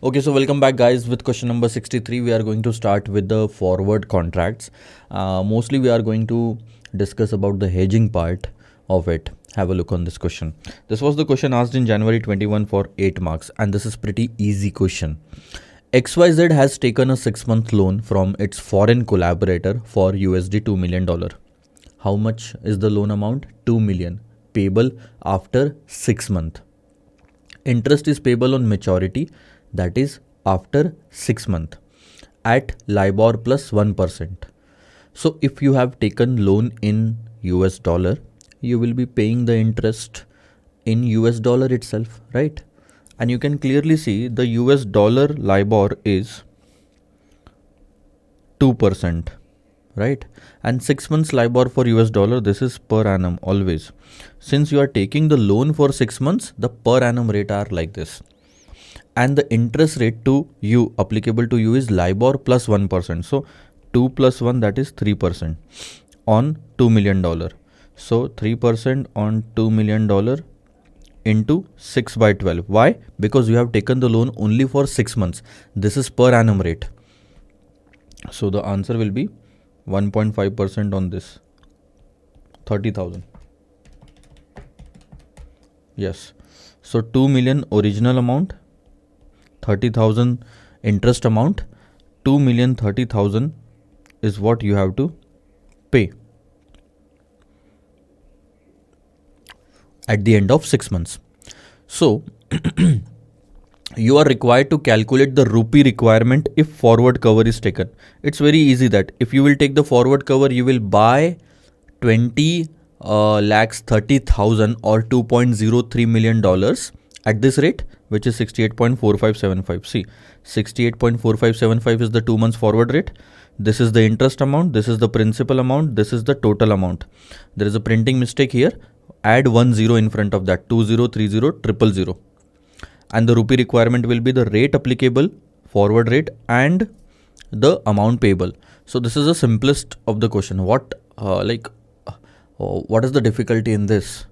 Okay, so welcome back guys. With question number 63, we are going to start with the forward contracts. Mostly we are going to discuss about the hedging part of it. Have a look on this question. This was the question asked in January 21 for 8 marks, and this is pretty easy question. XYZ has taken a 6-month loan from its foreign collaborator for USD $2 million. How much is the loan amount? 2 million, payable after 6 months. Interest is payable on maturity, that is after 6 months, at LIBOR plus 1%. So if you have taken loan in US dollar, you will be paying the interest in US dollar itself, right? And you can clearly see the US dollar LIBOR is 2%, right? And 6 months LIBOR for US dollar, this is per annum always. Since you are taking the loan for 6 months, the per annum rate are like this. And the interest rate to you, applicable to you, is LIBOR plus 1%. So 2 plus 1, that is 3% on $2 million. So 3% on $2 million into 6 by 12. Why? Because you have taken the loan only for 6 months. This is per annum rate. So the answer will be 1.5% on this, 30,000. Yes. So 2 million original amount, 30,000 interest amount, 2 million 30,000 is what you have to pay at the end of 6 months. So you are required to calculate the rupee requirement if forward cover is taken. It's very easy that if you will take the forward cover, you will buy 20 lakhs 30,000 or $2.03 million at this rate, which is 68.4575. See, 68.4575 is the 2 months forward rate. This is the interest amount. This is the principal amount. This is the total amount. There is a printing mistake here. Add 1 0 in front of that. 2030 000. And the rupee requirement will be the rate applicable, forward rate, and the amount payable. So this is the simplest of the question. What is the difficulty in this?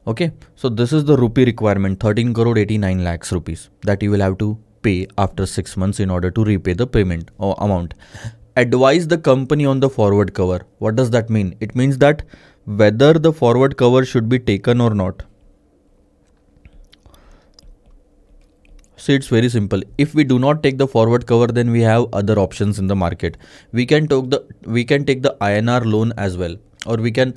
Okay, so this is the rupee requirement, 13 crore 89 lakhs rupees that you will have to pay after 6 months in order to repay the payment or amount. Advise the company on the forward cover. What does that mean? It means that whether the forward cover should be taken or not. See, it's very simple. If we do not take the forward cover, then we have other options in the market. We can take the INR loan as well, or we can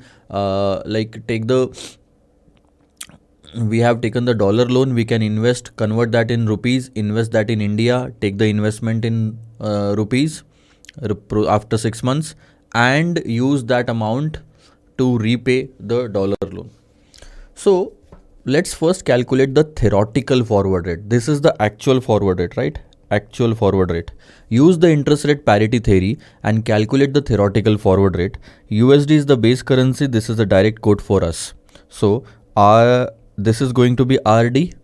we have taken the dollar loan. We can invest, convert that in rupees, invest that in India, take the investment in rupees after 6 months, and use that amount to repay the dollar loan. So let's first calculate the theoretical forward rate. This is the actual forward rate, right? Actual forward rate. Use the interest rate parity theory and calculate the theoretical forward rate. USD is the base currency. This is the direct quote for us. So this is going to be RD,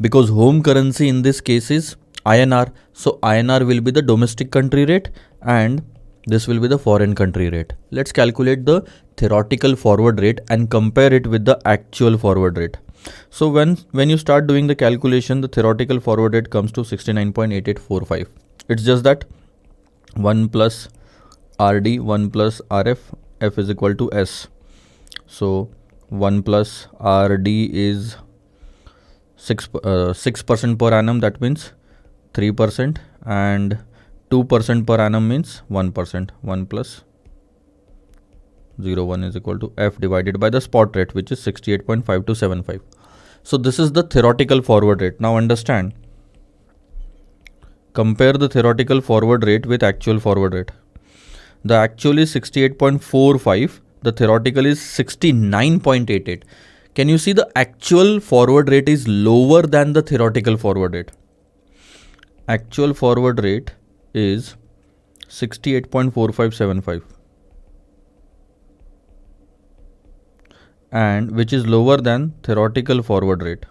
because home currency in this case is INR. So INR will be the domestic country rate and this will be the foreign country rate. Let's calculate the theoretical forward rate and compare it with the actual forward rate. So when you start doing the calculation, the theoretical forward rate comes to 69.8845. It's just that 1 plus RD, 1 plus RF, F is equal to S. So 1 plus RD is 6% per annum, that means 3%, and 2% per annum means 1%. 1 plus 0.1 is equal to F divided by the spot rate, which is 68.5275. So this is the theoretical forward rate. Now understand, compare the theoretical forward rate with actual forward rate. The actual is 68.45. The theoretical is 69.88. Can you see the actual forward rate is lower than the theoretical forward rate? Actual forward rate is 68.4575 and which is lower than theoretical forward rate.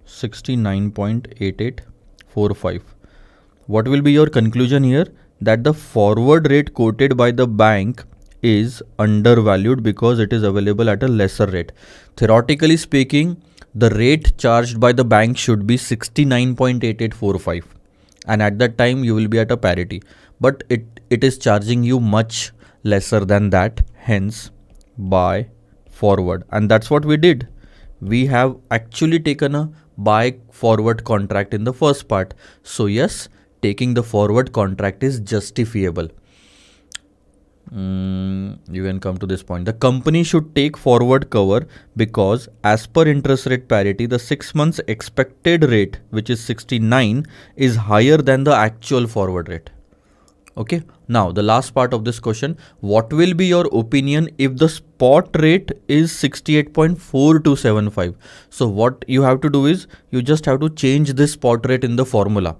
$69.8845. What will be your conclusion here? That the forward rate quoted by the bank is undervalued because it is available at a lesser rate. Theoretically speaking, the rate charged by the bank should be 69.8845, and at that time you will be at a parity, but it is charging you much lesser than that, hence buy forward. And that's what we did. We have actually taken a buy forward contract in the first part. So yes, taking the forward contract is justifiable. You can come to this point. The company should take forward cover because as per interest rate parity, the 6 months expected rate, which is 69, is higher than the actual forward rate. Okay. Now the last part of this question, what will be your opinion if the spot rate is 68.4275? So what you have to do is you just have to change this spot rate in the formula.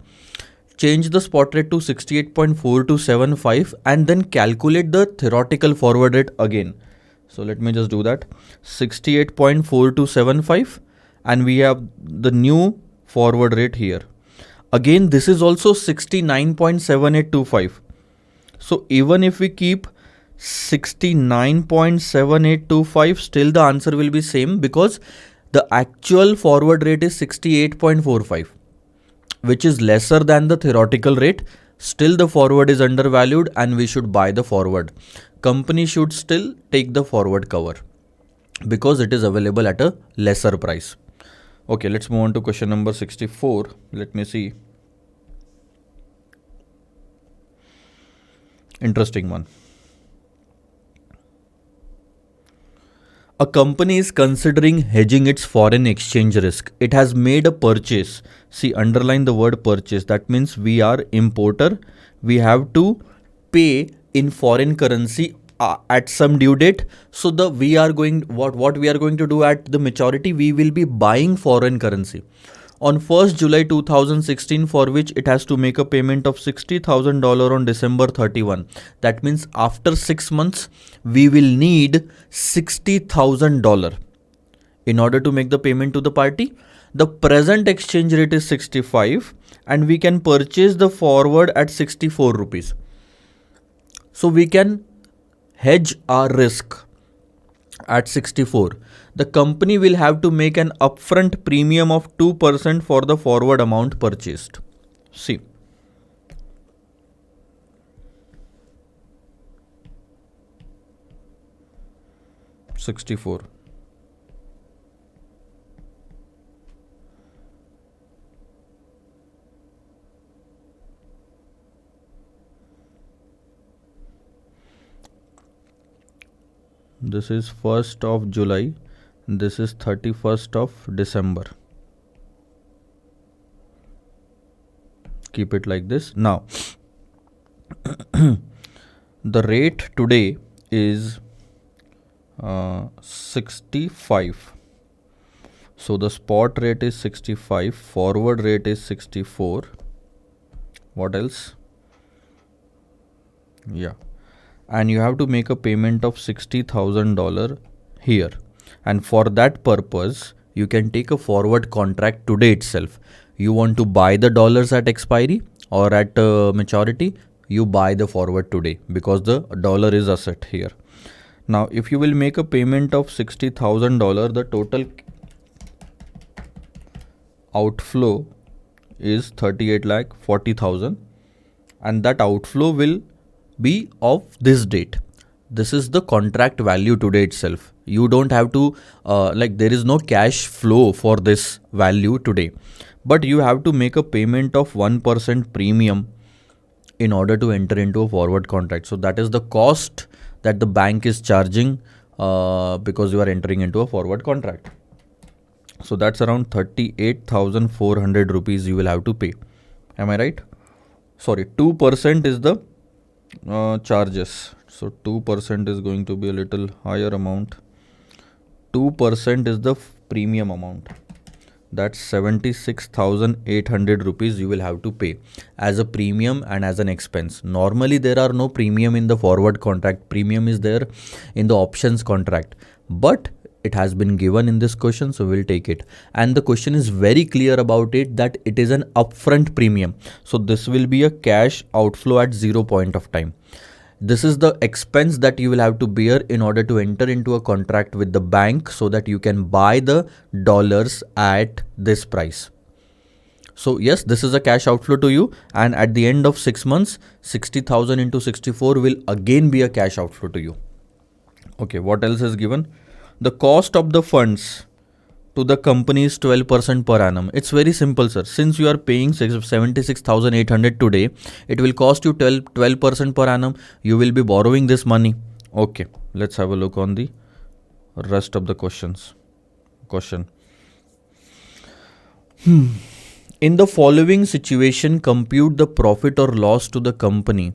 Change the spot rate to 68.4275 and then calculate the theoretical forward rate again. So let me just do that. 68.4275 and we have the new forward rate here. Again, this is also 69.7825. So even if we keep 69.7825, still the answer will be same because the actual forward rate is 68.45, which is lesser than the theoretical rate. Still the forward is undervalued and we should buy the forward. Company should still take the forward cover because it is available at a lesser price. Okay, let's move on to question number 64. Let me see. Interesting one. A company is considering hedging its foreign exchange risk. It has made a purchase. See, underline the word purchase. That means we are importer. We have to pay in foreign currency at some due date. So what we are going to do at the maturity, we will be buying foreign currency on 1st July 2016, for which it has to make a payment of $60,000 on December 31. That means after 6 months, we will need $60,000 in order to make the payment to the party. The present exchange rate is 65 and we can purchase the forward at 64 rupees. So we can hedge our risk at 64. The company will have to make an upfront premium of 2% for the forward amount purchased. See. $64. This is 1st of July. This is 31st of December. Keep it like this. Now, the rate today is 65. So the spot rate is 65. Forward rate is 64. What else? Yeah. And you have to make a payment of $60,000 here. And for that purpose, you can take a forward contract today itself. You want to buy the dollars at expiry or at maturity, you buy the forward today because the dollar is asset here. Now, if you will make a payment of $60,000, the total outflow is 38,40,000, and that outflow will be of this date. This is the contract value today itself. You don't have to there is no cash flow for this value today, but you have to make a payment of 1% premium in order to enter into a forward contract. So that is the cost that the bank is charging because you are entering into a forward contract. So that's around 38,400 rupees you will have to pay. Am I right? Sorry, 2% is the charges. So 2% is going to be a little higher amount. 2% is the premium amount. That's 76,800 rupees you will have to pay as a premium and as an expense. Normally there are no premium in the forward contract. Premium is there in the options contract, but it has been given in this question, so we'll take it. And the question is very clear about it, that it is an upfront premium. So this will be a cash outflow at 0 point of time. This is the expense that you will have to bear in order to enter into a contract with the bank so that you can buy the dollars at this price. So yes, this is a cash outflow to you, and at the end of 6 months, 60,000 into 64 will again be a cash outflow to you. Okay, what else is given? The cost of the funds to the company is 12% per annum. It's very simple, sir. Since you are paying 76,800 today, it will cost you 12% per annum. You will be borrowing this money. Okay, let's have a look on the rest of the question. In the following situation, compute the profit or loss to the company.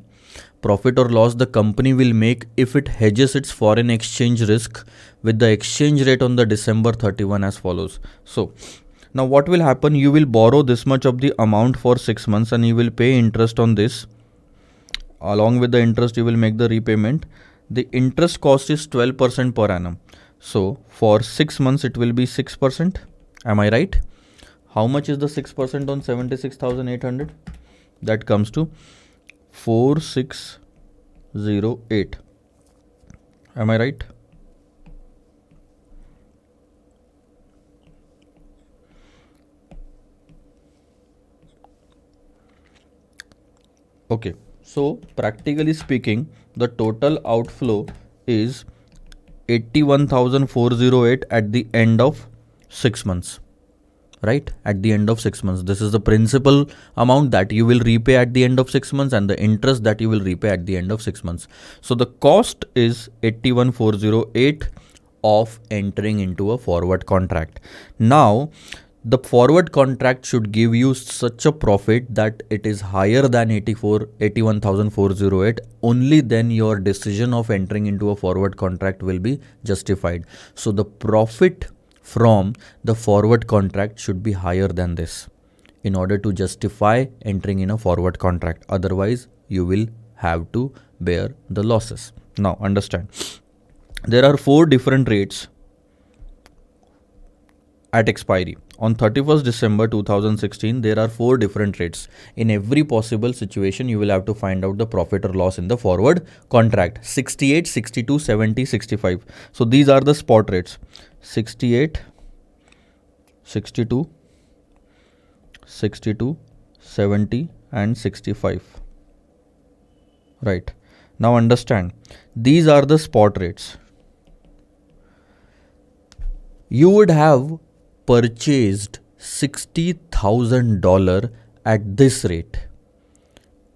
Profit or loss the company will make if it hedges its foreign exchange risk with the exchange rate on the December 31 as follows. So now what will happen? You will borrow this much of the amount for 6 months and you will pay interest on this. Along with the interest, you will make the repayment. The interest cost is 12% per annum. So for 6 months, it will be 6%. Am I right? How much is the 6% on 76,800? That comes to 4608. Am I right? Okay, so practically speaking, the total outflow is 81,408 at the end of 6 months. Right, at the end of 6 months. This is the principal amount that you will repay at the end of 6 months and the interest that you will repay at the end of 6 months. So the cost is 81,408 of entering into a forward contract. Now the forward contract should give you such a profit that it is higher than 81,408. Only then your decision of entering into a forward contract will be justified. So the profit from the forward contract should be higher than this in order to justify entering in a forward contract. Otherwise, you will have to bear the losses. Now, understand, there are 4 different rates at expiry. On 31st December 2016, there are 4 different rates. In every possible situation, you will have to find out the profit or loss in the forward contract. 68, 62, 70, 65. So these are the spot rates. 68, 62, 62, 70 and 65. Right. Now understand, these are the spot rates. You would have purchased $60,000 at this rate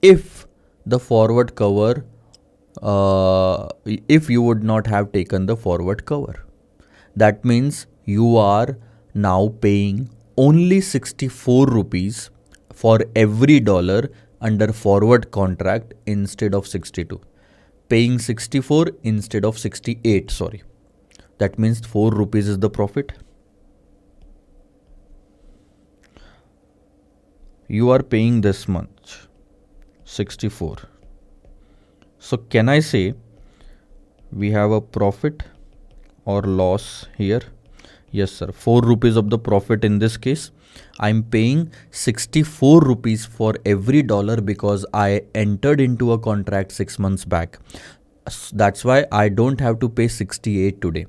if the forward cover, if you would not have taken the forward cover. That means you are now paying only 64 rupees for every dollar under forward contract instead of 62. Paying 64 instead of 68, sorry. That means 4 rupees is the profit. You are paying this much, 64. So can I say we have a profit or loss here? Yes, sir. 4 rupees of the profit in this case. I'm paying 64 rupees for every dollar because I entered into a contract 6 months back. That's why I don't have to pay 68 today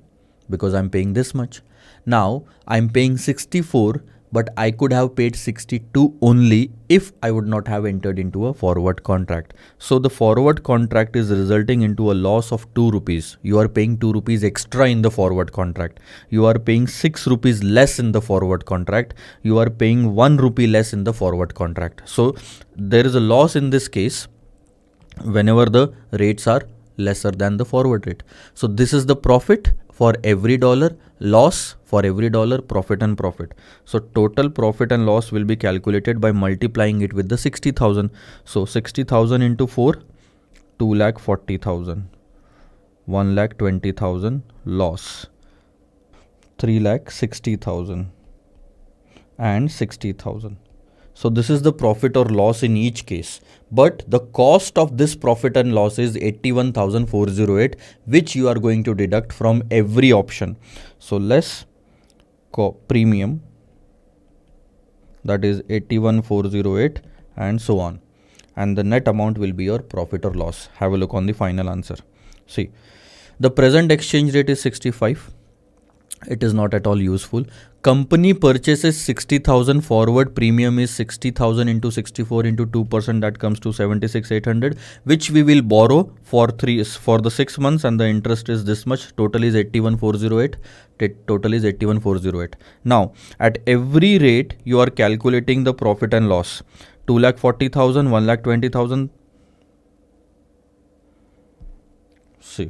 because I'm paying this much. Now I'm paying 64, but I could have paid 62 only if I would not have entered into a forward contract. So the forward contract is resulting into a loss of 2 rupees. You are paying 2 rupees extra in the forward contract. You are paying 6 rupees less in the forward contract. You are paying 1 rupee less in the forward contract. So there is a loss in this case whenever the rates are lesser than the forward rate. So this is the profit for every dollar, loss for every dollar, profit and profit. So total profit and loss will be calculated by multiplying it with the 60,000. So 60,000 into 4, 2,40,000. 1,20,000 loss, 3,60,000 and 60,000. So this is the profit or loss in each case. But the cost of this profit and loss is 81,408, which you are going to deduct from every option. So less premium, that is 81,408 and so on. And the net amount will be your profit or loss. Have a look on the final answer. See, the present exchange rate is 65. It is not at all useful. Company purchases 60,000, forward premium is 60,000 into 64 into 2%, that comes to 76,800, which we will borrow for the 6 months, and the interest is this much. Total is 81,408. Total is 81,408. Now, at every rate, you are calculating the profit and loss. 2,40,000, 1,20,000. See.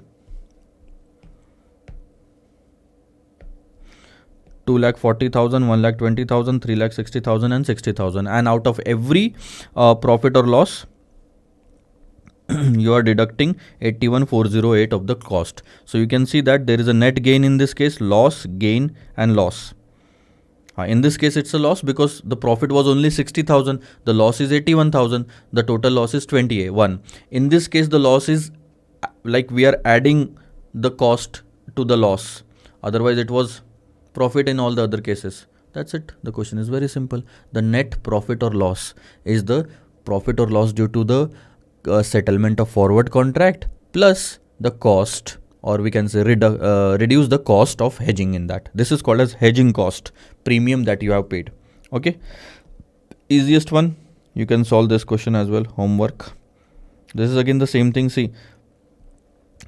2,40,000, 1,20,000, 3,60,000 and 60,000. And out of every profit or loss, you are deducting 81,408 of the cost. So you can see that there is a net gain in this case, loss, gain and loss. In this case, it's a loss because the profit was only 60,000. The loss is 81,000. The total loss is 21. In this case, the loss is like we are adding the cost to the loss. Otherwise, it was profit in all the other cases. That's it. The question is very simple. The net profit or loss is the profit or loss due to the settlement of forward contract plus the cost, or we can say reduce the cost of hedging in that. This is called as hedging cost, premium that you have paid. Okay. Easiest one. You can solve this question as well. Homework. This is again the same thing. See,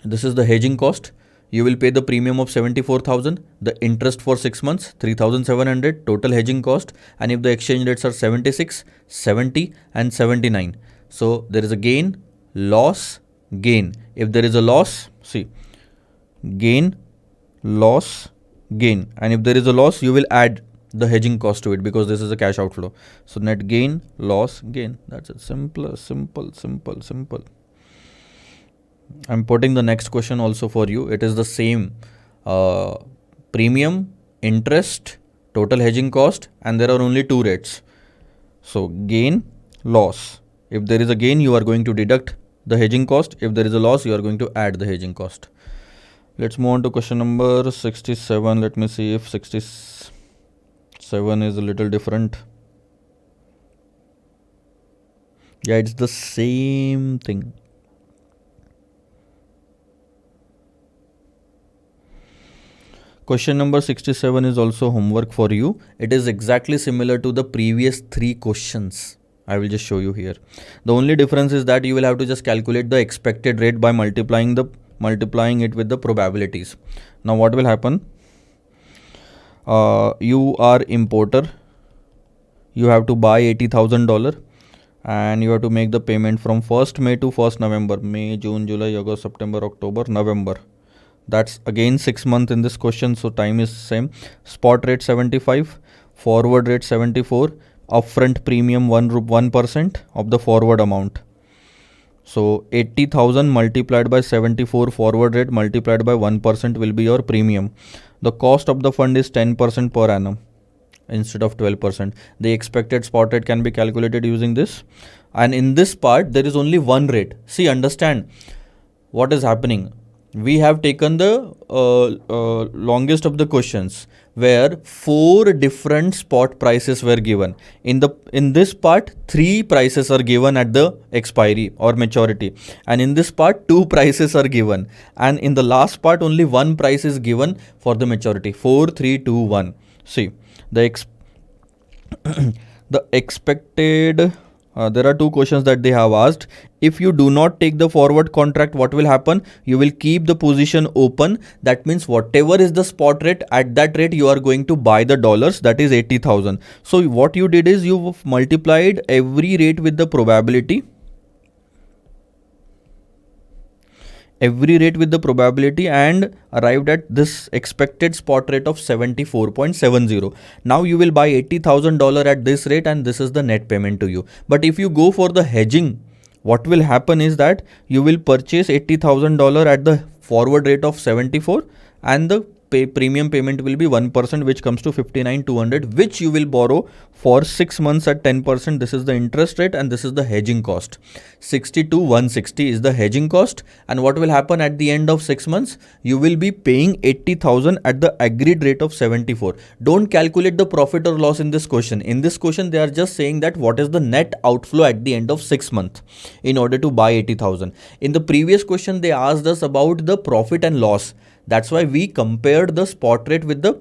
this is the hedging cost. You will pay the premium of 74,000, the interest for 6 months, 3,700, total hedging cost. And if the exchange rates are 76, 70 and 79. So there is a gain, loss, gain. If there is a loss, see, gain, loss, gain. And if there is a loss, you will add the hedging cost to it because this is a cash outflow. So net gain, loss, gain. That's it. Simple. I'm putting the next question also for you. It is the same premium, interest, total hedging cost, and there are only two rates. So gain, loss. If there is a gain, you are going to deduct the hedging cost. If there is a loss, you are going to add the hedging cost. Let's move on to question number 67. Let me see if 67 is a little different. Yeah, it's the same thing. Question number 67 is also homework for you. It is exactly similar to the previous 3 questions. I will just show you here. The only difference is that you will have to just calculate the expected rate by multiplying it with the probabilities. Now what will happen? You are importer. You have to buy $80,000 and you have to make the payment from 1st May to 1st November. May, June, July, August, September, October, November. That's again 6 months in this question, so time is same. Spot rate 75, forward rate 74, upfront premium 1% of the forward amount. So 80,000 multiplied by 74 forward rate multiplied by 1% will be your premium. The cost of the fund is 10% per annum instead of 12%. The expected spot rate can be calculated using this. And in this part, there is only one rate. See, understand what is happening. We have taken the longest of the questions where 4 different spot prices were given. In this part, 3 prices are given at the expiry or maturity, and in this part 2 prices are given, and in the last part only 1 price is given for the maturity. 4, 3, 2, 1. See, the expected. There are 2 questions that they have asked. If you do not take the forward contract, what will happen? You will keep the position open. That means whatever is the spot rate, at that rate you are going to buy the dollars, that is 80,000. So what you did is you multiplied every rate with the probability. And arrived at this expected spot rate of 74.70. Now you will buy $80,000 at this rate, and this is the net payment to you. But if you go for the hedging what will happen is that you will purchase $80,000 at the forward rate of 74, and the premium payment will be 1%, which comes to 59,200, which you will borrow for 6 months at 10%. This is the interest rate and this is the hedging cost. 62,160 is the hedging cost, and what will happen at the end of 6 months? You will be paying 80,000 at the agreed rate of 74. Don't calculate the profit or loss in this question. In this question, they are just saying that what is the net outflow at the end of 6 months in order to buy 80,000. In the previous question, they asked us about the profit and loss. That's why we compared the spot rate with the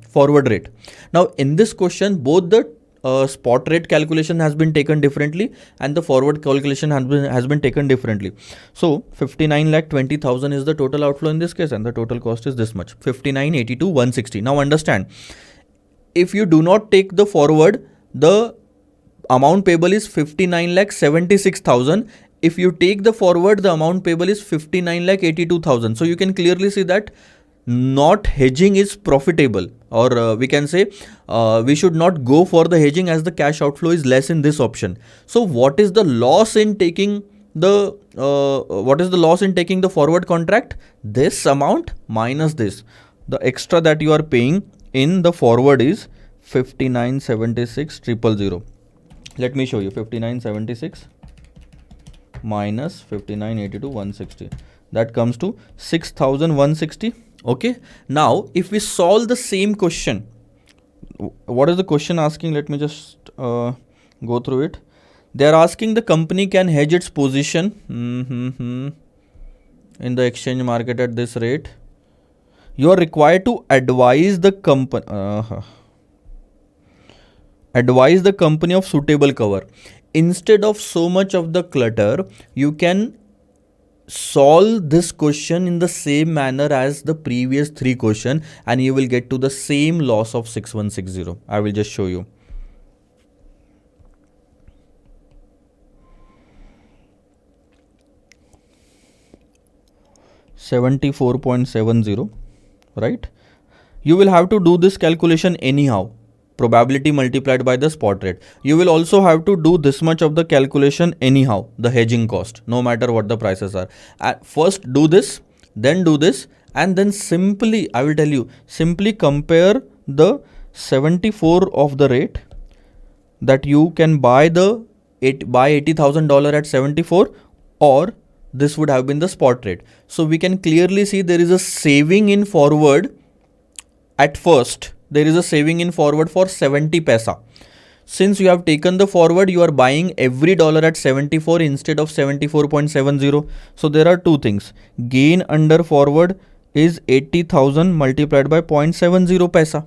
forward rate. Now in this question, both the spot rate calculation has been taken differently and the forward calculation has been taken differently. So 59,20,000 is the total outflow in this case, and the total cost is this much, 59,82,160. Now understand, if you do not take the forward, the amount payable is 59,76,000. If you take the forward, the amount payable is 59,82,000. So you can clearly see that not hedging is profitable, or we can say we should not go for the hedging as the cash outflow is less in this option. So what is the loss in taking the forward contract? This amount minus this. The extra that you are paying in the forward is 59,76,000. Let me show you. 59,76 minus 59,82,160. That comes to 6,160. Okay. Now, if we solve the same question, what is the question asking? Let me just go through it. They are asking the company can hedge its position in the exchange market at this rate. You are required to advise the company. Advise the company of suitable cover. Instead of so much of the clutter, you can solve this question in the same manner as the previous 3 question, and you will get to the same loss of 6160. I will just show you. $74.70, right? You will have to do this calculation anyhow. Probability multiplied by the spot rate. You will also have to do this much of the calculation anyhow, the hedging cost, no matter what the prices are. First do this, then do this, and then simply, I will tell you, simply compare the 74 of the rate that you can buy $80,000 at 74, or this would have been the spot rate. So we can clearly see there is a saving in forward. At first, there is a saving in forward for 70 paisa. Since you have taken the forward, you are buying every dollar at 74 instead of 74.70. So there are 2 things. Gain under forward is 80,000 multiplied by 0.70 paisa.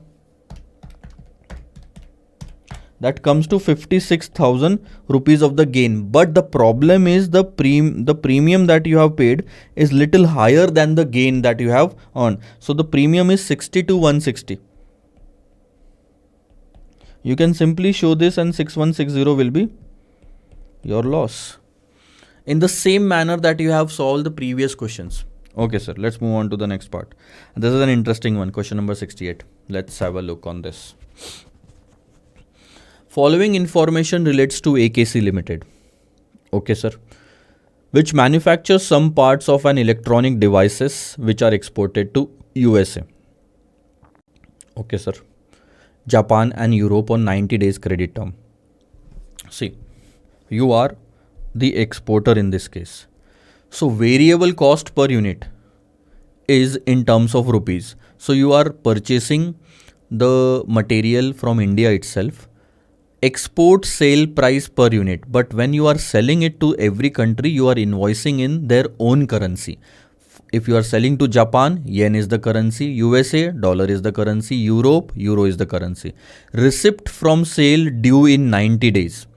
That comes to 56,000 rupees of the gain. But the problem is the premium that you have paid is little higher than the gain that you have earned. So the premium is 62,160. You can simply show this, and 6160 will be your loss. In the same manner that you have solved the previous questions. Okay, sir. Let's move on to the next part. This is an interesting one. Question number 68. Let's have a look on this. Following information relates to AKC Limited. Okay, sir. Which manufactures some parts of an electronic devices which are exported to USA. Okay, sir. Japan and Europe on 90 days credit term. See, you are the exporter in this case. So variable cost per unit is in terms of rupees. So you are purchasing the material from India itself. Export sale price per unit. But when you are selling it to every country, you are invoicing in their own currency. If you are selling to Japan, yen is the currency, USA, dollar is the currency, Europe, euro is the currency. Receipt from sale due in 90 days.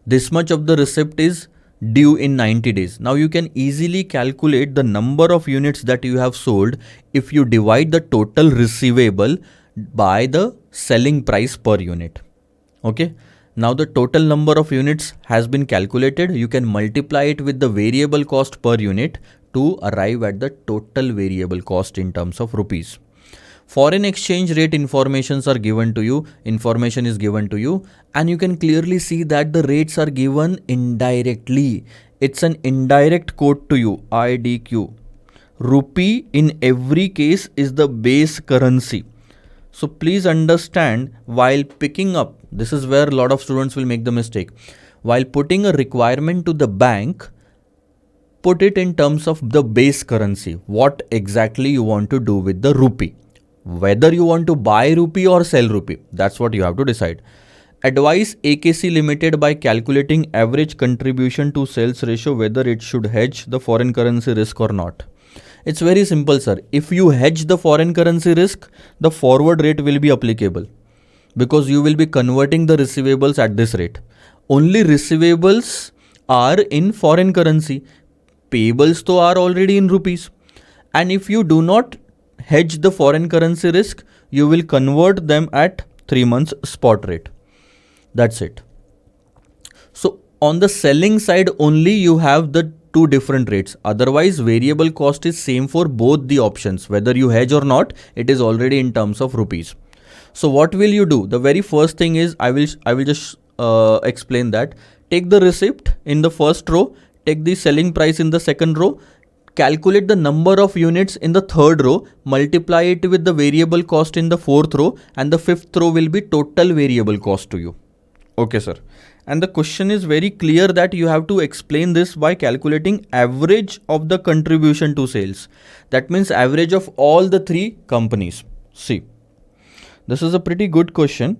This much of the receipt is due in 90 days. Now you can easily calculate the number of units that you have sold if you divide the total receivable by the selling price per unit. Okay. Now the total number of units has been calculated. You can multiply it with the variable cost per unit to arrive at the total variable cost in terms of rupees. Foreign exchange rate information is given to you, and you can clearly see that the rates are given indirectly. It's an indirect quote to you, IDQ. Rupee in every case is the base currency. So please understand, while picking up, this is where a lot of students will make the mistake. While putting a requirement to the bank, put it in terms of the base currency. What exactly you want to do with the rupee. Whether you want to buy rupee or sell rupee, that's what you have to decide. Advise AKC Limited by calculating average contribution to sales ratio whether it should hedge the foreign currency risk or not. It's very simple, sir. If you hedge the foreign currency risk, the forward rate will be applicable because you will be converting the receivables at this rate. Only receivables are in foreign currency. Payables to are already in rupees. And if you do not hedge the foreign currency risk, you will convert them at 3 months spot rate. That's it. So on the selling side only you have the two different rates. Otherwise variable cost is same for both the options. Whether you hedge or not, it is already in terms of rupees. So what will you do? The very first thing is I will just explain that. Take the receipt in the first row, take the selling price in the second row, calculate the number of units in the third row, multiply it with the variable cost in the fourth row, and the fifth row will be total variable cost to you. Okay, sir. And the question is very clear that you have to explain this by calculating average of the contribution to sales. That means average of all the three companies. See, this is a pretty good question.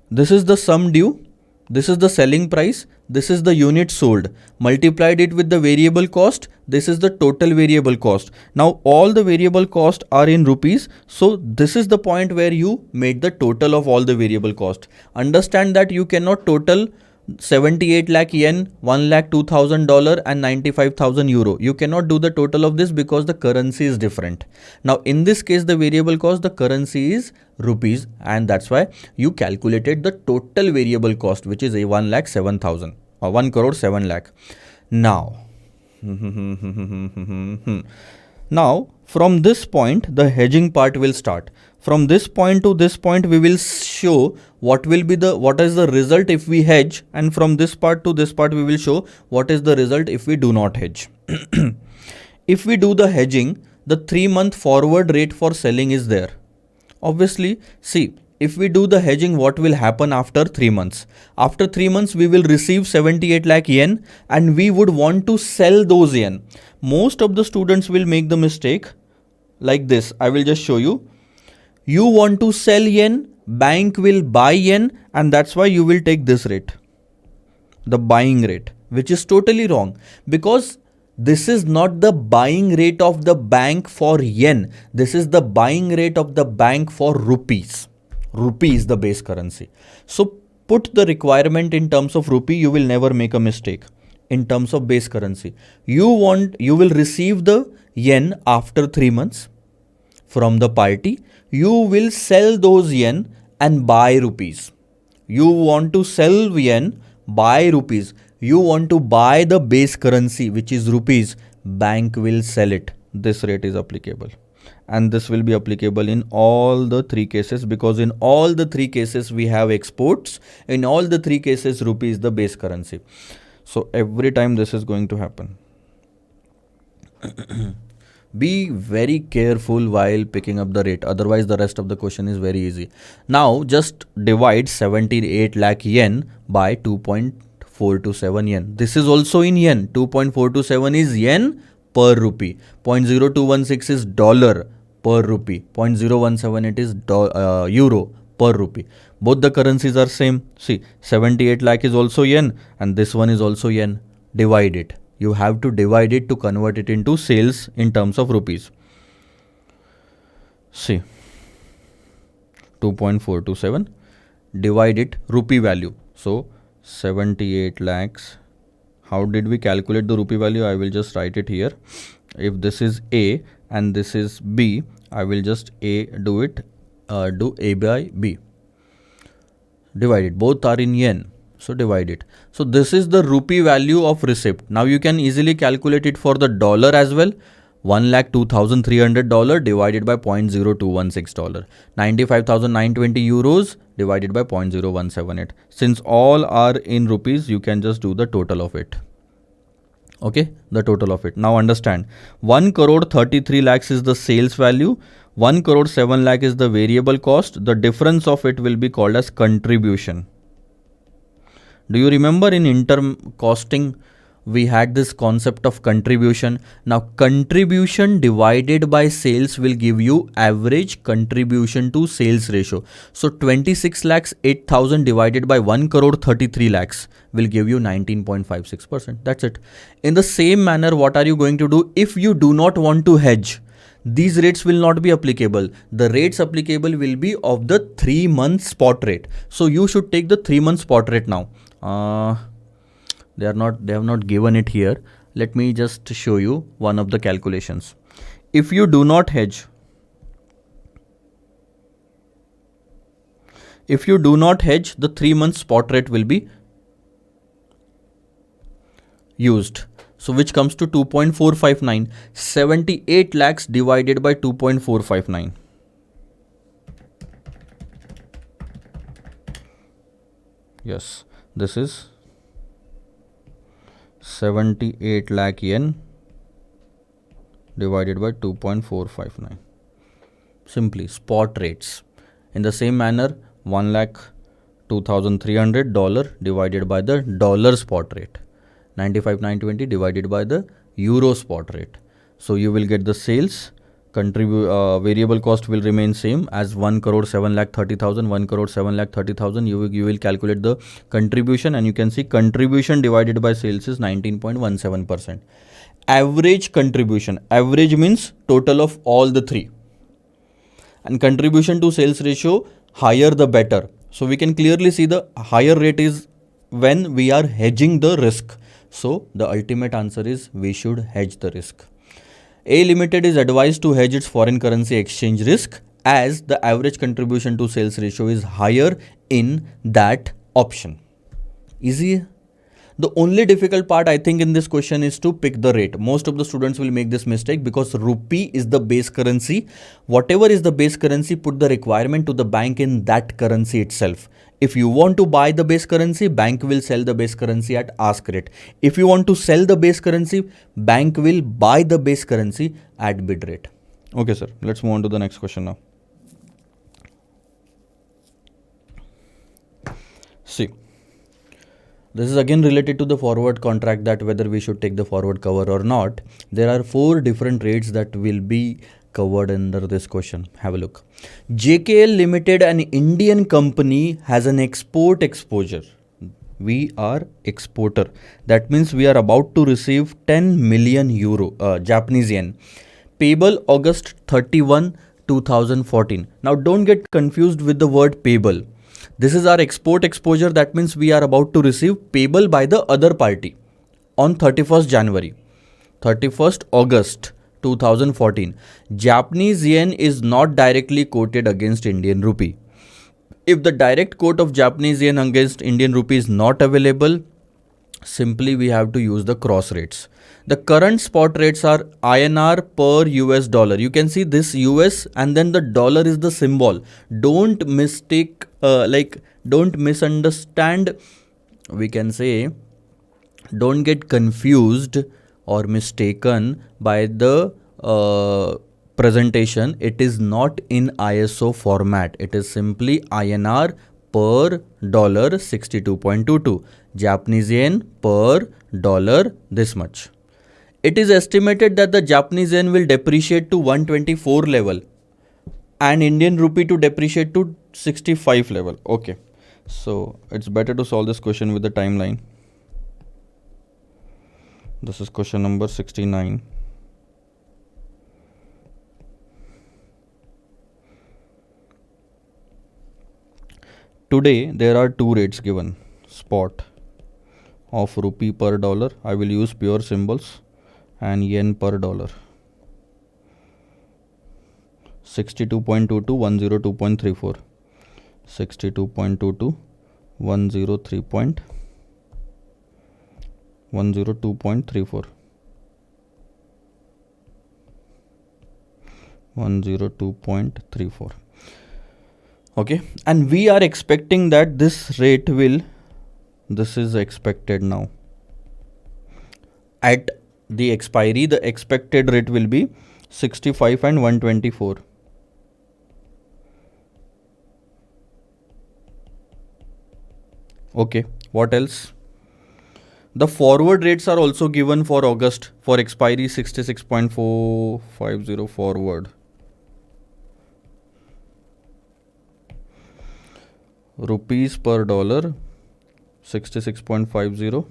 This is the sum due. This is the selling price. This is the unit sold. Multiplied it with the variable cost. This is the total variable cost. Now all the variable cost are in rupees. So this is the point where you made the total of all the variable cost. Understand that you cannot total 78 lakh yen, $1,02,000 and 95,000 euro. You cannot do the total of this because the currency is different. Now in this case, the variable cost, the currency is rupees, and that's why you calculated the total variable cost, which is a 1,07,000 or 1 crore 7 lakh. Now, now from this point, the hedging part will start. From this point to this point, we will show what is the result if we hedge, and from this part to this part, we will show what is the result if we do not hedge. If we do the hedging, the 3-month forward rate for selling is there. Obviously, see, if we do the hedging, what will happen after 3 months? After 3 months, we will receive 78 lakh yen and we would want to sell those yen. Most of the students will make the mistake like this. I will just show you. You want to sell yen, bank will buy yen, and that's why you will take this rate, the buying rate, which is totally wrong because this is not the buying rate of the bank for yen. This is the buying rate of the bank for rupees. Rupee is the base currency. So put the requirement in terms of rupee, you will never make a mistake. In terms of base currency, you will receive the yen after 3 months from the party. You will sell those yen and buy rupees. You want to sell yen, buy rupees. You want to buy the base currency, which is rupees. Bank will sell it. This rate is applicable. And this will be applicable in all the 3 cases because in all the 3 cases we have exports. In all the 3 cases, rupee is the base currency. So every time this is going to happen. Be very careful while picking up the rate. Otherwise, the rest of the question is very easy. Now, just divide 78 lakh yen by 2.427 yen. This is also in yen. 2.427 is yen per rupee. 0.0216 is dollar per rupee. 0.0178 is euro per rupee. Both the currencies are same. See, 78 lakh is also yen and this one is also yen. Divide it. You have to divide it to convert it into sales in terms of rupees. See, 2.427, divide it, rupee value. So, 78 lakhs. How did we calculate the rupee value? I will just write it here. If this is A and this is B, I will just do A by B. Divide it. Both are in yen. So divide it. So this is the rupee value of receipt. Now you can easily calculate it for the dollar as well. $1,02,300 divided by $0.0216. 95,920 euros divided by 0.0178. Since all are in rupees, you can just do the total of it. Okay, the total of it. Now understand, 1 crore 33 lakhs is the sales value, 1 crore 7 lakh is the variable cost. The difference of it will be called as contribution. Do you remember in interim costing, we had this concept of contribution? Now, contribution divided by sales will give you average contribution to sales ratio. So, 26 lakhs 8,000 divided by 1 crore 33 lakhs will give you 19.56%. That's it. In the same manner, what are you going to do if you do not want to hedge? These rates will not be applicable. The rates applicable will be of the 3-month spot rate. So you should take the 3-month spot rate now. They have not given it here. Let me just show you one of the calculations. If you do not hedge, the 3-month spot rate will be used. So which comes to 2.459. 78 lakhs divided by 2.459. Yes, this is 78 lakh yen divided by 2.459. Simply spot rates. In the same manner, $1,02,300 divided by the dollar spot rate. 95,920 divided by the euro spot rate. So you will get the sales. Variable cost will remain same as 1 crore 7 lakh 30,000. 1 crore 7 lakh 30,000. You will calculate the contribution, and you can see contribution divided by sales is 19.17%. Average contribution. Average means total of all the three. And contribution to sales ratio, higher the better. So we can clearly see the higher rate is when we are hedging the risk. So the ultimate answer is we should hedge the risk. A Limited is advised to hedge its foreign currency exchange risk as the average contribution to sales ratio is higher in that option. Easy. The only difficult part I think in this question is to pick the rate. Most of the students will make this mistake because rupee is the base currency. Whatever is the base currency, put the requirement to the bank in that currency itself. If you want to buy the base currency, bank will sell the base currency at ask rate. If you want to sell the base currency, bank will buy the base currency at bid rate. Okay, sir. Let's move on to the next question now. See. This is again related to the forward contract, that whether we should take the forward cover or not. There are 4 different rates that will be covered under this question. Have a look. JKL Limited, an Indian company, has an export exposure. We are exporter. That means we are about to receive 10 million euro, Japanese yen. Payable August 31, 2014. Now don't get confused with the word payable. This is our export exposure. That means we are about to receive payable by the other party on 31st January, 31st August 2014. Japanese yen is not directly quoted against Indian rupee. If the direct quote of Japanese yen against Indian rupee is not available, simply we have to use the cross rates. The current spot rates are INR per US dollar. You can see this US and then the dollar is the symbol. Don't misunderstand. We can say, don't get confused or mistaken by the presentation. It is not in ISO format. It is simply INR per dollar 62.22. Japanese yen per dollar this much. It is estimated that the Japanese yen will depreciate to 124 level and Indian rupee to depreciate to 65 level. Okay. So it's better to solve this question with the timeline. This is question number 69. Today there are 2 rates given. Spot of rupee per dollar. I will use pure symbols. And yen per dollar. 62.22, 102.34. 62.22, 102.34. 102.34. Okay, and we are expecting that this rate will, this is expected now. At the expiry, the expected rate will be 65 and 124. Okay, what else? The forward rates are also given for August. For expiry 66.450 forward. Rupees per dollar 66.50.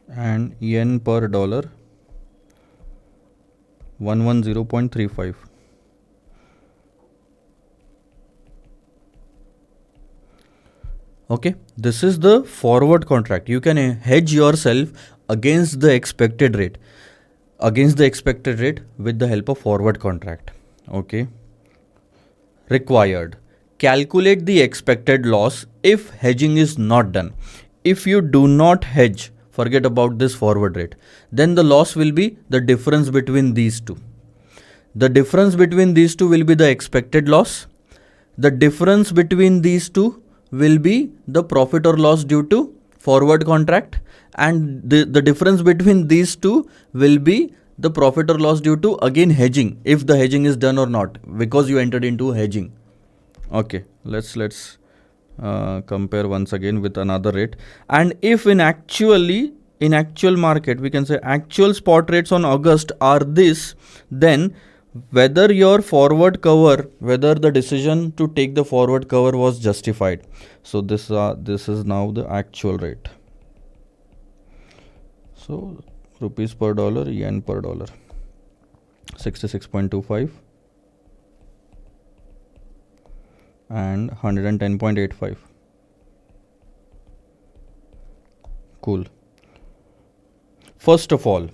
And yen per dollar 110.35. Okay, this is the forward contract. You can hedge yourself against the expected rate, with the help of forward contract. Okay, required. Calculate the expected loss if hedging is not done. If you do not hedge, forget about this forward rate, then the loss will be the difference between these two. The difference between these two will be the expected loss. The difference between these two will be the profit or loss due to forward contract, and the difference between these two will be the profit or loss due to again hedging, if the hedging is done or not, because you entered into hedging. Okay, let's compare once again with another rate. And if in actual market, we can say actual spot rates on August are this, then whether your forward cover, whether the decision to take the forward cover was justified. So this is now the actual rate. So rupees per dollar, yen per dollar 66.25 and 110.85. Cool. First of all,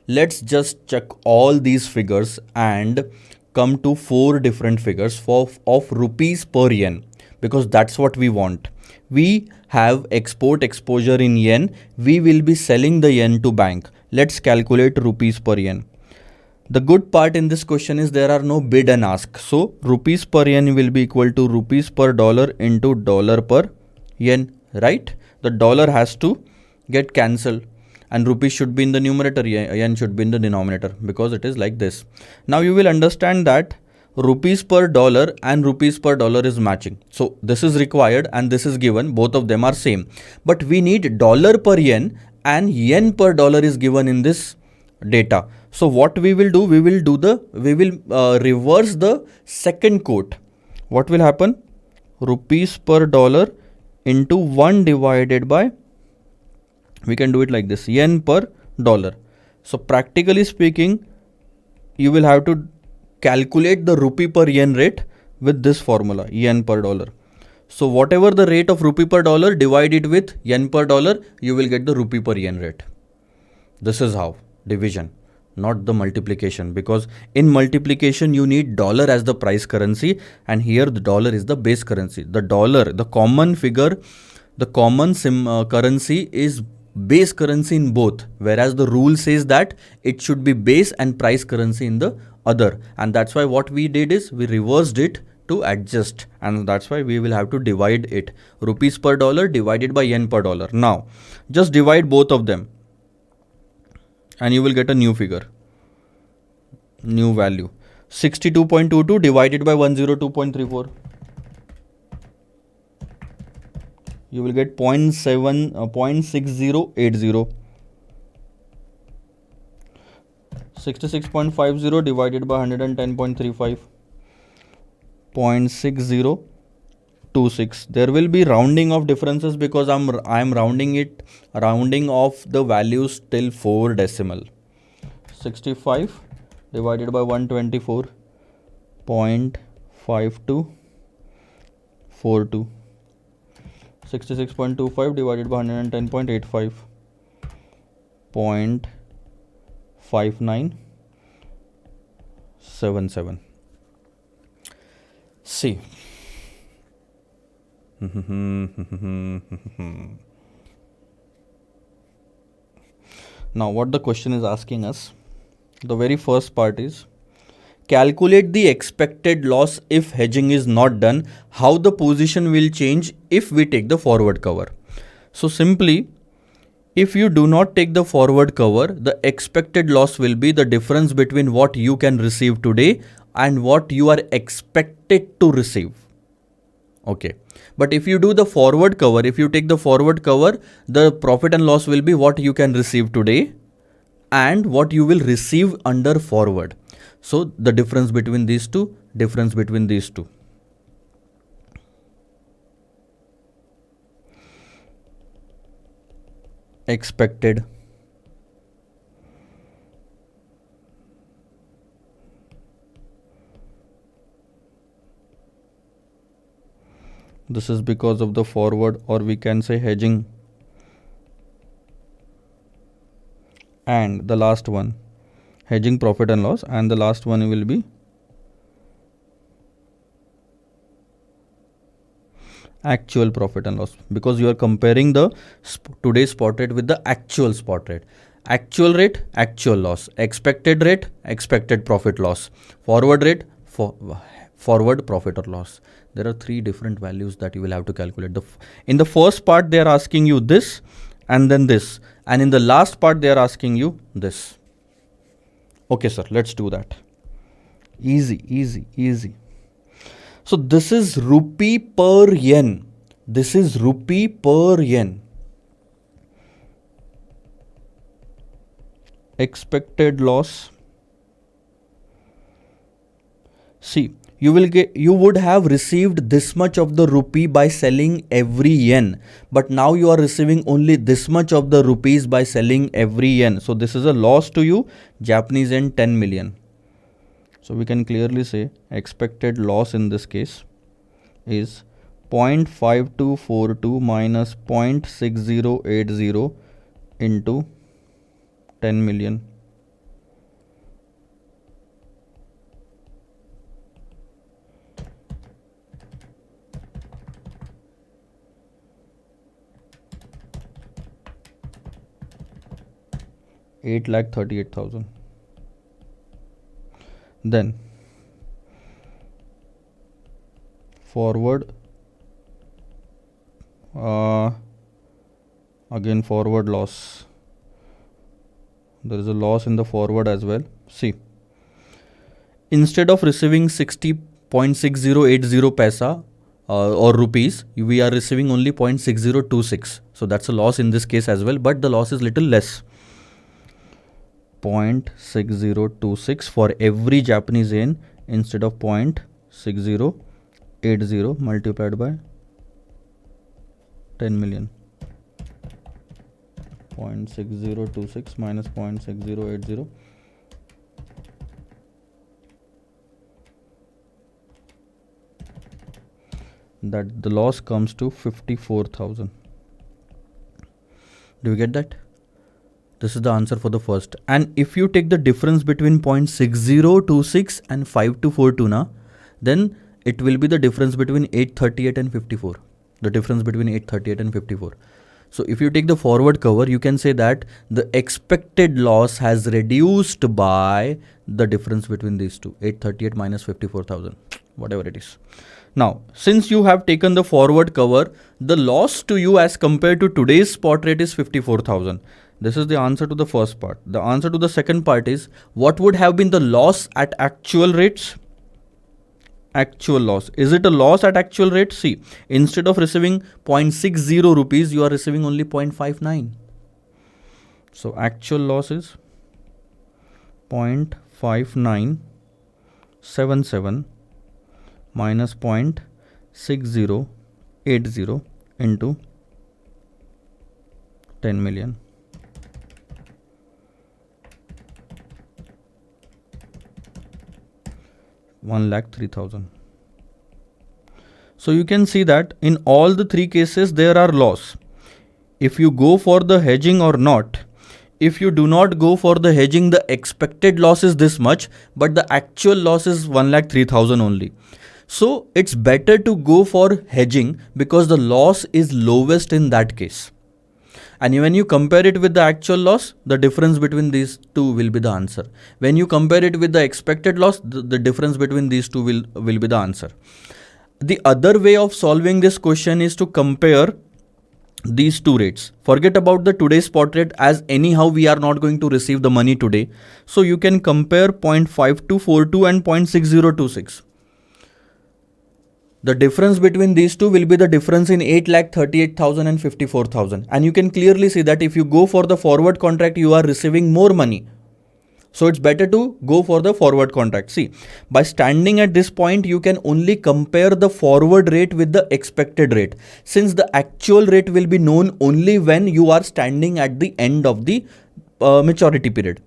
let's just check all these figures and come to 4 different figures of rupees per yen, because that's what we want. We have export exposure in yen. We will be selling the yen to bank. Let's calculate rupees per yen. The good part in this question is there are no bid and ask. So rupees per yen will be equal to rupees per dollar into dollar per yen, right? The dollar has to get cancelled, and rupees should be in the numerator, yen should be in the denominator, because it is like this. Now you will understand that rupees per dollar and rupees per dollar is matching. So this is required and this is given, both of them are same. But we need dollar per yen and yen per dollar is given in this data. So what we will do, we will reverse the second quote. What will happen? Rupees per dollar into 1 divided by, we can do it like this, yen per dollar. So practically speaking, you will have to calculate the rupee per yen rate with this formula, yen per dollar. So whatever the rate of rupee per dollar, divide it with yen per dollar, you will get the rupee per yen rate. This is how division, not the multiplication, because in multiplication you need dollar as the price currency, and here the dollar is the base currency. The dollar, the common figure, the common currency is base currency in both, whereas the rule says that it should be base and price currency in the other, and that's why what we did is we reversed it to adjust, and that's why we will have to divide it, rupees per dollar divided by yen per dollar. Now just divide both of them and you will get a new figure, new value, 62.22 divided by 102.34. You will get 0.6080. 66.50 divided by 110.35, 0.6026. There will be rounding of differences because I'm rounding off the values till 4 decimal. 65 divided by 124.5242. 66.25 divided by 110.85, 0.5977. See, Now what the question is asking us, the very first part is, calculate the expected loss if hedging is not done. How the position will change if we take the forward cover. So simply, if you do not take the forward cover, the expected loss will be the difference between what you can receive today and what you are expected to receive. Okay. But if you do the forward cover, if you take the forward cover, the profit and loss will be what you can receive today and what you will receive under forward. So the difference between these two, expected this is because of the forward, or we can say hedging, and the last one hedging profit and loss, and the last one will be actual profit and loss, because you are comparing the today's spot rate with the actual spot rate. Actual rate, actual loss. Expected rate, expected profit loss. Forward rate, forward profit or loss. There are three different values that you will have to calculate. In the first part, they are asking you this and then this. And in the last part, they are asking you this. Okay, sir, let's do that. Easy, easy, easy. So this is rupee per yen. This is rupee per yen. Expected loss. See, you would have received this much of the rupee by selling every yen, but now you are receiving only this much of the rupees by selling every yen. So this is a loss to you, Japanese yen 10 million. So we can clearly say expected loss in this case is 0.5242 minus 0.6080 into 10 million. $8,38,000. Then forward, again forward loss. There is a loss in the forward as well. See, instead of receiving 60.6080 paisa or rupees, we are receiving only 0.6026. So that's a loss in this case as well, but the loss is little less. 0.6026 for every Japanese yen instead of 0.6080 multiplied by 10 million. 0.6026 minus 0.6080. That the loss comes to 54,000. Do you get that? This is the answer for the first. And if you take the difference between 0.6026 and 5242 now, then it will be the difference between 838 and 54. The difference between 838 and 54. So if you take the forward cover, you can say that the expected loss has reduced by the difference between these two, 838 minus 54,000, whatever it is. Now, since you have taken the forward cover, the loss to you as compared to today's spot rate is 54,000. This is the answer to the first part. The answer to the second part is, what would have been the loss at actual rates? Actual loss. Is it a loss at actual rate? See, instead of receiving 0.60 rupees, you are receiving only 0.59. So actual loss is 0.5977 minus 0.6080 into 10 million. 1,03,000. So you can see that in all the three cases there are loss. If you go for the hedging or not, if you do not go for the hedging, the expected loss is this much, but the actual loss is 1,03,000 only. So it's better to go for hedging because the loss is lowest in that case. And when you compare it with the actual loss, the difference between these two will be the answer. When you compare it with the expected loss, the difference between these two will be the answer. The other way of solving this question is to compare these two rates. Forget about the today's spot rate, as anyhow we are not going to receive the money today. So you can compare 0.5242 and 0.6026. The difference between these two will be the difference in 8,38,000 and 54,000. And you can clearly see that if you go for the forward contract, you are receiving more money. So it's better to go for the forward contract. See, by standing at this point, you can only compare the forward rate with the expected rate, since the actual rate will be known only when you are standing at the end of the maturity period.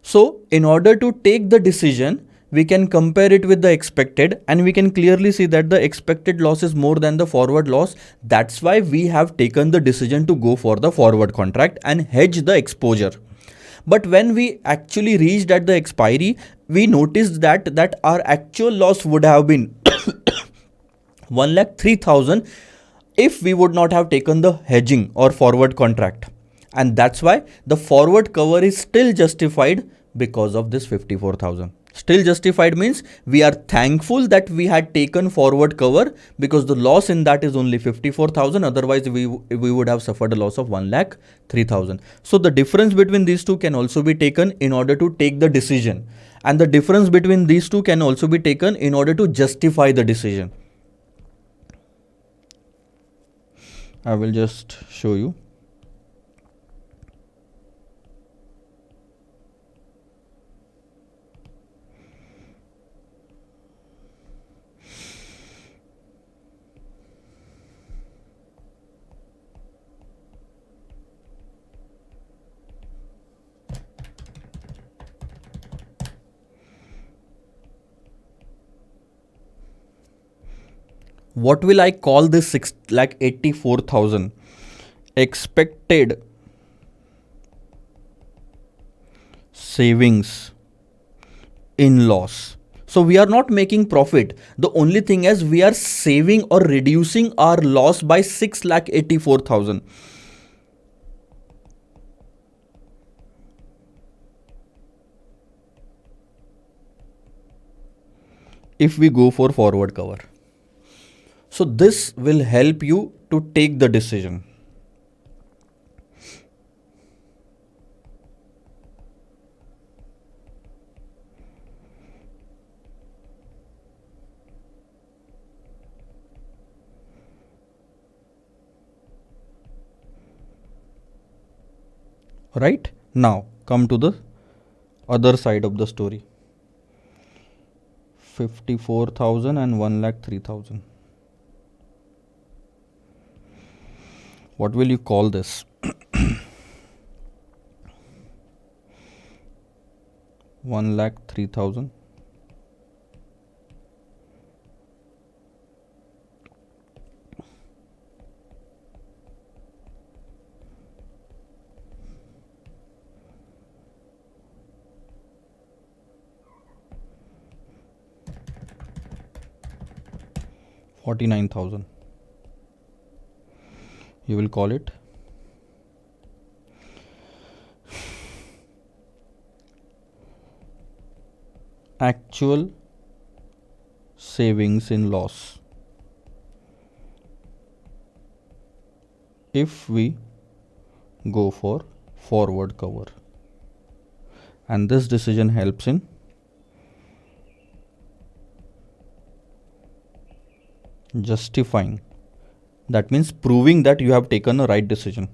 So in order to take the decision, we can compare it with the expected, and we can clearly see that the expected loss is more than the forward loss. That's why we have taken the decision to go for the forward contract and hedge the exposure. But when we actually reached at the expiry, we noticed that our actual loss would have been 1,03,000 if we would not have taken the hedging or forward contract. And that's why the forward cover is still justified because of this 54,000. Still justified means we are thankful that we had taken forward cover, because the loss in that is only 54,000. Otherwise, we would have suffered a loss of 1,03,000. So the difference between these two can also be taken in order to take the decision. And the difference between these two can also be taken in order to justify the decision. I will just show you. What will I call this 6,84,000? Expected savings in loss. So we are not making profit. The only thing is we are saving or reducing our loss by 6,84,000. If we go for forward cover. So this will help you to take the decision. Right? Now come to the other side of the story. 54,000 and 1,03,000. What will you call this? 1,03,000. $49,000. You will call it actual savings in loss if we go for forward cover. And this decision helps in justifying. That means proving that you have taken a right decision.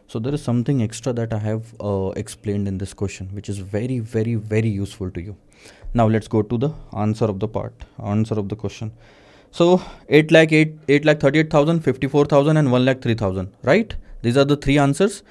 So there is something extra that I have explained in this question, which is very, very, very useful to you. Now let's go to the answer of the question. So 8,38,000, 54,000 and 1,03,000, right? These are the three answers.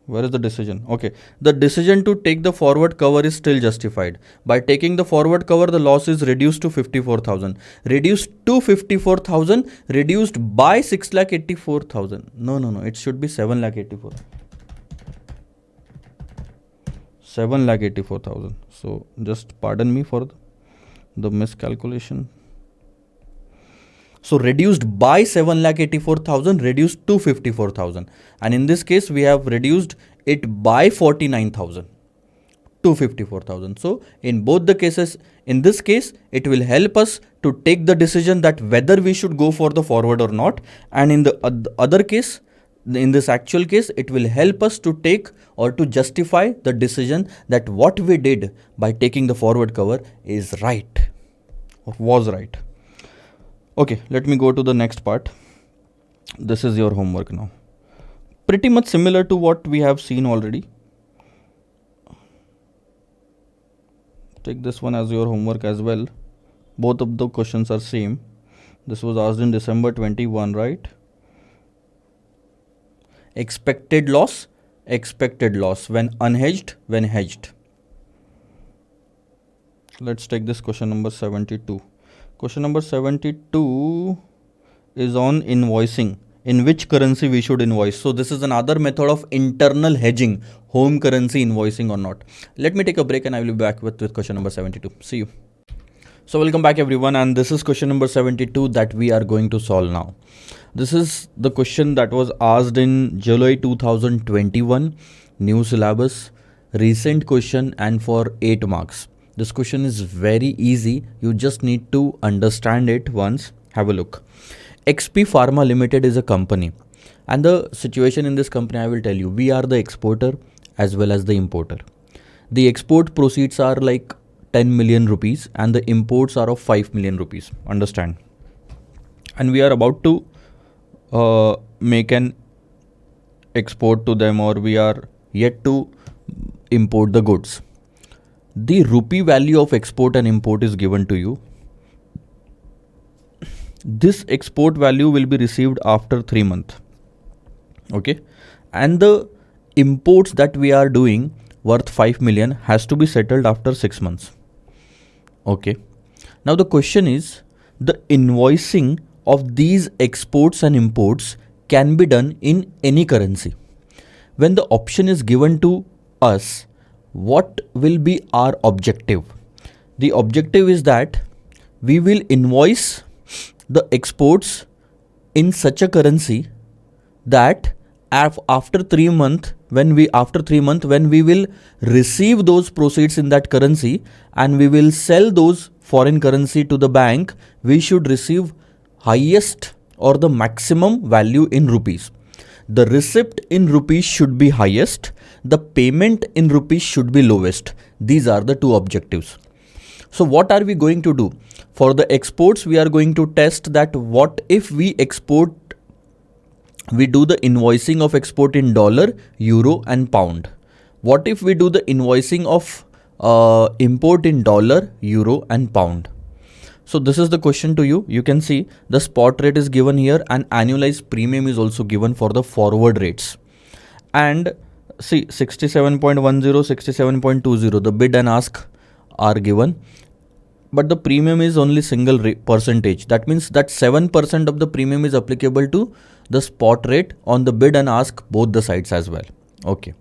Where is the decision? Okay, the decision to take the forward cover is still justified. By taking the forward cover, the loss is reduced to 54,000. Reduced to 54,000, reduced by 6,84,000. No, it should be 7,84,000. 7,84,000. So just pardon me for the miscalculation. So reduced by 7,84,000, reduced to 54,000. And in this case, we have reduced it by 49,000 to 54,000. So in both the cases, in this case, it will help us to take the decision that whether we should go for the forward or not. And in the other case, in this actual case, it will help us to take or to justify the decision that what we did by taking the forward cover is right or was right. Okay, let me go to the next part. This is your homework now. Pretty much similar to what we have seen already. Take this one as your homework as well. Both of the questions are same. This was asked in December 21, right? Expected loss when unhedged, when hedged. Let's take this question number 72. Question number 72 is on invoicing. In which currency we should invoice. So this is another method of internal hedging, home currency invoicing or not. Let me take a break and I will be back with question number 72. See you. So welcome back everyone, and this is question number 72 that we are going to solve now. This is the question that was asked in July 2021, new syllabus, recent question, and for 8 marks. This question is very easy. You just need to understand it once. Have a look. XP Pharma Limited is a company, and the situation in this company I will tell you. We are the exporter as well as the importer. The export proceeds are like 10 million rupees and the imports are of 5 million rupees. Understand? And we are about to make an export to them, or we are yet to import the goods. The rupee value of export and import is given to you. This export value will be received after 3 months. Okay. And the imports that we are doing worth 5 million has to be settled after 6 months. Okay. Now the question is, the invoicing of these exports and imports can be done in any currency. When the option is given to us, what will be our objective? The objective is that we will invoice the exports in such a currency that after 3 months, when we will receive those proceeds in that currency and we will sell those foreign currency to the bank, we should receive highest or the maximum value in rupees. The receipt in rupees should be highest, the payment in rupees should be lowest. These are the two objectives. So what are we going to do? For the exports, we are going to test that what if we do the invoicing of export in dollar, euro and pound. What if we do the invoicing of import in dollar, euro and pound? So this is the question to you. You can see the spot rate is given here and annualized premium is also given for the forward rates. And see 67.10, 67.20, the bid and ask are given. But the premium is only single percentage. That means that 7% of the premium is applicable to the spot rate on the bid and ask both the sides as well. Okay.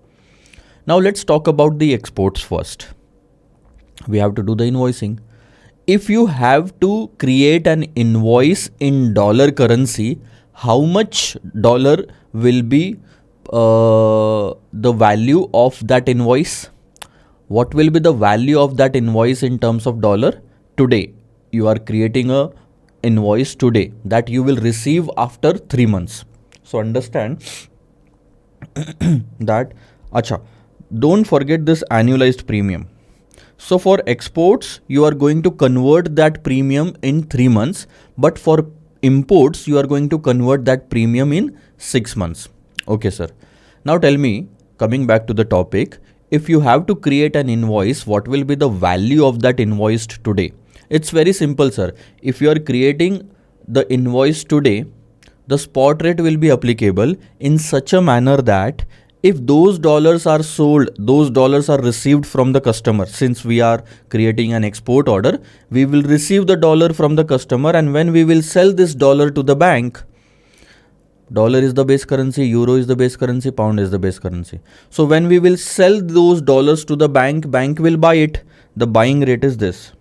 Now let's talk about the exports first. We have to do the invoicing. If you have to create an invoice in dollar currency, how much dollar will be the value of that invoice? What will be the value of that invoice in terms of dollar? Today, you are creating a invoice today that you will receive after 3 months. So understand that. Don't forget this annualized premium. So for exports, you are going to convert that premium in 3 months, but for imports, you are going to convert that premium in 6 months. Okay, sir. Now tell me, coming back to the topic, if you have to create an invoice, what will be the value of that invoiced today? It's very simple, sir. If you are creating the invoice today, the spot rate will be applicable in such a manner that if those dollars are sold, those dollars are received from the customer. Since we are creating an export order, we will receive the dollar from the customer, and when we will sell this dollar to the bank, Dollar is the base currency, euro is the base currency, pound is the base currency. So when we will sell those dollars to the bank, bank will buy it. The buying rate is this.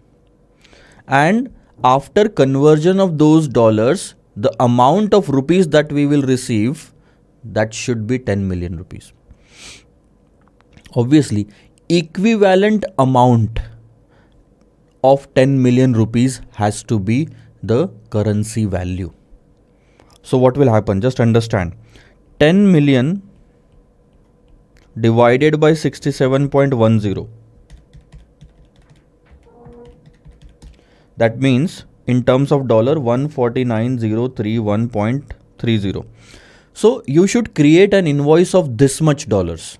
And after conversion of those dollars, the amount of rupees that we will receive, that should be 10 million rupees. Obviously, equivalent amount of 10 million rupees has to be the currency value. So what will happen? Just understand. 10 million divided by 67.10. That means in terms of dollar 149,031.30. So you should create an invoice of this much dollars.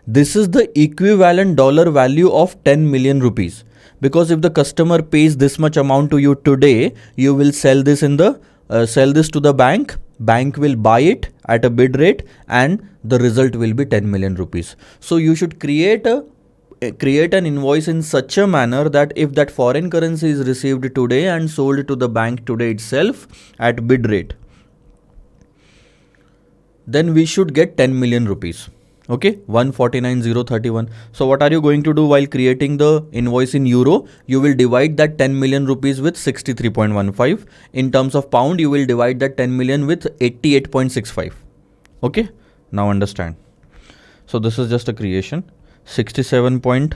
This is the equivalent dollar value of 10 million rupees. Because if the customer pays this much amount to you today, you will sell this to the bank. Bank will buy it at a bid rate, and the result will be 10 million rupees. So you should create an invoice in such a manner that if that foreign currency is received today and sold to the bank today itself at bid rate, then we should get 10 million rupees. Okay, 149,031. So what are you going to do while creating the invoice in euro? You will divide that 10 million rupees with 63.15. In terms of pound, you will divide that 10 million with 88.65. Okay, now understand. So this is just a creation. 67.10,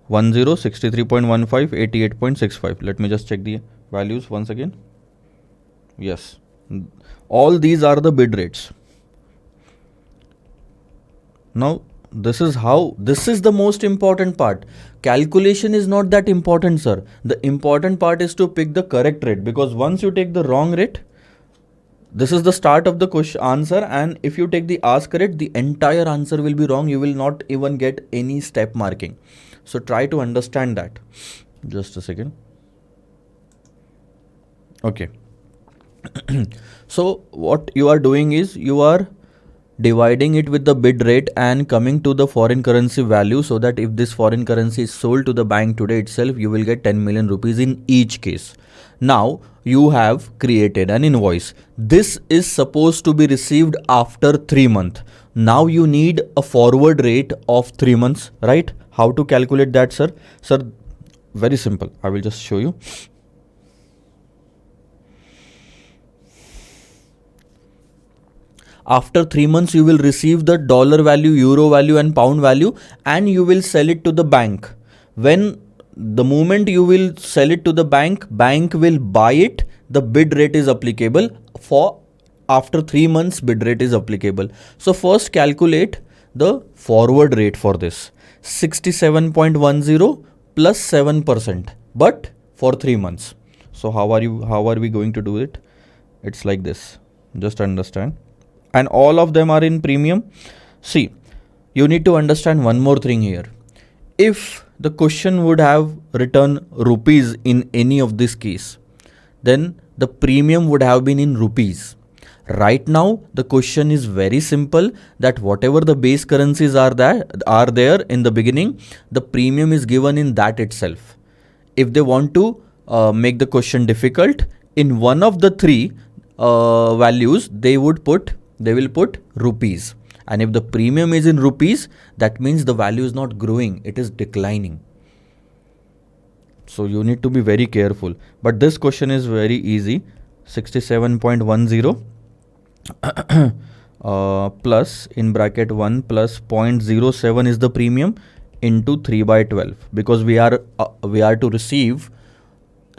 63.15, 88.65. Let me just check the values once again. Yes, all these are the bid rates. Now, this is the most important part. Calculation is not that important, sir. The important part is to pick the correct rate, because once you take the wrong rate, this is the start of the question answer, and if you take the ask rate, the entire answer will be wrong. You will not even get any step marking. So try to understand that. Just a second. Okay. So what you are doing is you are dividing it with the bid rate and coming to the foreign currency value, so that if this foreign currency is sold to the bank today itself, you will get 10 million rupees in each case. Now you have created an invoice. This is supposed to be received after 3 months. Now you need a forward rate of 3 months, right? How to calculate that, sir? Sir, very simple. I will just show you. After 3 months, you will receive the dollar value, euro value and pound value, and you will sell it to the bank. When the moment you will sell it to the bank, bank will buy it. The bid rate is applicable for after 3 months, bid rate is applicable. So first calculate the forward rate for this. 67.10 plus 7%, but for 3 months. So how are we going to do it? It's like this. Just understand. And all of them are in premium. See, you need to understand one more thing here. If the question would have written rupees in any of this case, then the premium would have been in rupees. Right now, the question is very simple, that whatever the base currencies are there in the beginning, the premium is given in that itself. If they want to make the question difficult, in one of the three values, they will put rupees. And if the premium is in rupees, that means the value is not growing, it is declining. So you need to be very careful. But this question is very easy. 67.10 plus in bracket 1 plus 0.07 is the premium into 3 by 12, because we are to receive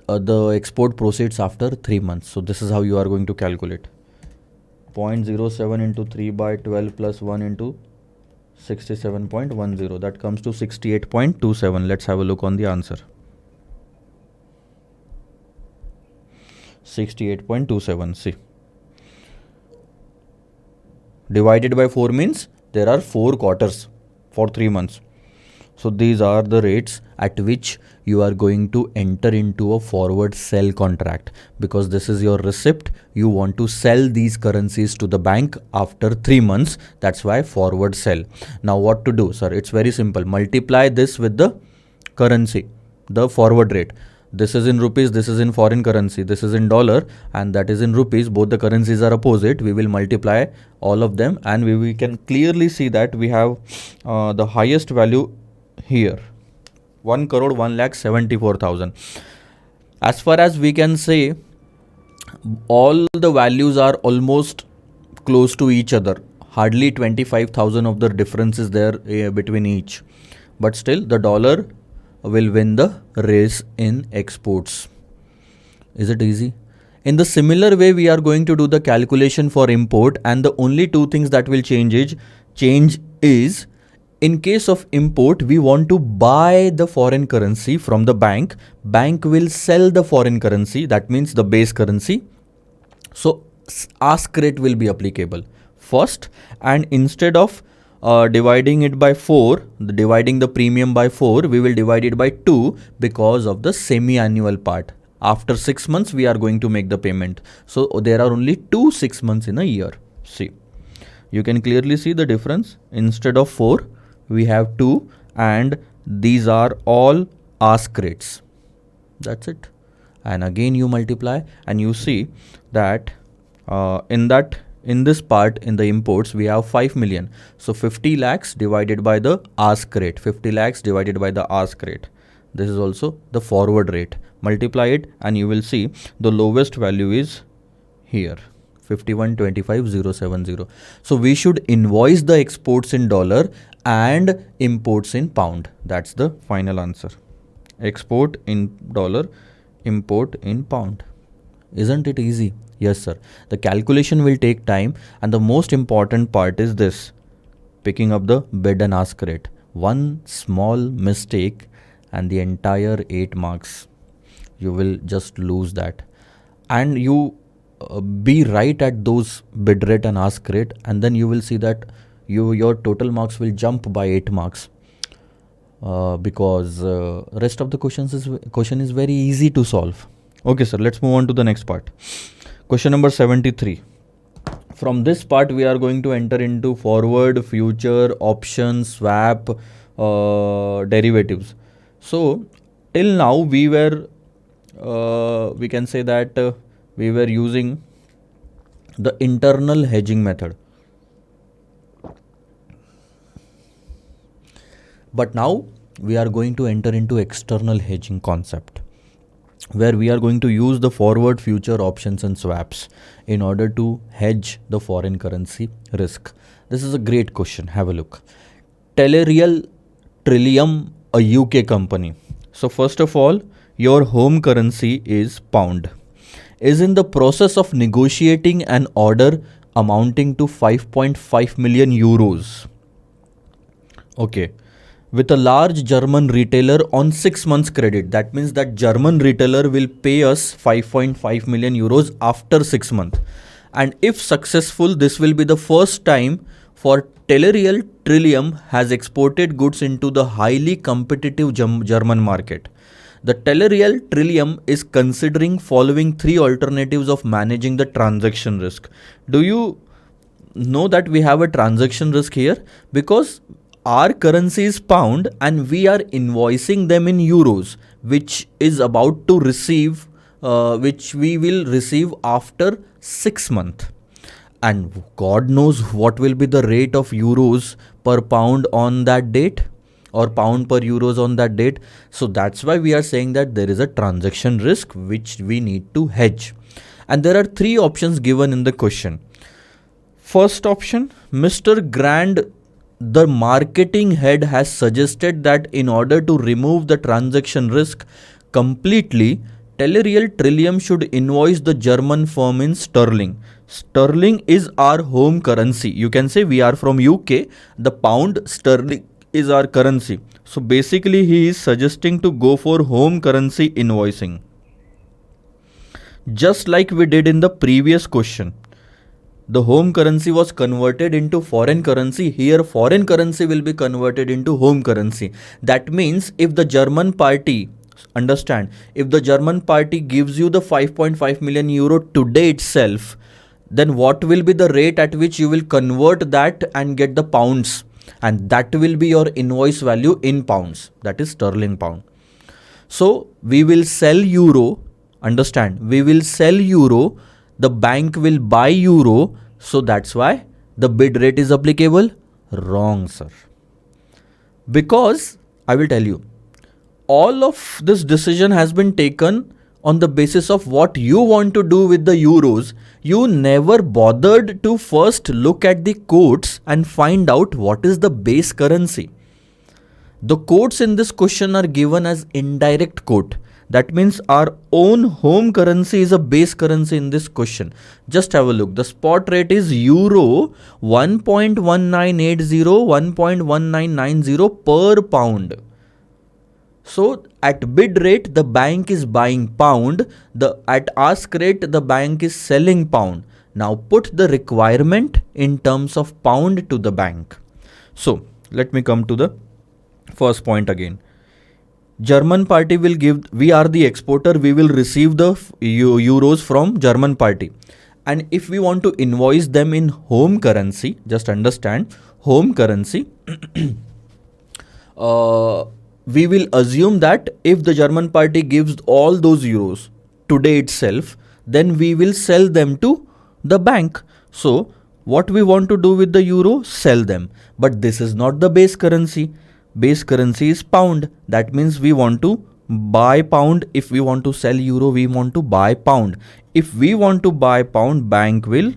the export proceeds after 3 months. So this is how you are going to calculate. 0.07 into 3 by 12 plus 1 into 67.10. That comes to 68.27. Let's have a look on the answer. 68.27. See. Divided by 4 means there are 4 quarters for 3 months. So these are the rates at which you are going to enter into a forward sell contract, because this is your receipt. You want to sell these currencies to the bank after 3 months. That's why forward sell. Now what to do, sir? It's very simple. Multiply this with the currency, the forward rate. This is in rupees, this is in foreign currency, this is in dollar, and that is in rupees. Both the currencies are opposite. We will multiply all of them, and we can clearly see that we have the highest value here, 1 crore 1,74,000. As far as we can say, all the values are almost close to each other. Hardly 25,000 of the difference is there between each. But still, the dollar will win the race in exports. Is it easy? In the similar way, we are going to do the calculation for import, and the only two things that will change is in case of import, we want to buy the foreign currency from the bank. Bank will sell the foreign currency, that means the base currency. So ask rate will be applicable first, and instead of dividing it by 4, dividing the premium by 4, we will divide it by 2 because of the semi-annual part. After 6 months, we are going to make the payment. So there are only 2 6 months in a year. See, you can clearly see the difference. Instead of 4, we have 2, and these are all ask rates. That's it. And again you multiply, and you see that in this part, in the imports, we have 5 million. So 50 lakhs divided by the ask rate. 50 lakhs divided by the ask rate. This is also the forward rate. Multiply it, and you will see the lowest value is here, 51,25,070. So we should invoice the exports in dollar and imports in pound. That's the final answer. Export in dollar, import in pound. Isn't it easy? Yes, sir. The calculation will take time, and the most important part is this: picking up the bid and ask rate. One small mistake and the entire 8 marks. You will just lose that. And you be right at those bid rate and ask rate, and then you will see that your total marks will jump by 8 marks. Because rest of the question is very easy to solve. Okay, sir, let's move on to the next part. Question number 73. From this part, we are going to enter into forward, future, option, swap, derivatives. So till now we were we can say that we were using the internal hedging method. But now we are going to enter into external hedging concept, where we are going to use the forward, future, options and swaps in order to hedge the foreign currency risk. This is a great question. Have a look. Telerial Trillium, a UK company. So first of all, your home currency is pound, is in the process of negotiating an order amounting to 5.5 million euros. Okay. With a large German retailer on 6 months credit. That means that German retailer will pay us 5.5 million euros after 6 months. And if successful, this will be the first time for Telerial Trillium has exported goods into the highly competitive German market. The Telerial Trillium is considering following 3 alternatives of managing the transaction risk. Do you know that we have a transaction risk here? Because our currency is pound and we are invoicing them in euros, which is about to receive, which we will receive after 6 months. And God knows what will be the rate of euros per pound on that date, or pound per euros on that date. So that's why we are saying that there is a transaction risk which we need to hedge. And there are 3 options given in the question. First option, Mr. Grand, the marketing head, has suggested that in order to remove the transaction risk completely, Telerial Trillium should invoice the German firm in sterling. Sterling is our home currency. You can say we are from UK, the pound, sterling is our currency. So basically he is suggesting to go for home currency invoicing. Just like we did in the previous question. The home currency was converted into foreign currency. Here foreign currency will be converted into home currency. That means if the German party, understand, if the German party gives you the 5.5 million euro today itself, then what will be the rate at which you will convert that and get the pounds? And that will be your invoice value in pounds. That is sterling pound. So we will sell euro, understand, we will sell euro, the bank will buy euro, so that's why the bid rate is applicable. Wrong, sir. Because I will tell you, all of this decision has been taken on the basis of what you want to do with the euros. You never bothered to first look at the quotes and find out what is the base currency. The quotes in this question are given as indirect quote. That means our own home currency is a base currency in this question. Just have a look. The spot rate is euro 1.1980, 1.1990 per pound. So at bid rate, the bank is buying pound. At ask rate, the bank is selling pound. Now put the requirement in terms of pound to the bank. So let me come to the first point again. German party will give, we are the exporter, we will receive the euros from German party. And if we want to invoice them in home currency, just understand, home currency, we will assume that if the German party gives all those euros today itself, then we will sell them to the bank. So what we want to do with the euro? Sell them. But this is not the base currency. Base currency is pound. That means we want to buy pound. If we want to sell euro, we want to buy pound. If we want to buy pound, bank will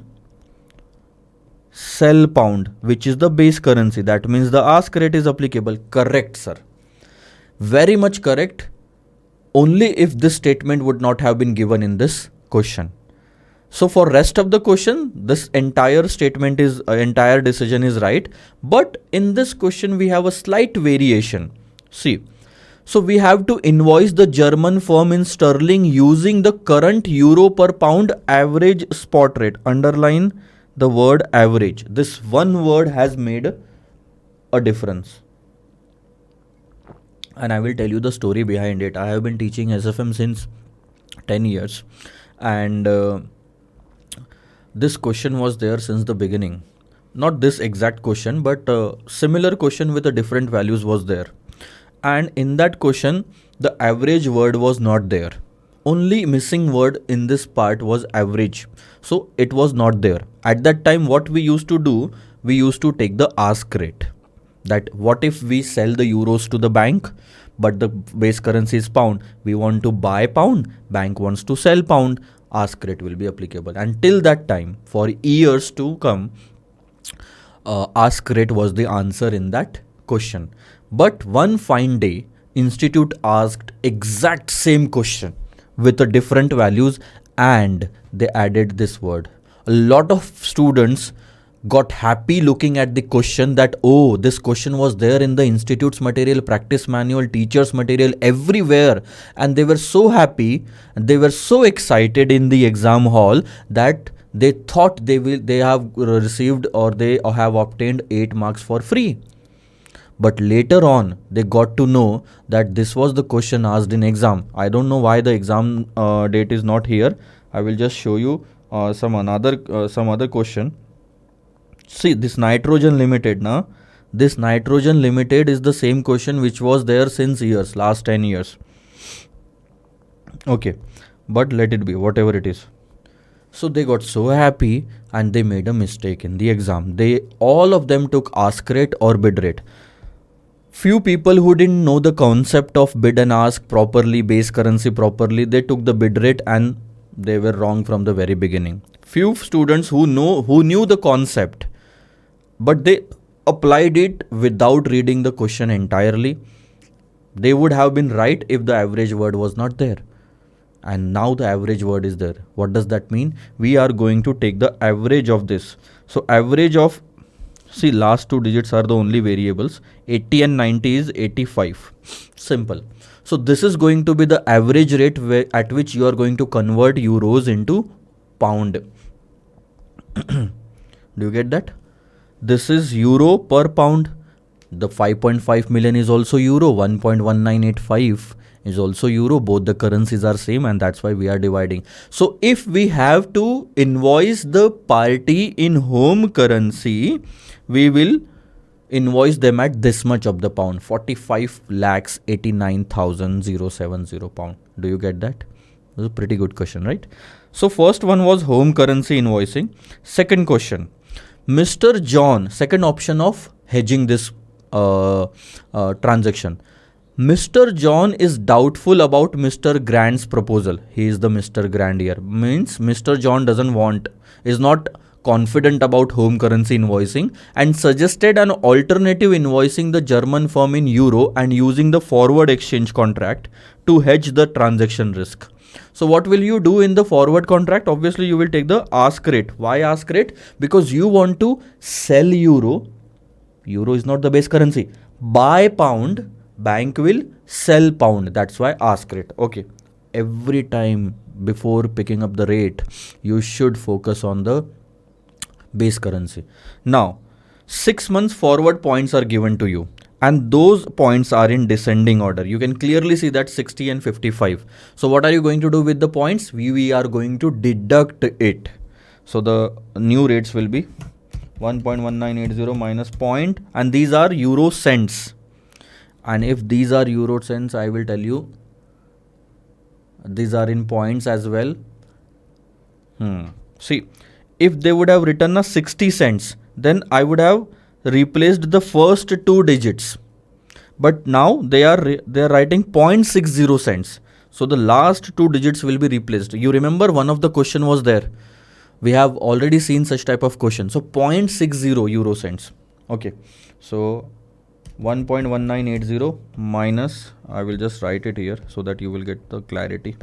sell pound, which is the base currency. That means the ask rate is applicable. Correct, sir. Very much correct. Only if this statement would not have been given in this question. So for rest of the question, this entire statement is, entire decision is right. But in this question, we have a slight variation. See, so we have to invoice the German firm in sterling using the current euro per pound average spot rate. Underline the word average. This one word has made a difference. And I will tell you the story behind it. I have been teaching SFM since 10 years. And this question was there since the beginning. Not this exact question, but similar question with a different values was there. And in that question, the average word was not there. Only missing word in this part was average. So it was not there. At that time, what we used to do, we used to take the ask rate. That what if we sell the euros to the bank, but the base currency is pound. We want to buy pound. Bank wants to sell pound. Ask rate will be applicable. Until that time, for years to come, ask rate was the answer in that question. But one fine day, institute asked exact same question with a different values, and they added this word. A lot of students got happy looking at the question that, oh, this question was there in the institute's material, practice manual, teachers material, everywhere. And they were so happy, they were so excited in the exam hall that they thought they have received or they have obtained 8 marks for free. But later on, they got to know that this was the question asked in exam. I don't know why the exam date is not here. I will just show you some other question. See, this nitrogen limited, na? This nitrogen limited is the same question which was there since years, last 10 years. Okay, but let it be, whatever it is. So they got so happy and they made a mistake in the exam. All of them took ask rate or bid rate. Few people who didn't know the concept of bid and ask properly, base currency properly, they took the bid rate and they were wrong from the very beginning. Few students who knew the concept, but they applied it without reading the question entirely. They would have been right if the average word was not there. And now the average word is there. What does that mean? We are going to take the average of this. So average of, see, last 2 digits are the only variables. 80 and 90 is 85. Simple. So this is going to be the average rate at which you are going to convert euros into pound. Do you get that? This is euro per pound. The 5.5 million is also euro. 1.1985 is also euro. Both the currencies are same, and that's why we are dividing. So if we have to invoice the party in home currency, we will invoice them at this much of the pound, 45 lakhs 89,070 pound. Do you get that? This is a pretty good question, right? So first one was home currency invoicing. Second question, Mr. John, second option of hedging this transaction. Mr. John is doubtful about Mr. Grand's proposal. He is the Mr. Grand here. Means Mr. John is not confident about home currency invoicing and suggested an alternative invoicing the German firm in euro and using the forward exchange contract to hedge the transaction risk. So what will you do in the forward contract? Obviously you will take the ask rate. Why ask rate? Because you want to sell euro. Euro is not the base currency. Buy pound, bank will sell pound. That's why ask rate. Okay. Every time before picking up the rate, you should focus on the base currency. Now, 6 months forward points are given to you, and those points are in descending order. You can clearly see that 60 and 55. So what are you going to do with the points? We are going to deduct it. So the new rates will be 1.1980 minus point, and these are euro cents. And if these are euro cents, I will tell you these are in points as well. See, if they would have written a 60 cents, then I would have replaced the first two digits. But now they are writing 0.60 cents. So the last two digits will be replaced. You remember one of the question was there. We have already seen such type of question. So 0.60 euro cents. Okay. So 1.1980 minus, I will just write it here so that you will get the clarity.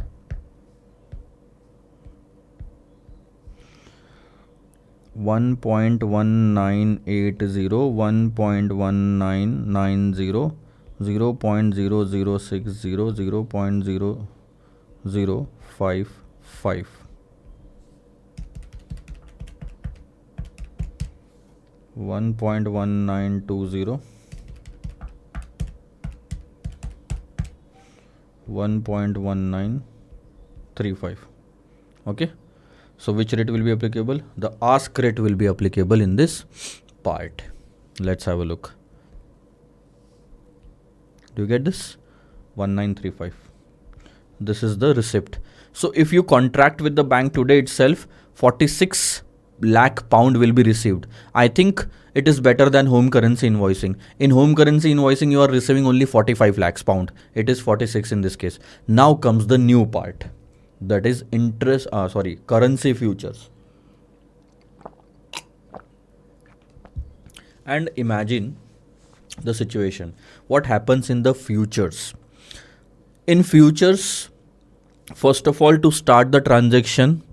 1.1980, 1.1990, 0.0060, 0.0055, 1.1920, 1.1935. Okay. So which rate will be applicable? The ask rate will be applicable in this part. Let's have a look. Do you get this? 1935. This is the receipt. So if you contract with the bank today itself, 46 lakh pound will be received. I think it is better than home currency invoicing. In home currency invoicing, you are receiving only 45 lakhs pound. It is 46 in this case. Now comes the new part. That is currency futures. And imagine the situation. What happens in the futures? In futures, first of all, to start the transaction,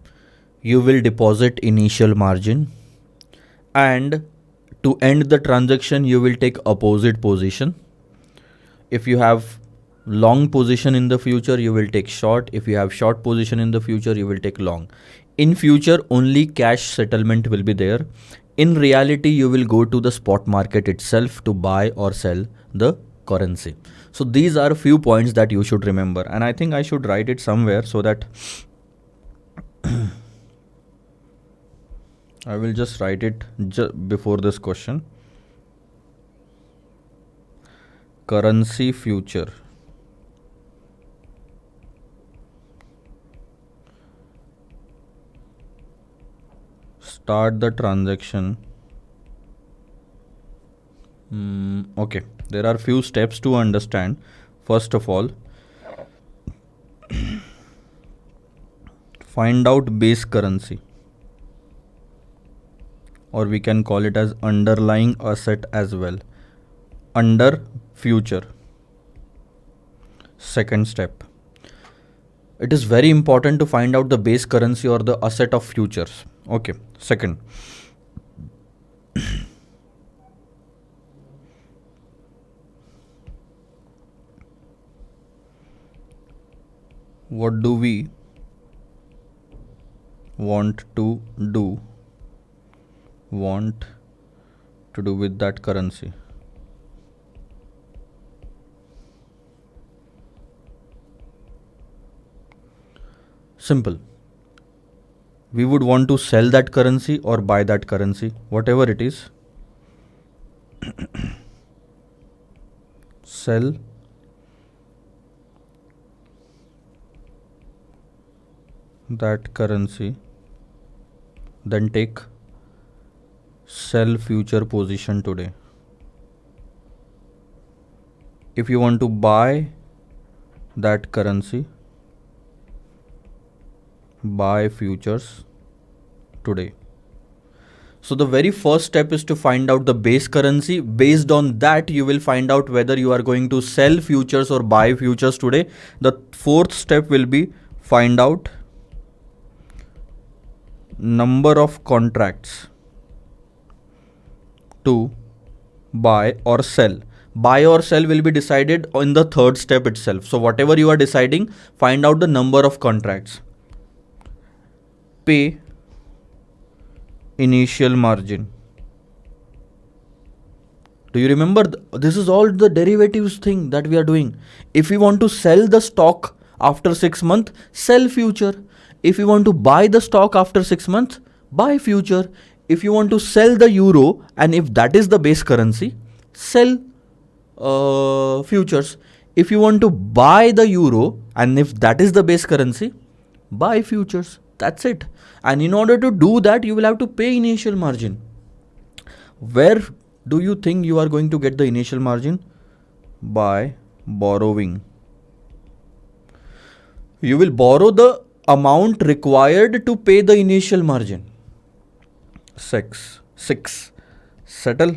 you will deposit initial margin, and to end the transaction, you will take opposite position. If you have long position in the future, you will take short. If you have short position in the future, you will take long. In future, only cash settlement will be there. In reality, you will go to the spot market itself to buy or sell the currency. So these are a few points that you should remember, and I think I should write it somewhere so that I will just write it before this question. Currency future. Start the transaction. Okay, there are few steps to understand. First of all, find out base currency, or we can call it as underlying asset as well, under future. Second step, it is very important to find out the base currency or the asset of futures. Okay. Second, what do we want to do with that currency? Simple. We would want to sell that currency or buy that currency, whatever it is. sell that currency, then take sell future position today. If you want to buy that currency, buy futures today. So the very first step is to find out the base currency. Based on that, you will find out whether you are going to sell futures or buy futures today. The fourth step will be find out number of contracts to buy or sell. Buy or sell will be decided in the third step itself. So whatever you are deciding, find out the number of contracts. Pay initial margin. Do you remember? This is all the derivatives thing that we are doing. If we want to sell the stock after 6 months, sell future. If you want to buy the stock after 6 months, buy future. If you want to sell the euro, and if that is the base currency, sell futures. If you want to buy the euro, and if that is the base currency, buy futures. That's it. And in order to do that, you will have to pay initial margin. Where do you think you are going to get the initial margin? By borrowing. You will borrow the amount required to pay the initial margin. 6. Settle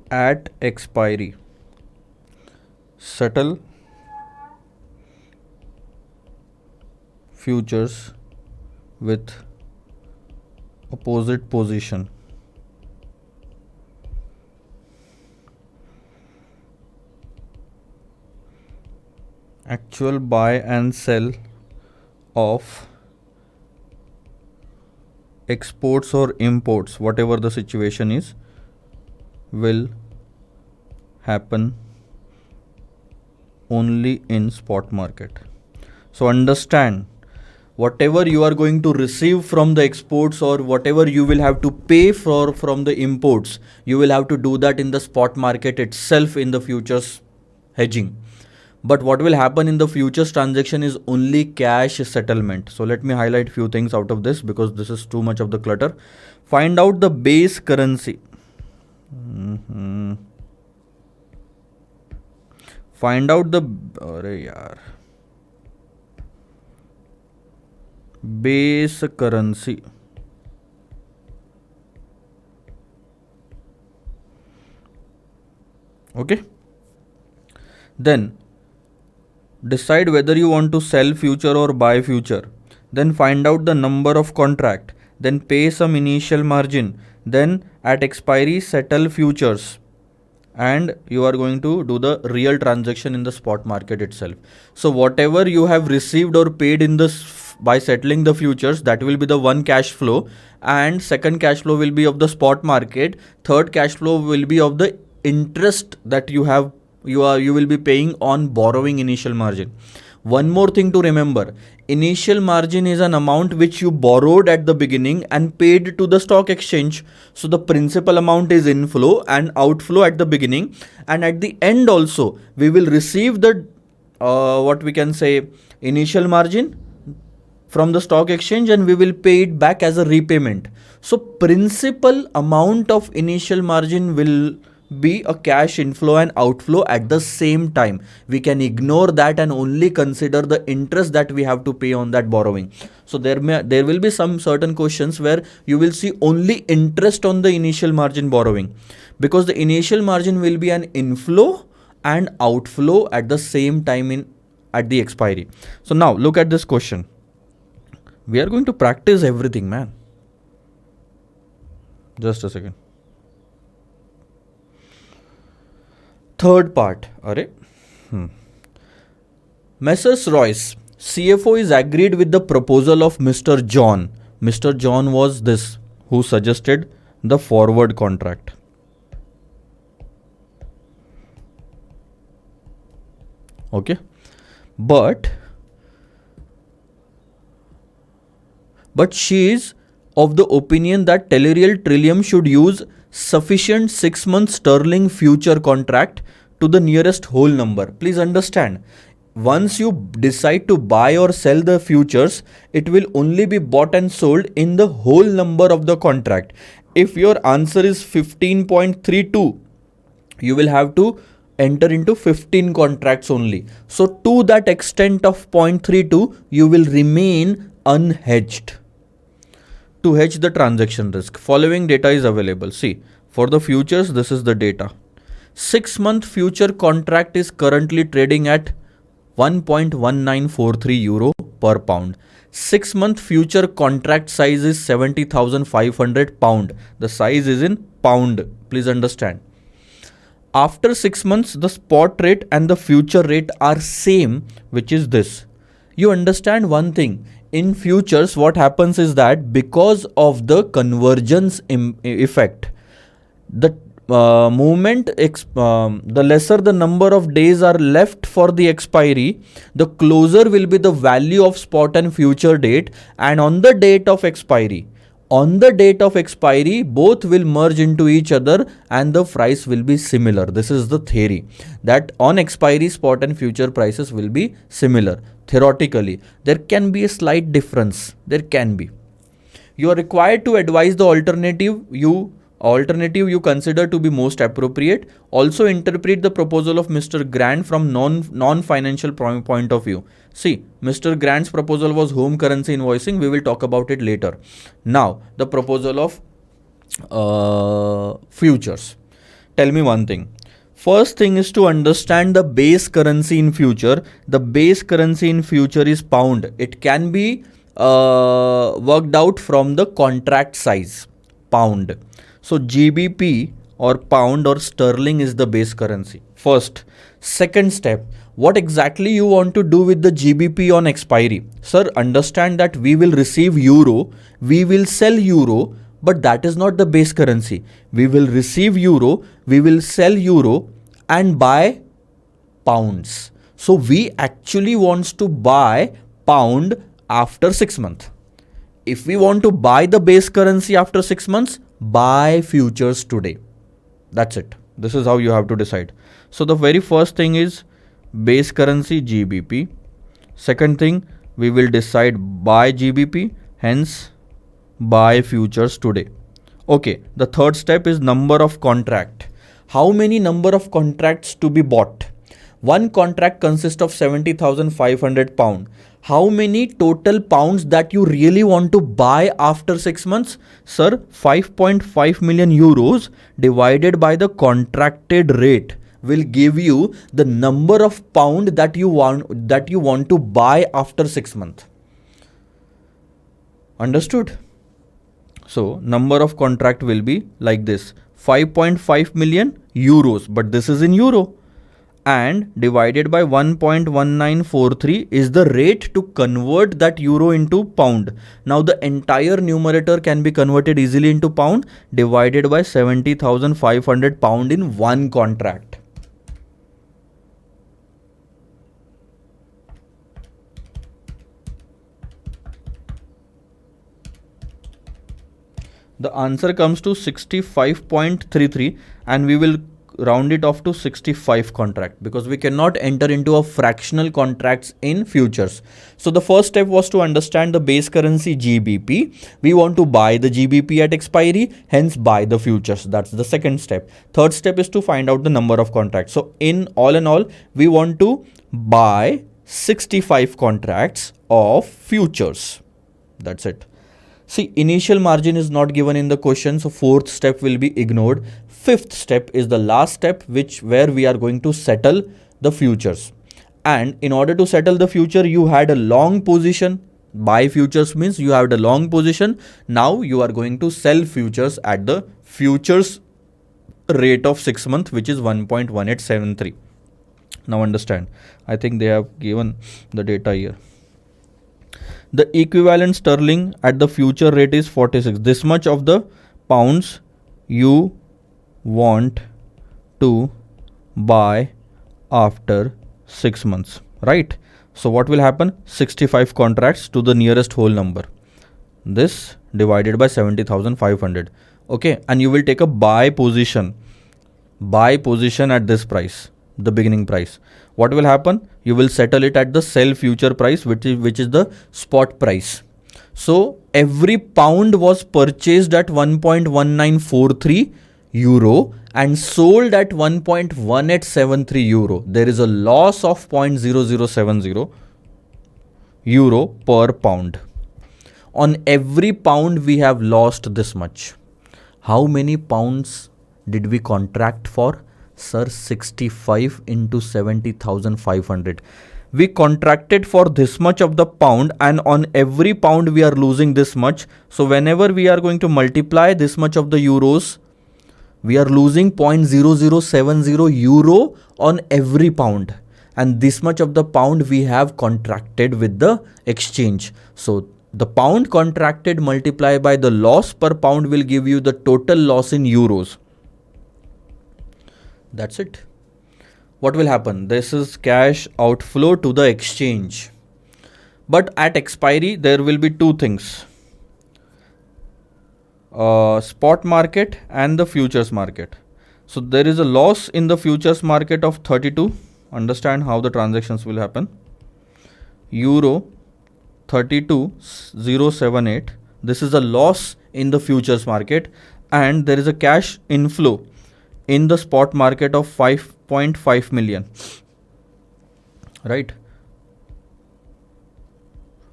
at expiry. Settle futures with opposite position. Actual buy and sell of exports or imports, whatever the situation is, will happen only in spot market. So understand, whatever you are going to receive from the exports or whatever you will have to pay for from the imports, you will have to do that in the spot market itself in the futures hedging. But what will happen in the futures transaction is only cash settlement. So let me highlight few things out of this because this is too much of the clutter. Find out the base currency. Find out the base currency. Okay. Then decide whether you want to sell future or buy future. Then find out the number of contract. Then pay some initial margin. Then at expiry settle futures. And you are going to do the real transaction in the spot market itself. So whatever you have received or paid in this by settling the futures, that will be the one cash flow, and second cash flow will be of the spot market. Third cash flow will be of the interest that you will be paying on borrowing initial margin. One more thing to remember, initial margin is an amount which you borrowed at the beginning and paid to the stock exchange. So the principal amount is inflow and outflow at the beginning, and at the end also we will receive the what we can say initial margin from the stock exchange, and we will pay it back as a repayment. So principal amount of initial margin will be a cash inflow and outflow at the same time. We can ignore that and only consider the interest that we have to pay on that borrowing. So there will be some certain questions where you will see only interest on the initial margin borrowing, because the initial margin will be an inflow and outflow at the same time at the expiry. So now look at this question. We are going to practice everything, man. Just a second. Third part. Messrs. Royce, CFO is agreed with the proposal of Mr. John. Mr. John was this who suggested the forward contract. Okay. But but she is of the opinion that Tellurial Trillium should use sufficient 6-month sterling future contract to the nearest whole number. Please understand, once you decide to buy or sell the futures, it will only be bought and sold in the whole number of the contract. If your answer is 15.32, you will have to enter into 15 contracts only. So to that extent of 0.32, you will remain unhedged. To hedge the transaction risk, following data is available. See, for the futures, this is the data. 6-month future contract is currently trading at 1.1943 euro per pound. 6-month future contract size is 70,500 pound. The size is in pound. Please understand. After 6 months, the spot rate and the future rate are same, which is this. You understand one thing. In futures, what happens is that because of the convergence effect, the the lesser the number of days are left for the expiry, the closer will be the value of spot and future date, and on the date of expiry, both will merge into each other and the price will be similar. This is the theory, that on expiry, spot and future prices will be similar. Theoretically, there can be a slight difference. There can be. You are required to advise the alternative you consider to be most appropriate. Also interpret the proposal of Mr. Grant from non-financial point of view. See, Mr. Grant's proposal was home currency invoicing. We will talk about it later. Now, the proposal of futures. Tell me one thing. First thing is to understand the base currency in future. The base currency in future is pound. It can be worked out from the contract size, pound. So GBP or pound or sterling is the base currency. First. Second step, what exactly you want to do with the GBP on expiry? Sir, understand that we will receive euro, we will sell euro, but that is not the base currency. We will receive euro, we will sell euro and buy pounds. So we actually wants to buy pound after 6 months. If we want to buy the base currency after 6 months, buy futures today. That's it. This is how you have to decide. So the very first thing is base currency GBP. Second thing, we will decide buy GBP, hence buy futures today. Okay, the third step is number of contract. How many number of contracts to be bought? One contract consists of 70,500 pound. How many total pounds that you really want to buy after 6 months? Sir, 5.5 million euros divided by the contracted rate will give you the number of pound that you want to buy after 6 months. Understood? So number of contract will be like this, 5.5 million euros, but this is in euro, and divided by 1.1943 is the rate to convert that euro into pound. Now the entire numerator can be converted easily into pound, divided by 70,500 pound in one contract. The answer comes to 65.33, and we will round it off to 65 contract because we cannot enter into a fractional contracts in futures. So the first step was to understand the base currency GBP. We want to buy the GBP at expiry, hence buy the futures. That's the second step. Third step is to find out the number of contracts. So in all, we want to buy 65 contracts of futures. That's it. See, initial margin is not given in the question, so fourth step will be ignored. Fifth step is the last step, where we are going to settle the futures. And in order to settle the future, you had a long position. Buy futures means you had a long position. Now you are going to sell futures at the futures rate of 6 months, which is 1.1873. Now understand. I think they have given the data here. The equivalent sterling at the future rate is 46. This much of the pounds you want to buy after 6 months, right? So what will happen? 65 contracts to the nearest whole number. this divided by 70,500. Okay, and you will take a buy position at this price, the beginning price. What will happen? You will settle it at the sell future price, which is the spot price. So every pound was purchased at 1.1943 euro and sold at 1.1873 euro. There is a loss of 0.0070 euro per pound. On every pound we have lost this much. How many pounds did we contract for? Sir, 65 into 70,500. We contracted for this much of the pound, and on every pound we are losing this much. So whenever we are going to multiply this much of the euros, we are losing 0.0070 euro on every pound. And this much of the pound we have contracted with the exchange. So the pound contracted multiplied by the loss per pound will give you the total loss in euros. That's it. What will happen? This is cash outflow to the exchange. But at expiry, there will be two things. Spot market and the futures market. So there is a loss in the futures market of 32. Understand how the transactions will happen. Euro 32,078. This is a loss in the futures market, and there is a cash inflow in the spot market of 5.5 million, right?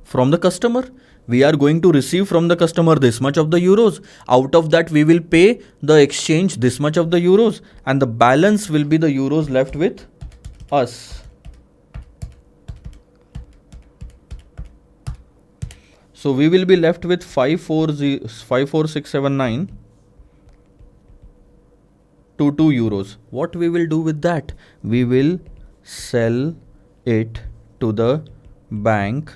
From the customer, we are going to receive from the customer this much of the euros. Out of that, we will pay the exchange this much of the euros, and the balance will be the euros left with us. So we will be left with 54679 to 2 euros. What we will do with that? We will sell it to the bank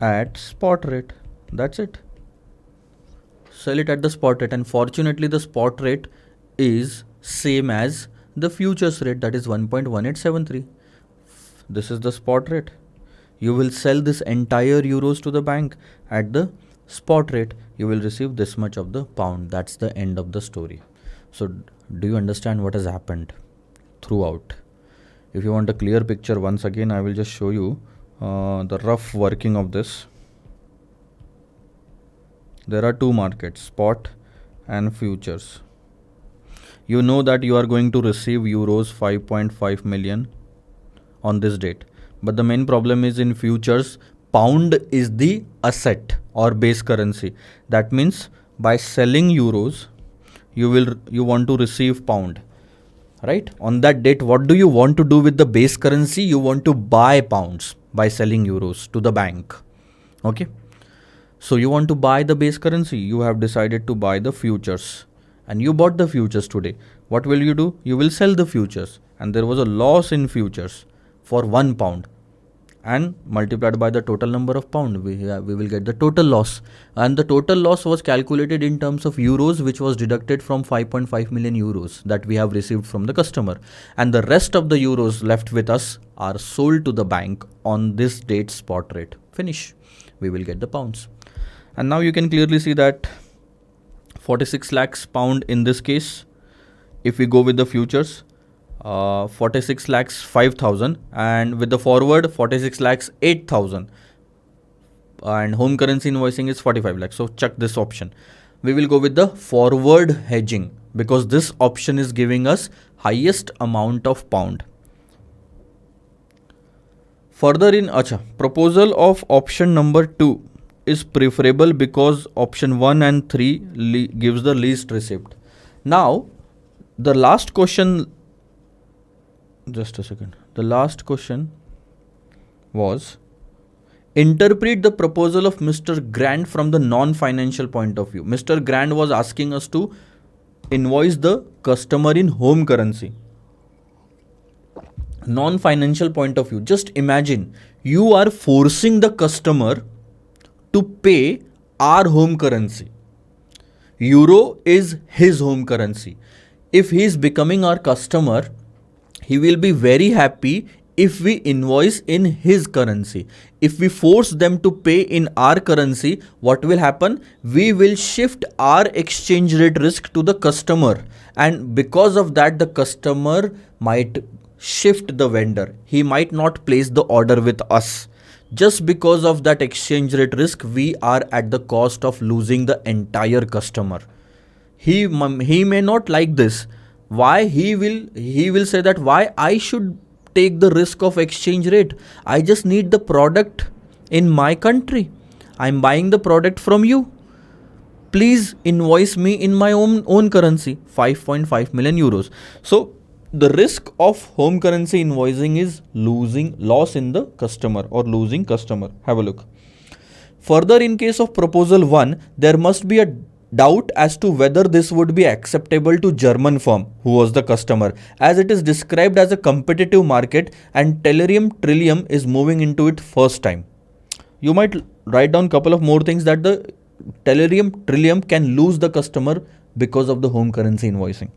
at spot rate. That's it. Sell it at the spot rate, and fortunately the spot rate is same as the futures rate, that is 1.1873. This is the spot rate. You will sell this entire euros to the bank at the spot rate. You will receive this much of the pound. That's the end of the story. So do you understand what has happened throughout? If you want a clear picture, once again I will just show you the rough working of this. There are two markets, spot and futures. You know that you are going to receive euros 5.5 million on this date. But the main problem is in futures, pound is the asset or base currency. That means by selling euros, you want to receive pound, right? On that date, what do you want to do with the base currency? You want to buy pounds by selling euros to the bank. Okay. So you want to buy the base currency. You have decided to buy the futures, and you bought the futures today. What will you do? You will sell the futures, and there was a loss in futures for 1 pound, and multiplied by the total number of pound, we will get the total loss. And the total loss was calculated in terms of euros, which was deducted from 5.5 million euros that we have received from the customer. And the rest of the euros left with us are sold to the bank on this date spot rate. Finish. We will get the pounds. And now you can clearly see that 46 lakhs pound in this case, if we go with the futures, 46 lakhs 5,000, and with the forward 46 lakhs 8,000, and home currency invoicing is 45 lakhs. So check this option. We will go with the forward hedging because this option is giving us highest amount of pound. Further in proposal of option number 2 is preferable because option 1 and 3 gives the least receipt. Now the last question, just a second. The last question was, interpret the proposal of Mr. Grant from the non-financial point of view. Mr. Grant was asking us to invoice the customer in home currency. Non-financial point of view. Just imagine you are forcing the customer to pay our home currency. Euro is his home currency. If he is becoming our customer, he will be very happy if we invoice in his currency. If we force them to pay in our currency, what will happen? We will shift our exchange rate risk to the customer, and because of that, the customer might shift the vendor. He might not place the order with us. Just because of that exchange rate risk, we are at the cost of losing the entire customer. He may not like this. Why? He will say that why I should take the risk of exchange rate? I just need the product in my country. I'm buying the product from you. Please invoice me in my own currency, 5.5 million euros. So the risk of home currency invoicing is loss in the customer or losing customer. Have a look. Further, in case of proposal 1, there must be a doubt as to whether this would be acceptable to German firm who was the customer, as it is described as a competitive market and Trillium is moving into it first time. You might write down couple of more things that the Trillium can lose the customer because of the home currency invoicing.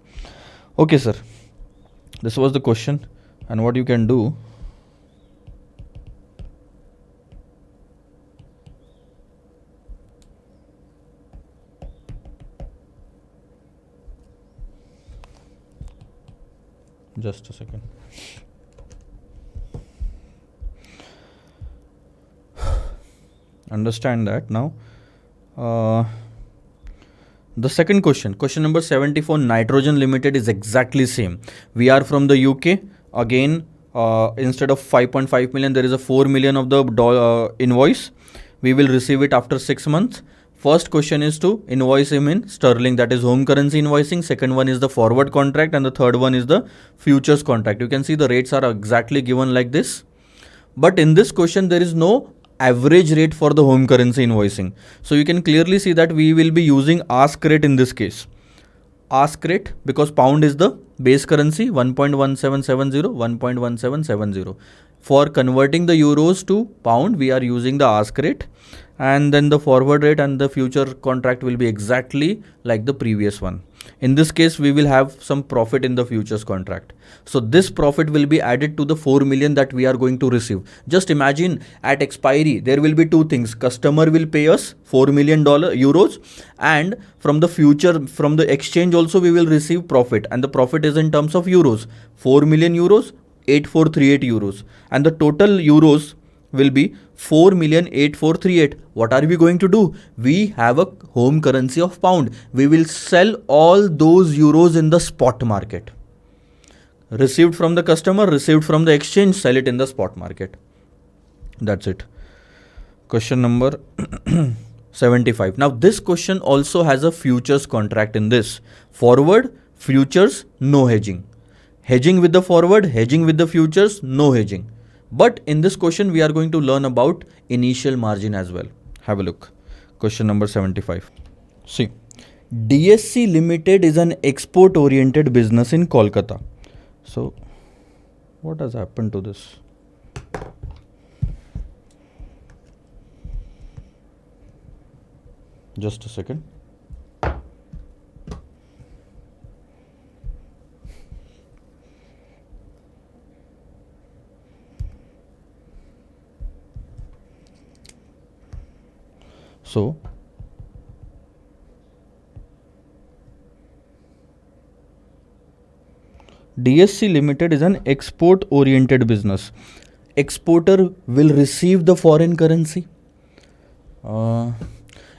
Okay, sir. This was the question, and what you can do. Just a second. Understand that now. The second question number 74, Nitrogen Limited, is exactly same. We are from the UK. Again, instead of 5.5 million, there is a 4 million of the invoice. We will receive it after 6 months. First question is to invoice him in sterling, that is home currency invoicing. Second one is the forward contract, and the third one is the futures contract. You can see the rates are exactly given like this. But in this question, there is no average rate for the home currency invoicing. So you can clearly see that we will be using ask rate in this case. Ask rate, because pound is the base currency, 1.1770, 1.1770. For converting the euros to pound, we are using the ask rate, and then the forward rate and the future contract will be exactly like the previous one. In this case, we will have some profit in the futures contract. So this profit will be added to the 4 million that we are going to receive. Just imagine, at expiry, there will be two things. Customer will pay us $4 million euros, and from the exchange also we will receive profit, and the profit is in terms of euros. 4 million euros, 8438 euros, and the total euros will be 4,8438. What are we going to do? We have a home currency of pound. We will sell all those euros in the spot market. Received from the customer, received from the exchange, sell it in the spot market. That's it. Question number 75. Now this question also has a futures contract in this. Forward, futures, no hedging. Hedging with the forward, hedging with the futures, no hedging. But in this question, we are going to learn about initial margin as well. Have a look. Question number 75. See, DSC Limited is an export-oriented business in Kolkata. So, what has happened to this? Just a second. So, DSC Limited is an export oriented business. Exporter will receive the foreign currency.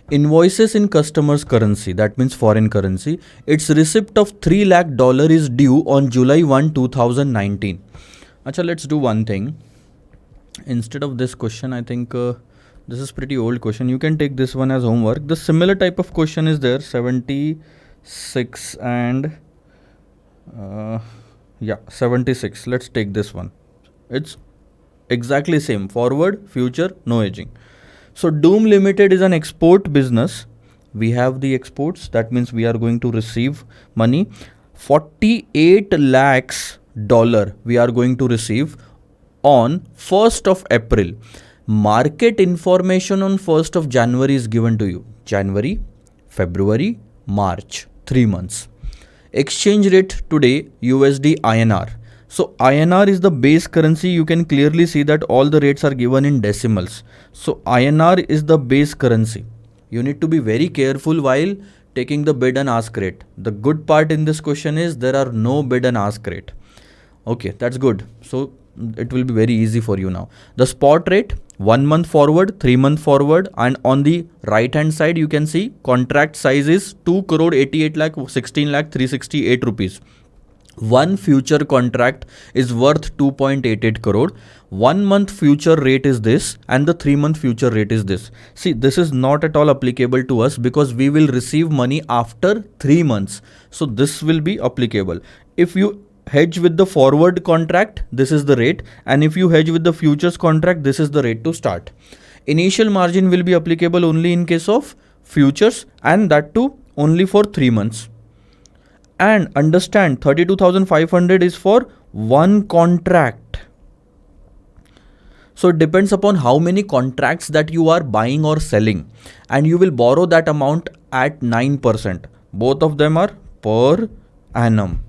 Invoices in customer's currency, that means foreign currency. Its receipt of $3 lakh is due on July 1, 2019. Acha, let's do one thing. Instead of this question, I think this is pretty old question. You can take this one as homework. The similar type of question is there, 76 and 76. Let's take this one. It's exactly same. Forward, future, no hedging. So Doom Limited is an export business. We have the exports. That means we are going to receive money. 48 lakhs dollar we are going to receive on 1st of April. Market information on 1st of January is given to you. January, February, March, 3 months. Exchange rate today, USD INR. So INR is the base currency. You can clearly see that all the rates are given in decimals. So INR is the base currency. You need to be very careful while taking the bid and ask rate. The good part in this question is there are no bid and ask rate. Okay, that's good. So it will be very easy for you now. The spot rate, 1 month forward, 3 month forward, and on the right hand side you can see contract size is 2 crore 88 lakh 16 lakh 368 rupees. One future contract is worth 2.88 crore. 1 month future rate is this and the 3 month future rate is this. See, this is not at all applicable to us because we will receive money after 3 months. So this will be applicable. If you hedge with the forward contract, this is the rate, and if you hedge with the futures contract, this is the rate to start. Initial margin will be applicable only in case of futures, and that too only for 3 months. And understand, 32,500 is for one contract. So it depends upon how many contracts that you are buying or selling, and you will borrow that amount at 9%. Both of them are per annum.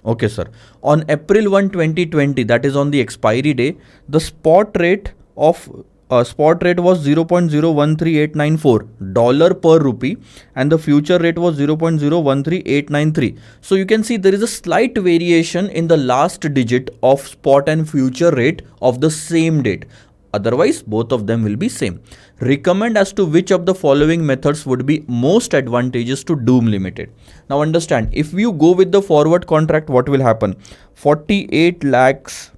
Okay, sir. On April 1, 2020, that is on the expiry day, the spot rate was 0.013894 dollar per rupee, and the future rate was 0.013893. So you can see there is a slight variation in the last digit of spot and future rate of the same date. Otherwise, both of them will be same. Recommend as to which of the following methods would be most advantageous to Doom Limited. Now understand, if you go with the forward contract, what will happen? 48 lakhs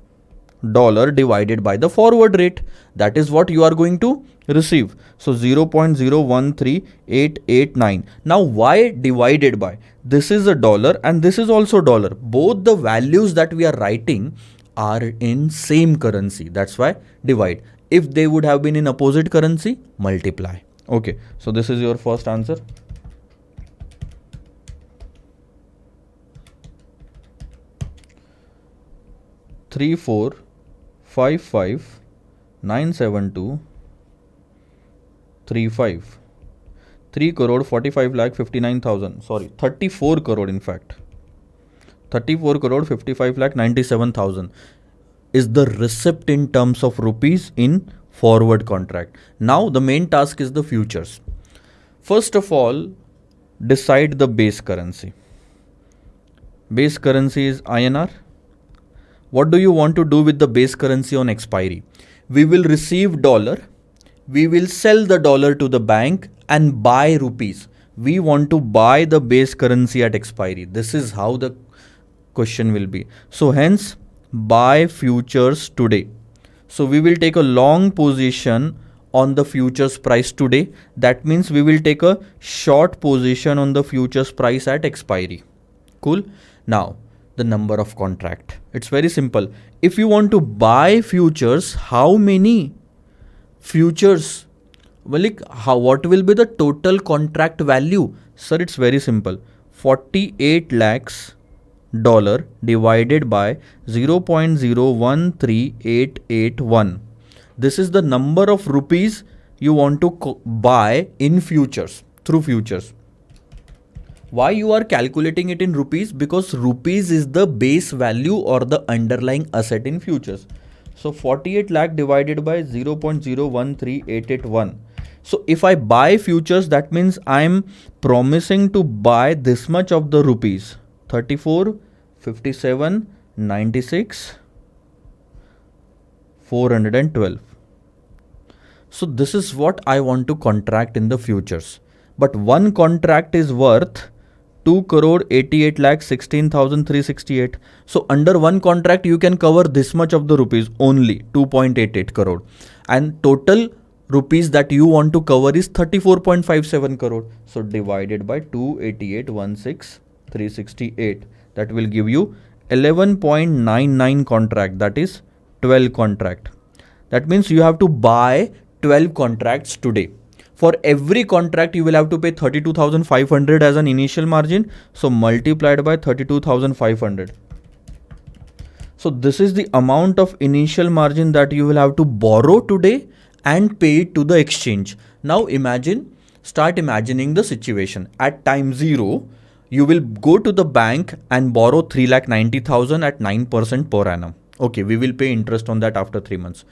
dollar divided by the forward rate. That is what you are going to receive. So 0.013889. Now why divided by? This is a dollar and this is also dollar. Both the values that we are writing are in same currency. That's why divide. If they would have been in opposite currency, multiply. Okay, so this is your first answer. Three 455,972,35. 3 crore 45 lakh 59,000. Sorry, 34 crore in fact. 34 crore 55 lakh 97,000 is the receipt in terms of rupees in forward contract. Now the main task is the futures. First of all, decide the base currency. Base currency is INR. What do you want to do with the base currency on expiry? We will receive dollar. We will sell the dollar to the bank and buy rupees. We want to buy the base currency at expiry. This is how the question will be. So hence, buy futures today. So we will take a long position on the futures price today. That means we will take a short position on the futures price at expiry. Cool. Now the number of contract. It's very simple. If you want to buy futures, how many futures? Well, what will be the total contract value? Sir, it's very simple. 48 lakhs dollar divided by 0.013881. This is the number of rupees you want to buy in futures, through futures. Why you are calculating it in rupees? Because rupees is the base value or the underlying asset in futures. So 48 lakh divided by 0.013881. So if I buy futures, that means I'm promising to buy this much of the rupees. 34, 57, 96, 412. So this is what I want to contract in the futures. But one contract is worth 2 crore 88 lakh 16,368. So under one contract you can cover this much of the rupees, only 2.88 crore. And total rupees that you want to cover is 34.57 crore. So divided by 288,16,368. That will give you 11.99 contract. That is 12 contract. That means you have to buy 12 contracts today. For every contract, you will have to pay 32,500 as an initial margin. So multiplied by 32,500. So this is the amount of initial margin that you will have to borrow today and pay it to the exchange. Now start imagining the situation. At time 0, You will go to the bank and borrow 3,90,000 at 9% per annum. Okay, we will pay interest on that after 3 months.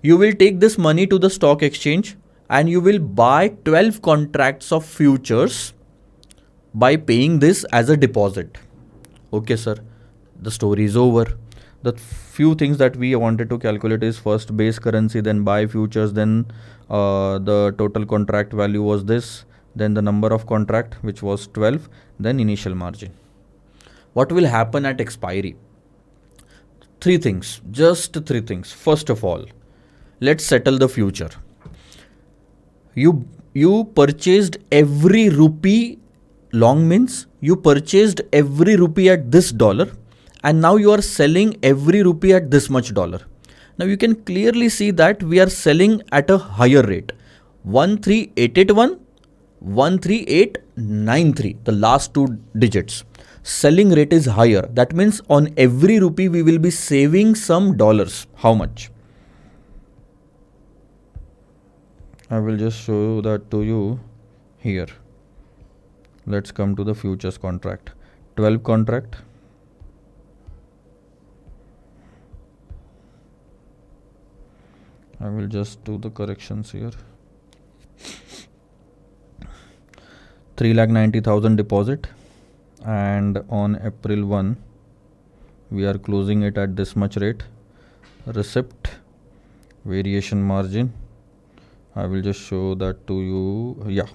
You will take this money to the stock exchange and you will buy 12 contracts of futures by paying this as a deposit. Okay, sir, the story is over. The few things that we wanted to calculate is first base currency, then buy futures, then the total contract value was this, then the number of contract which was 12, then initial margin. What will happen at expiry? Three things, just three things. First of all, let's settle the future. You purchased every rupee. Long means you purchased every rupee at this dollar and now you are selling every rupee at this much dollar. Now you can clearly see that we are selling at a higher rate. 13881, 13893, the last two digits. Selling rate is higher. That means on every rupee we will be saving some dollars. How much? I will just show that to you here. Let's come to the futures contract. 12 contract. I will just do the corrections here. 3,90,000 deposit, and on April 1 we are closing it at this much rate. Receipt, variation margin, I will just show that to you. Yeah.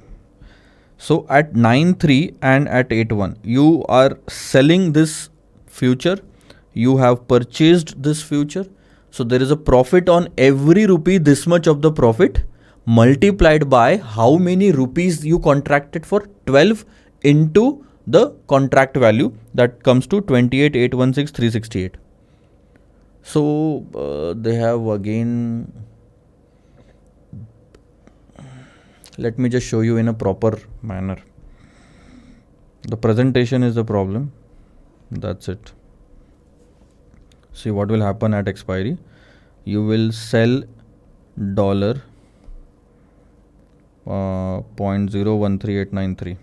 So at 9.3 and at 8.1, you are selling this future. You have purchased this future. So there is a profit on every rupee, this much of the profit multiplied by how many rupees you contracted for, 12 into the contract value, that comes to 28,816,368. So they have again, let me just show you in a proper manner. The presentation is the problem. That's it. See what will happen at expiry. You will sell dollar 0.013893.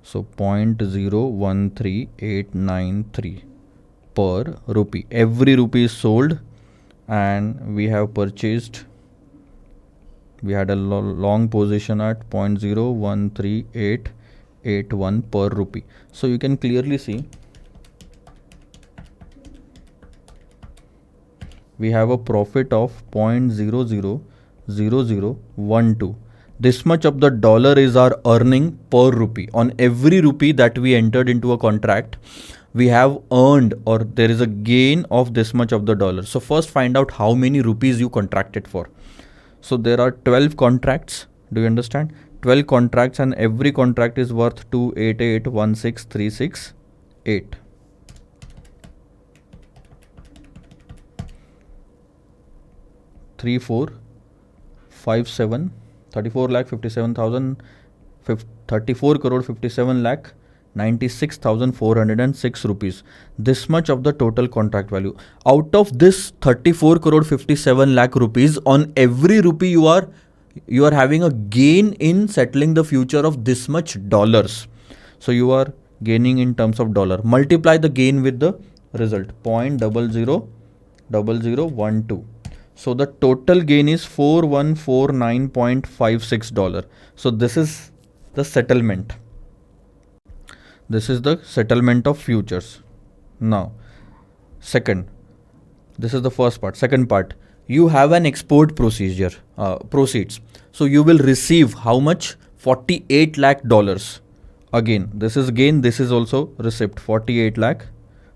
So 0.013893 per rupee. Every rupee is sold and we have purchased. We had a long position at 0.013881 per rupee. So you can clearly see we have a profit of 0.000012. This much of the dollar is our earning per rupee. On every rupee that we entered into a contract, we have earned, or there is a gain of this much of the dollar. So first find out how many rupees you contracted for. So there are 12 contracts. Do you understand? 12 contracts and every contract is worth 288,16368. 3457 34 lakh 57,000 34 crore 57 lakh 96,406 rupees. This much of the total contract value. Out of this 34 crore 57 lakh rupees, on every rupee you are having a gain in settling the future of this much dollars. So you are gaining in terms of dollar. Multiply the gain with the result, 0.000012. So the total gain is $4149.56. So this is the settlement. This is the settlement of futures. Now, second, this is the first part. Second part, you have an export procedure, proceeds. So you will receive how much? 48 lakh dollars. Again, this is gain. This is also receipt, 48 lakh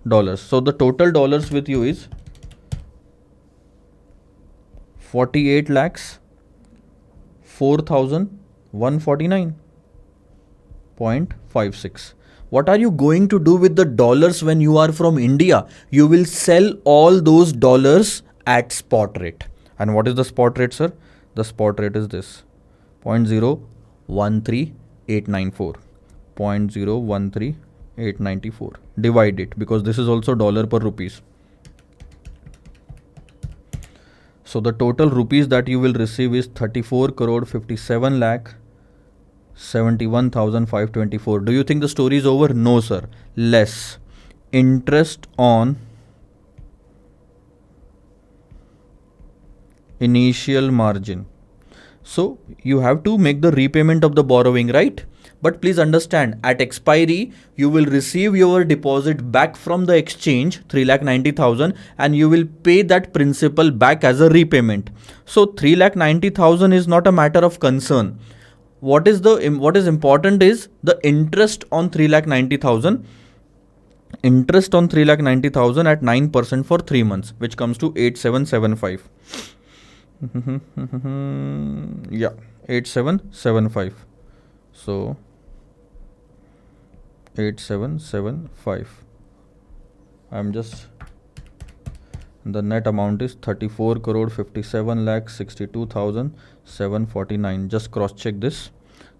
dollars. So the total dollars with you is 48 lakhs 4,149.56. What are you going to do with the dollars when you are from India? You will sell all those dollars at spot rate. And what is the spot rate, sir? The spot rate is this, 0.013894. 0.013894. 894. Divide it, because this is also dollar per rupees. So the total rupees that you will receive is 34 crore 57 lakh 71,524. Do you think the story is over? No, sir. Less interest on initial margin. So you have to make the repayment of the borrowing, right? But please understand, at expiry, you will receive your deposit back from the exchange, 3,90,000, and you will pay that principal back as a repayment. So 3,90,000 is not a matter of concern. What is important is the interest on 3,90,000. Interest on 3,90,000 at 9% for 3 months, which comes to 8,775. Yeah, 8,775. So 8,775. The net amount is 34 crore 57 lakh 62,749. Just cross check this.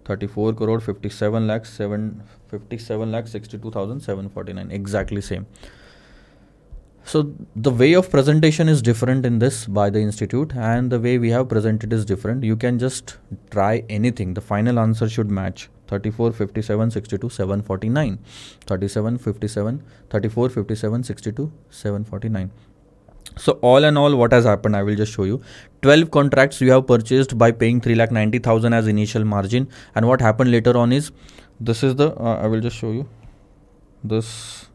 34 crore 57 lakh 62,749. Exactly same. So the way of presentation is different in this by the institute, and the way we have presented is different. You can just try anything. The final answer should match. 34, 57, 62, 749. 37, 57, 34, 57, 62, 749. So all in all, what has happened, I will just show you. 12 contracts you have purchased by paying 3,90,000 as initial margin. And what happened later on is, this is the, I will just show you. This,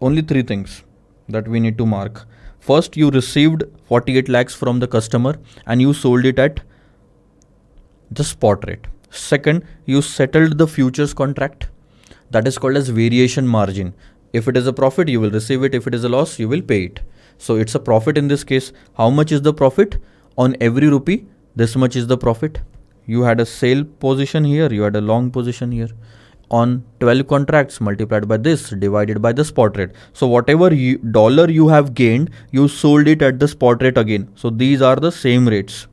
only 3 things that we need to mark. First, you received 48 lakhs from the customer and you sold it at the spot rate. Second, you settled the futures contract. That is called as variation margin. If it is a profit, you will receive it. If it is a loss, you will pay it. So it's a profit in this case. How much is the profit? On every rupee, this much is the profit. You had a sale position here, you had a long position here. On 12 contracts multiplied by this, divided by the spot rate. So whatever dollar you have gained, you sold it at the spot rate again. So these are the same rates.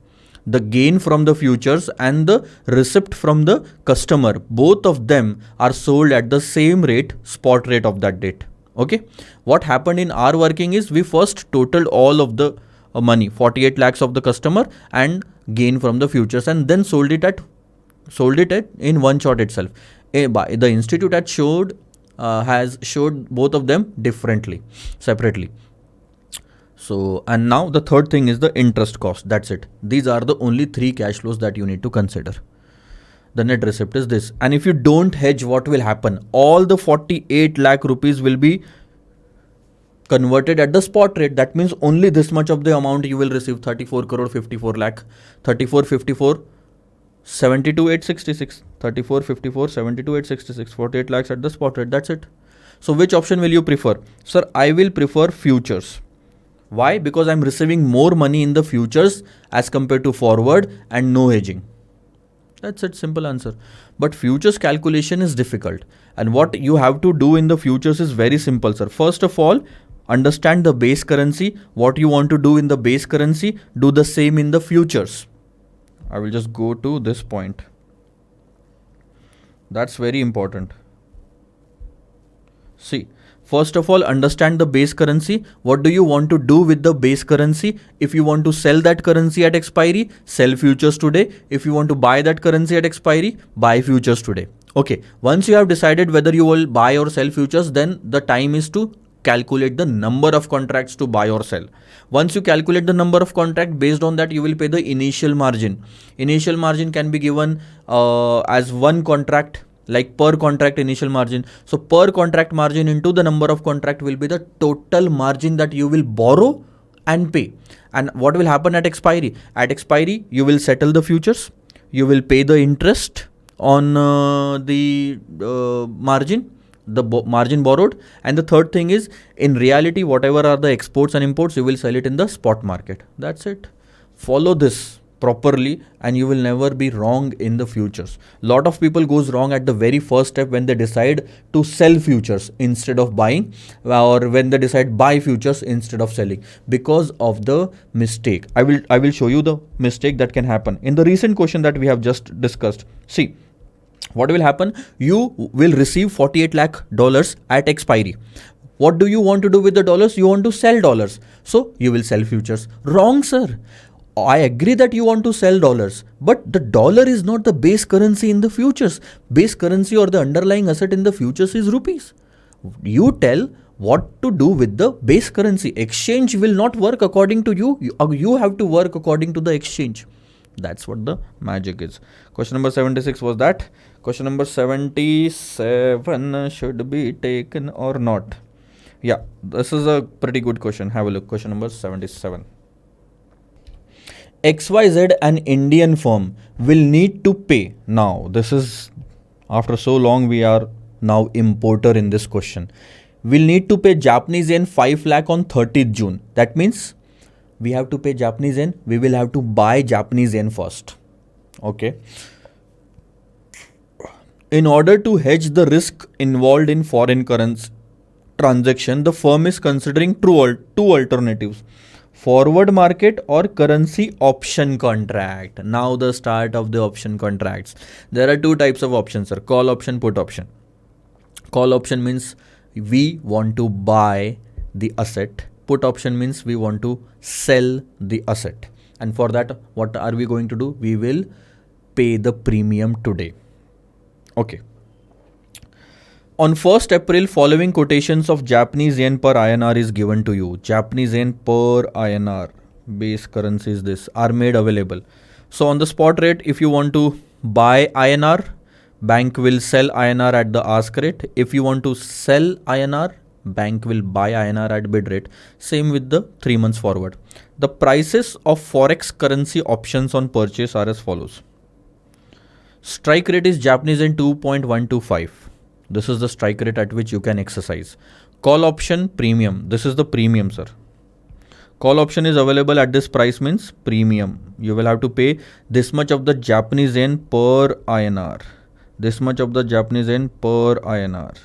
The gain from the futures and the receipt from the customer, both of them are sold at the same rate, spot rate of that date. Okay. What happened in our working is, we first totaled all of the money, 48 lakhs of the customer and gain from the futures, and then sold it at in one shot itself. The institute has showed both of them separately. So, and now the third thing is the interest cost. That's it. These are the only 3 cash flows that you need to consider. The net receipt is this. And if you don't hedge, what will happen? All the 48 lakh rupees will be converted at the spot rate. That means only this much of the amount you will receive, 34 crore 54 lakh, 34, 54, 72, 866, 34, 54, 72, 866, 48 lakhs at the spot rate. That's it. So which option will you prefer? Sir, I will prefer futures. Why? Because I'm receiving more money in the futures as compared to forward and no hedging. That's it, simple answer. But futures calculation is difficult. And what you have to do in the futures is very simple, sir. First of all, understand the base currency. What you want to do in the base currency, do the same in the futures. I will just go to this point. That's very important. See, first of all, understand the base currency. What do you want to do with the base currency? If you want to sell that currency at expiry, sell futures today. If you want to buy that currency at expiry, buy futures today. Okay, once you have decided whether you will buy or sell futures, then the time is to calculate the number of contracts to buy or sell. Once you calculate the number of contract, based on that you will pay the initial margin. Initial margin can be given as one contract, like per contract initial margin. So per contract margin into the number of contract will be the total margin that you will borrow and pay. And what will happen at expiry? At expiry, you will settle the futures. You will pay the interest on the margin. The margin borrowed. And the third thing is, in reality, whatever are the exports and imports, you will sell it in the spot market. That's it. Follow this properly and you will never be wrong in the futures. Lot of people goes wrong at the very first step when they decide to sell futures instead of buying, or when they decide buy futures instead of selling, because of the mistake. I will show you the mistake that can happen in the recent question that we have just discussed. See, What will happen? You will receive 48 lakh dollars at expiry. What do you want to do with the dollars? You want to sell dollars. So you will sell futures. Wrong, sir. I agree that you want to sell dollars, but the dollar is not the base currency in the futures. Base currency or the underlying asset in the futures is rupees. You tell what to do with the base currency. Exchange will not work according to you. You have to work according to the exchange. That's what the magic is. Question number 76 was that. Question number 77 should be taken or not. Yeah, this is a pretty good question. Have a look. Question number 77. XYZ, an Indian firm, will need to pay. Now, this is after so long we are now importer in this question. Will need to pay Japanese yen 5 lakh on 30th June. That means we have to pay Japanese yen. We will have to buy Japanese yen first. Okay. In order to hedge the risk involved in foreign currency transaction, the firm is considering two alternatives: forward market or currency option contract. Now the start of the option contracts. There are two types of options, sir. Call option, put option. Call option means we want to buy the asset. Put option means we want to sell the asset. And for that, what are we going to do? We will pay the premium today. Okay. On 1st April, following quotations of Japanese yen per INR is given to you. Japanese yen per INR, base currency is this, are made available. So on the spot rate, if you want to buy INR, bank will sell INR at the ask rate. If you want to sell INR, bank will buy INR at bid rate. Same with the 3 months forward. The prices of Forex currency options on purchase are as follows. Strike rate is Japanese yen 2.125. This is the strike rate at which you can exercise. Call option premium. This is the premium, sir. Call option is available at this price means premium. You will have to pay this much of the Japanese yen per INR. This much of the Japanese yen per INR.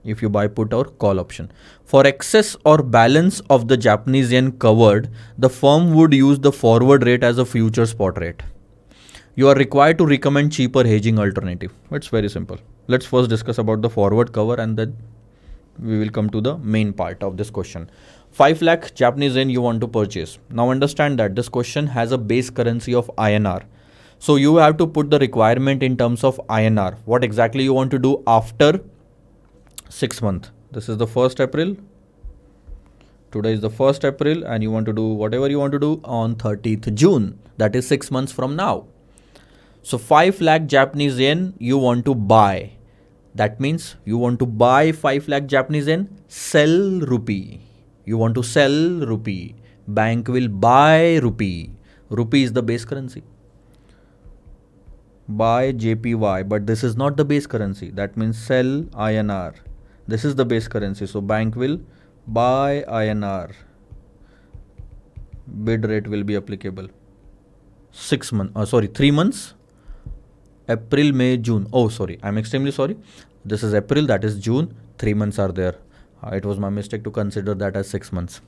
If you buy put or call option. For excess or balance of the Japanese yen covered, the firm would use the forward rate as a future spot rate. You are required to recommend cheaper hedging alternative. It's very simple. Let's first discuss about the forward cover and then we will come to the main part of this question. 5 lakh Japanese yen you want to purchase. Now understand that this question has a base currency of INR. So you have to put the requirement in terms of INR. What exactly you want to do after 6 months. This is the 1st April. Today is the 1st April and you want to do whatever you want to do on 30th June. That is 6 months from now. So 5 lakh Japanese yen you want to buy. That means you want to buy 5 lakh Japanese yen, sell rupee. You want to sell rupee. Bank will buy rupee. Rupee is the base currency. Buy JPY, but this is not the base currency. That means sell INR. This is the base currency. So bank will buy INR. Bid rate will be applicable. 3 months. April, May, June. Oh, sorry. I'm extremely sorry. This is April, that is June. 3 months are there. It was my mistake to consider that as 6 months.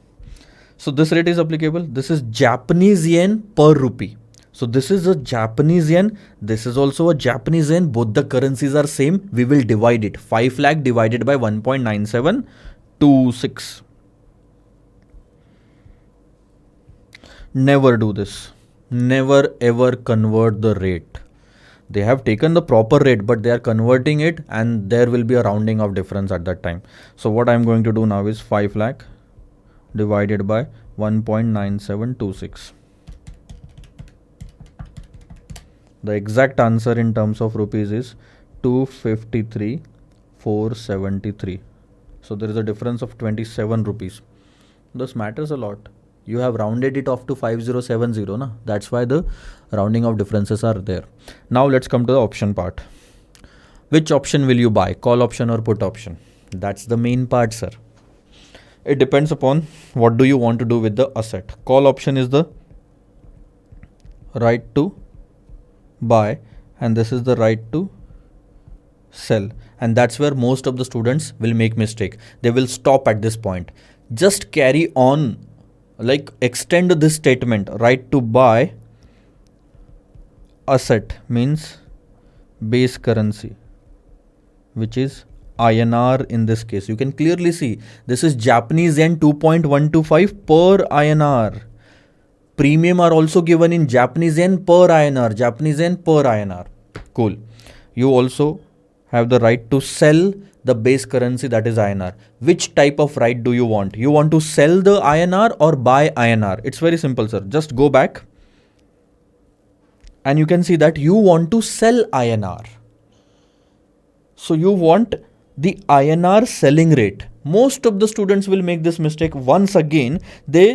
So this rate is applicable. This is Japanese yen per rupee. So this is a Japanese yen. This is also a Japanese yen. Both the currencies are same. We will divide it. 5 lakh divided by 1.9726. Never do this. Never ever convert the rate. They have taken the proper rate, but they are converting it and there will be a rounding of difference at that time. So what I'm going to do now is 5 lakh divided by 1.9726. The exact answer in terms of rupees is 253,473. So there is a difference of 27 rupees. This matters a lot. You have rounded it off to 5070, na? That's why the rounding of differences are there. Now let's come to the option part. Which option will you buy? Call option or put option? That's the main part, sir. It depends upon what do you want to do with the asset. Call option is the right to buy and this is the right to sell. And that's where most of the students will make mistake. They will stop at this point. Just carry on. Like extend this statement, right to buy asset means base currency, which is INR in this case. You can clearly see this is Japanese yen 2.125 per INR. Premium are also given in Japanese yen per INR. Japanese yen per INR. Cool. You also have the right to sell the base currency, that is INR. Which type of right do you want? You want to sell the INR or buy INR? It's very simple, sir. Just go back and you can see that you want to sell INR. So you want the INR selling rate. Most of the students will make this mistake once again. They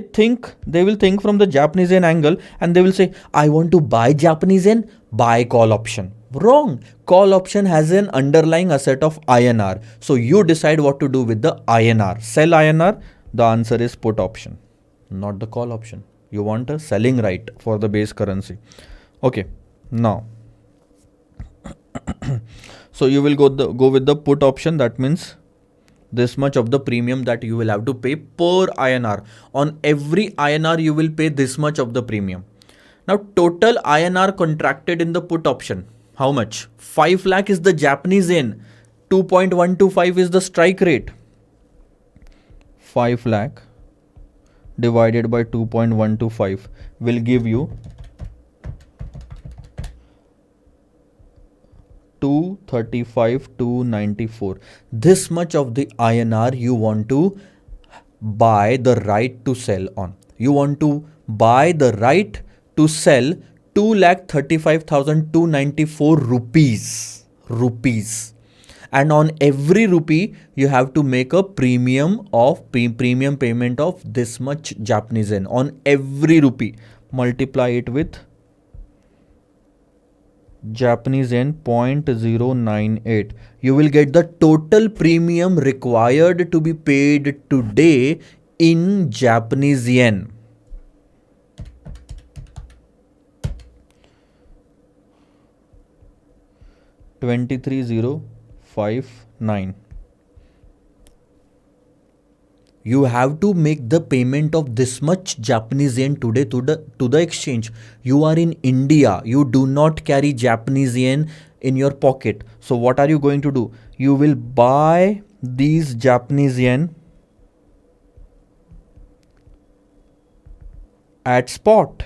will think from the Japanese yen angle and they will say, I want to buy Japanese yen, buy call option. Wrong. Call option has an underlying asset of INR. So you decide what to do with the INR. Sell INR. The answer is put option, not the call option. You want a selling right for the base currency. Okay. Now, so you will go with the put option. That means this much of the premium that you will have to pay per INR. On every INR you will pay this much of the premium. Now total INR contracted in the put option, how much? 5 lakh is the Japanese yen, 2.125 is the strike rate. 5 lakh divided by 2.125 will give you 235,294. This much of the INR you want to buy the right to sell on. You want to buy the right to sell 2,35,294 rupees. And on every rupee you have to make a premium payment of this much Japanese yen. On every rupee, multiply it with Japanese yen 0.098. You will get the total premium required to be paid today in Japanese yen. $23,059. You have to make the payment of this much Japanese yen today to the exchange. You are in India. You do not carry Japanese yen in your pocket. So what are you going to do? You will buy these Japanese yen at spot.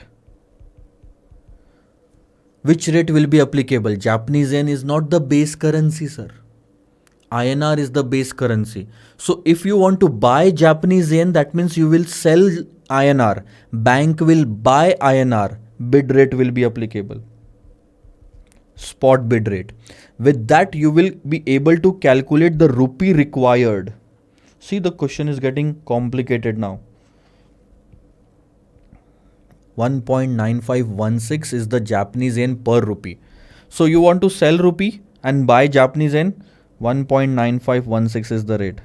Which rate will be applicable? Japanese yen is not the base currency, sir. INR is the base currency. So if you want to buy Japanese yen, that means you will sell INR. Bank will buy INR. Bid rate will be applicable. Spot bid rate. With that, you will be able to calculate the rupee required. See, the question is getting complicated now. 1.9516 is the Japanese yen per rupee. So you want to sell rupee and buy Japanese yen. 1.9516 is the rate.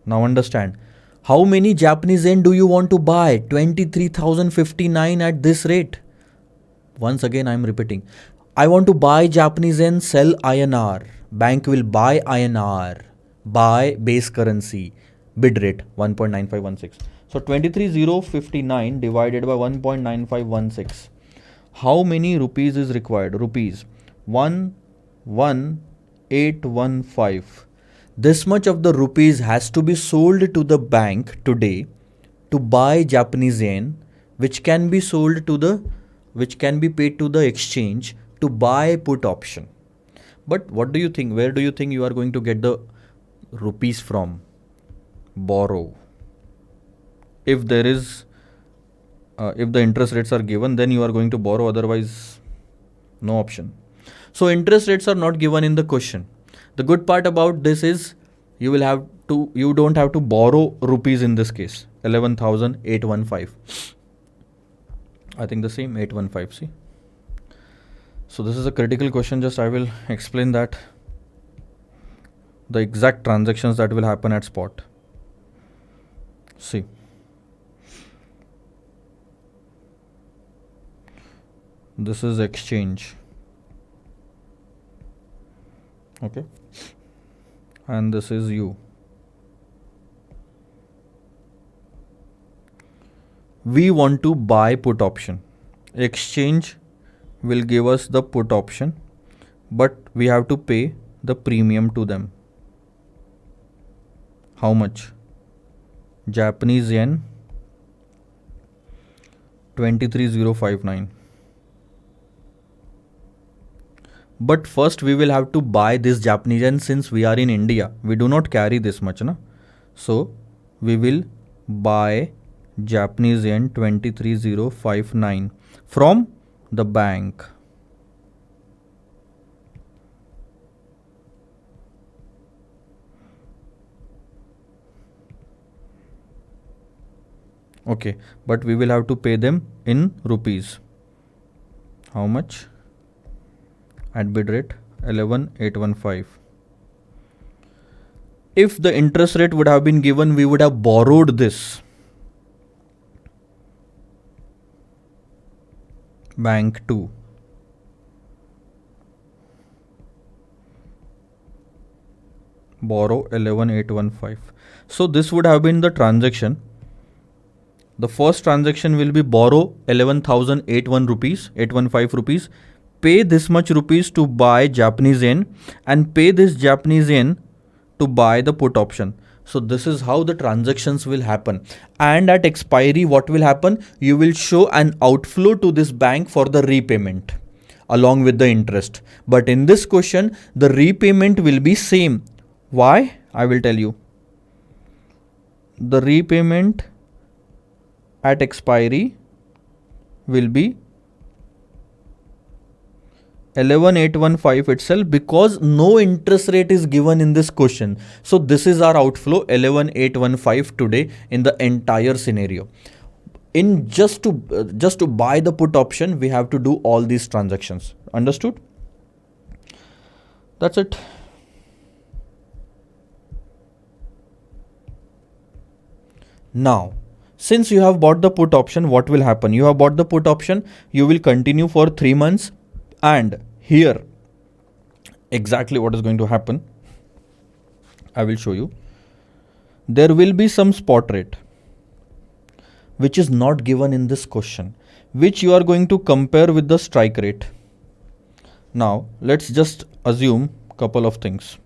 Now understand, how many Japanese yen do you want to buy? 23,059 at this rate. Once again I am repeating, I want to buy Japanese yen, sell INR. Bank will buy INR, buy base currency, bid rate 1.9516. So 23,059 divided by 1.9516. How many rupees is required? Rupees 11815. This much of the rupees has to be sold to the bank today to buy Japanese yen, which can be paid to the exchange to buy put option. But what do you think? Where do you think you are going to get the rupees from? Borrow. If there is, if the interest rates are given, then you are going to borrow. Otherwise, no option. So interest rates are not given in the question. The good part about this is you don't have to borrow rupees in this case. 11,815. I think the same 815. See. So this is a critical question. Just I will explain that. The exact transactions that will happen at spot. See. This is exchange. Okay. And this is you. We want to buy put option. Exchange will give us the put option, but we have to pay the premium to them. How much? Japanese yen 23059. But first we will have to buy this Japanese yen. Since we are in India, we do not carry this much, na? So we will buy Japanese yen 23059 from the bank. Okay, but we will have to pay them in rupees. How much? At bid rate 11,815. If the interest rate would have been given, we would have borrowed this. Bank 2. Borrow 11,815. So this would have been the transaction. The first transaction will be borrow 11,081 rupees, 815 rupees, pay this much rupees to buy Japanese yen, and pay this Japanese yen to buy the put option. So this is how the transactions will happen. And at expiry, what will happen? You will show an outflow to this bank for the repayment along with the interest. But in this question, the repayment will be same. Why? I will tell you. The repayment at expiry will be 11,815 itself, because no interest rate is given in this question. So this is our outflow 11,815 today in the entire scenario. In just to buy the put option, we have to do all these transactions. Understood? That's it. Now, since you have bought the put option, what will happen? You have bought the put option, you will continue for 3 months, and here exactly what is going to happen, I will show you. There will be some spot rate which is not given in this question, which you are going to compare with the strike rate. Now let's just assume couple of things.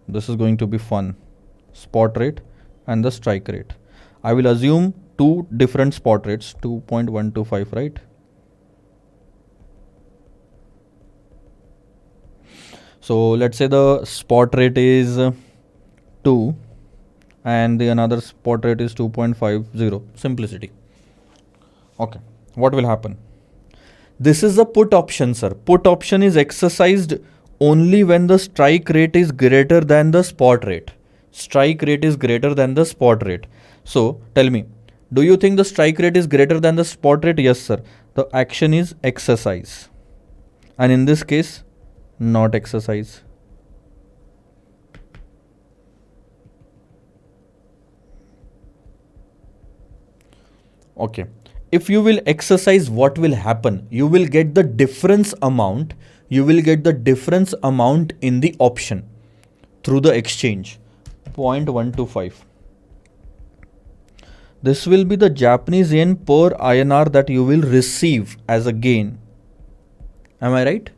This is going to be fun. Spot rate and the strike rate. I will assume two different spot rates, 2.125, right? So let's say the spot rate is 2 and the another spot rate is 2.50. Simplicity. Okay, what will happen? This is a put option, sir. Put option is exercised only when the strike rate is greater than the spot rate. Strike rate is greater than the spot rate. So tell me, do you think the strike rate is greater than the spot rate? Yes, sir. The action is exercise. And in this case, not exercise. Okay. If you will exercise, what will happen? You will get the difference amount. You will get the difference amount in the option through the exchange. 0.125. This will be the Japanese yen per INR that you will receive as a gain. Am I right?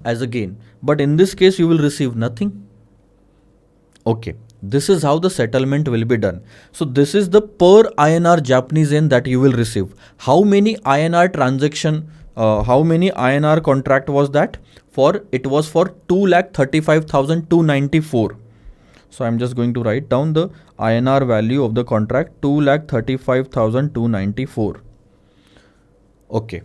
As a gain. But in this case, you will receive nothing. Okay. This is how the settlement will be done. So this is the per INR Japanese yen that you will receive. How many INR transaction, how many INR contract was that? It was for 2,35,294. So I'm just going to write down the INR value of the contract, 2,35,294. Okay.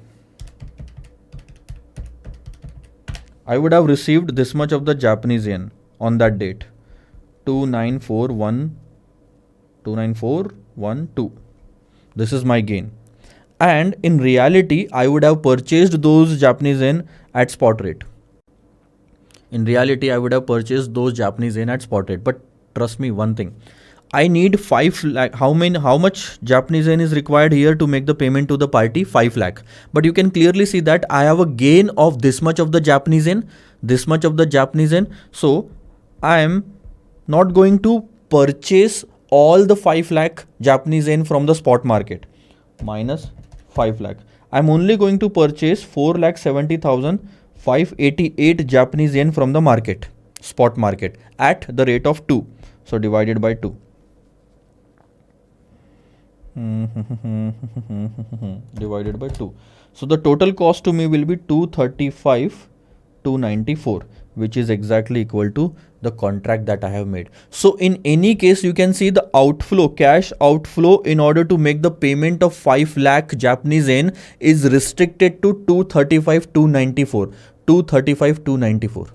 I would have received this much of the Japanese yen on that date. 29412. This is my gain. And in reality, I would have purchased those Japanese yen at spot rate. In reality, I would have purchased those Japanese yen at spot rate. But trust me, one thing. I need 5 lakh. How much Japanese yen is required here to make the payment to the party? 5 lakh. But you can clearly see that I have a gain of this much of the Japanese yen, this much of the Japanese yen. So I am not going to purchase all the 5 lakh Japanese yen from the spot market. Minus 5 lakh. I'm only going to purchase 4,70,588 Japanese yen from the market, spot market, at the rate of 2. So divided by 2. Divided by 2. So the total cost to me will be 235,294, which is exactly equal to the contract that I have made. So in any case, you can see the outflow, cash outflow in order to make the payment of 5 lakh Japanese yen is restricted to 235,294. 235,294.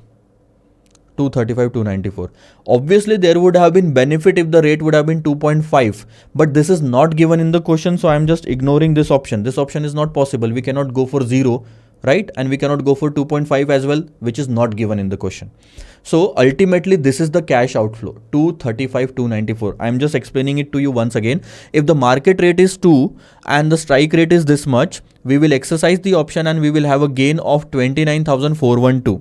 235,294. Obviously there would have been benefit if the rate would have been 2.5, but this is not given in the question, so I am just ignoring this option. This option is not possible. We cannot go for 0, right? And we cannot go for 2.5 as well, which is not given in the question. So ultimately this is the cash outflow, 235,294. I am just explaining it to you once again. If the market rate is 2 and the strike rate is this much, we will exercise the option and we will have a gain of 29,412.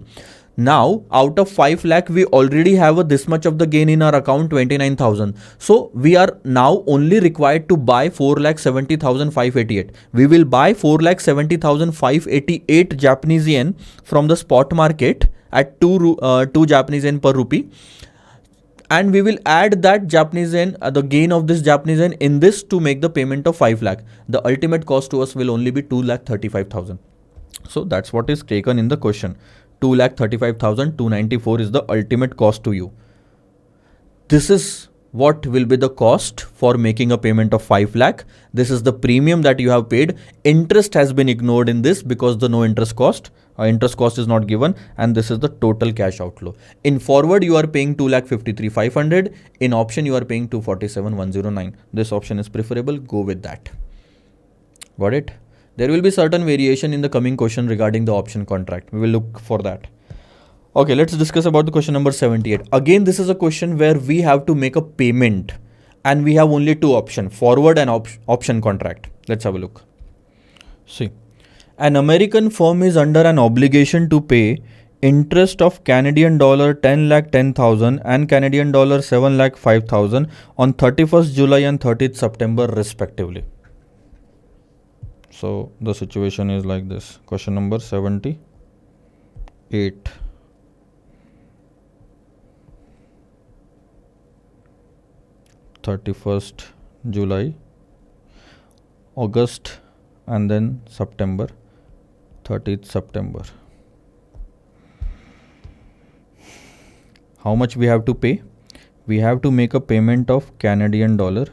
Now, out of 5 lakh, we already have this much of the gain in our account, 29,000. So, we are now only required to buy 4,70,588. We will buy 4,70,588 Japanese yen from the spot market at 2 Japanese yen per rupee. And we will add that Japanese yen, the gain of this Japanese yen in this to make the payment of 5 lakh. The ultimate cost to us will only be 2,35,000. So, that's what is taken in the question. 2,35,294 is the ultimate cost to you. This is what will be the cost for making a payment of 5 lakh. This is the premium that you have paid. Interest has been ignored in this because the no interest cost. Interest cost is not given, and this is the total cash outflow. In forward, you are paying 2,53,500. In option, you are paying 247,109. This option is preferable. Go with that. Got it? There will be certain variation in the coming question regarding the option contract. We will look for that. Okay, let's discuss about the question number 78. Again, this is a question where we have to make a payment and we have only two options, forward and option contract. Let's have a look. See, an American firm is under an obligation to pay interest of Canadian dollar 10,10,000 and Canadian dollar 7,05,000 on 31st July and 30th September respectively. So the situation is like this. Question number 78. (31st July, August, and then September, 30th September. How much we have to pay? We have to make a payment of Canadian dollar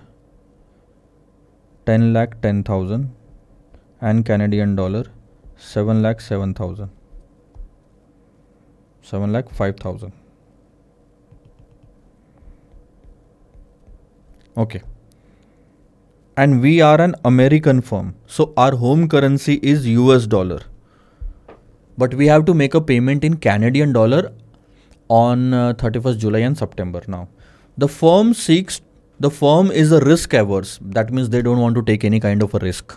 10,10,000 and Canadian dollar 7,07,000, 7,05,000. Okay. And we are an American firm. So our home currency is US dollar. But we have to make a payment in Canadian dollar on 31st July and September. Now, the firm is a risk averse. That means they don't want to take any kind of a risk.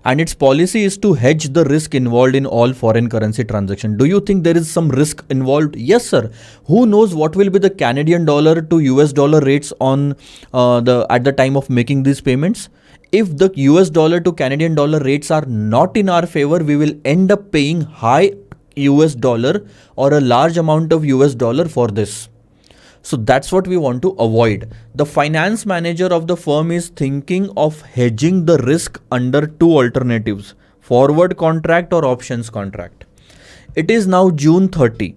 And its policy is to hedge the risk involved in all foreign currency transaction. Do you think there is some risk involved? Yes, sir. Who knows what will be the Canadian dollar to US dollar rates on at the time of making these payments? If the US dollar to Canadian dollar rates are not in our favor, we will end up paying high US dollar or a large amount of US dollar for this. So that's what we want to avoid. The finance manager of the firm is thinking of hedging the risk under two alternatives, forward contract or options contract. It is now June 30.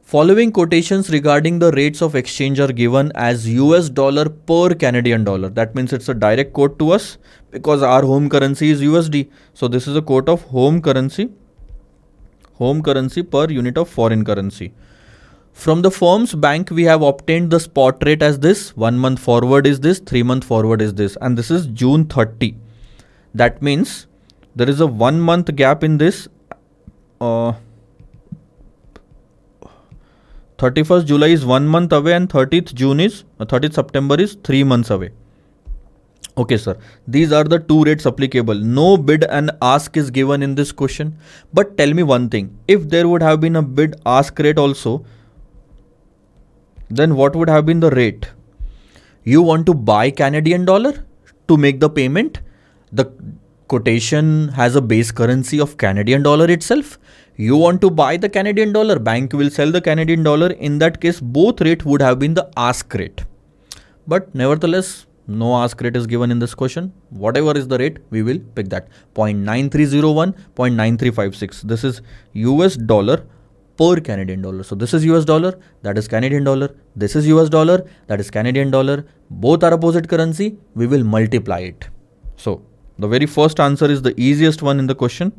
Following quotations regarding the rates of exchange are given as US dollar per Canadian dollar. That means it's a direct quote to us because our home currency is USD. So this is a quote of home currency per unit of foreign currency. From the firm's bank, we have obtained the spot rate as this. 1 month forward is this, 3 month forward is this. And this is June 30. That means there is a 1 month gap in this. 31st July is 1 month away and 30th September is 3 months away. Okay, sir. These are the two rates applicable. No bid and ask is given in this question. But tell me one thing. If there would have been a bid ask rate also, then what would have been the rate? You want to buy Canadian dollar to make the payment. The quotation has a base currency of Canadian dollar itself. You want to buy the Canadian dollar, bank will sell the Canadian dollar. In that case, both rate would have been the ask rate. But nevertheless, no ask rate is given in this question. Whatever is the rate, we will pick that. 0.9301, 0.9356. This is US dollar per Canadian dollar. So this is US dollar, that is Canadian dollar. This is US dollar, that is Canadian dollar. Both are opposite currency. We will multiply it. So the very first answer is the easiest one in the question.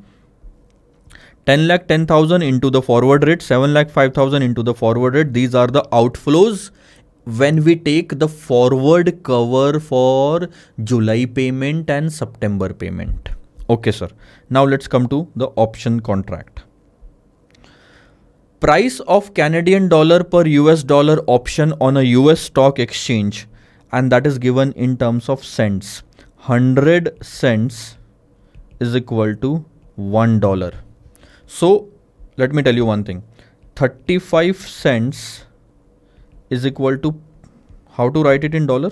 10,10,000 into the forward rate, 7,05,000 into the forward rate. These are the outflows when we take the forward cover for July payment and September payment. Okay, sir. Now let's come to the option contract. Price of Canadian dollar per US dollar option on a US stock exchange, and that is given in terms of cents. 100 cents is equal to $1. So let me tell you one thing. 35 cents is equal to, how to write it in dollar?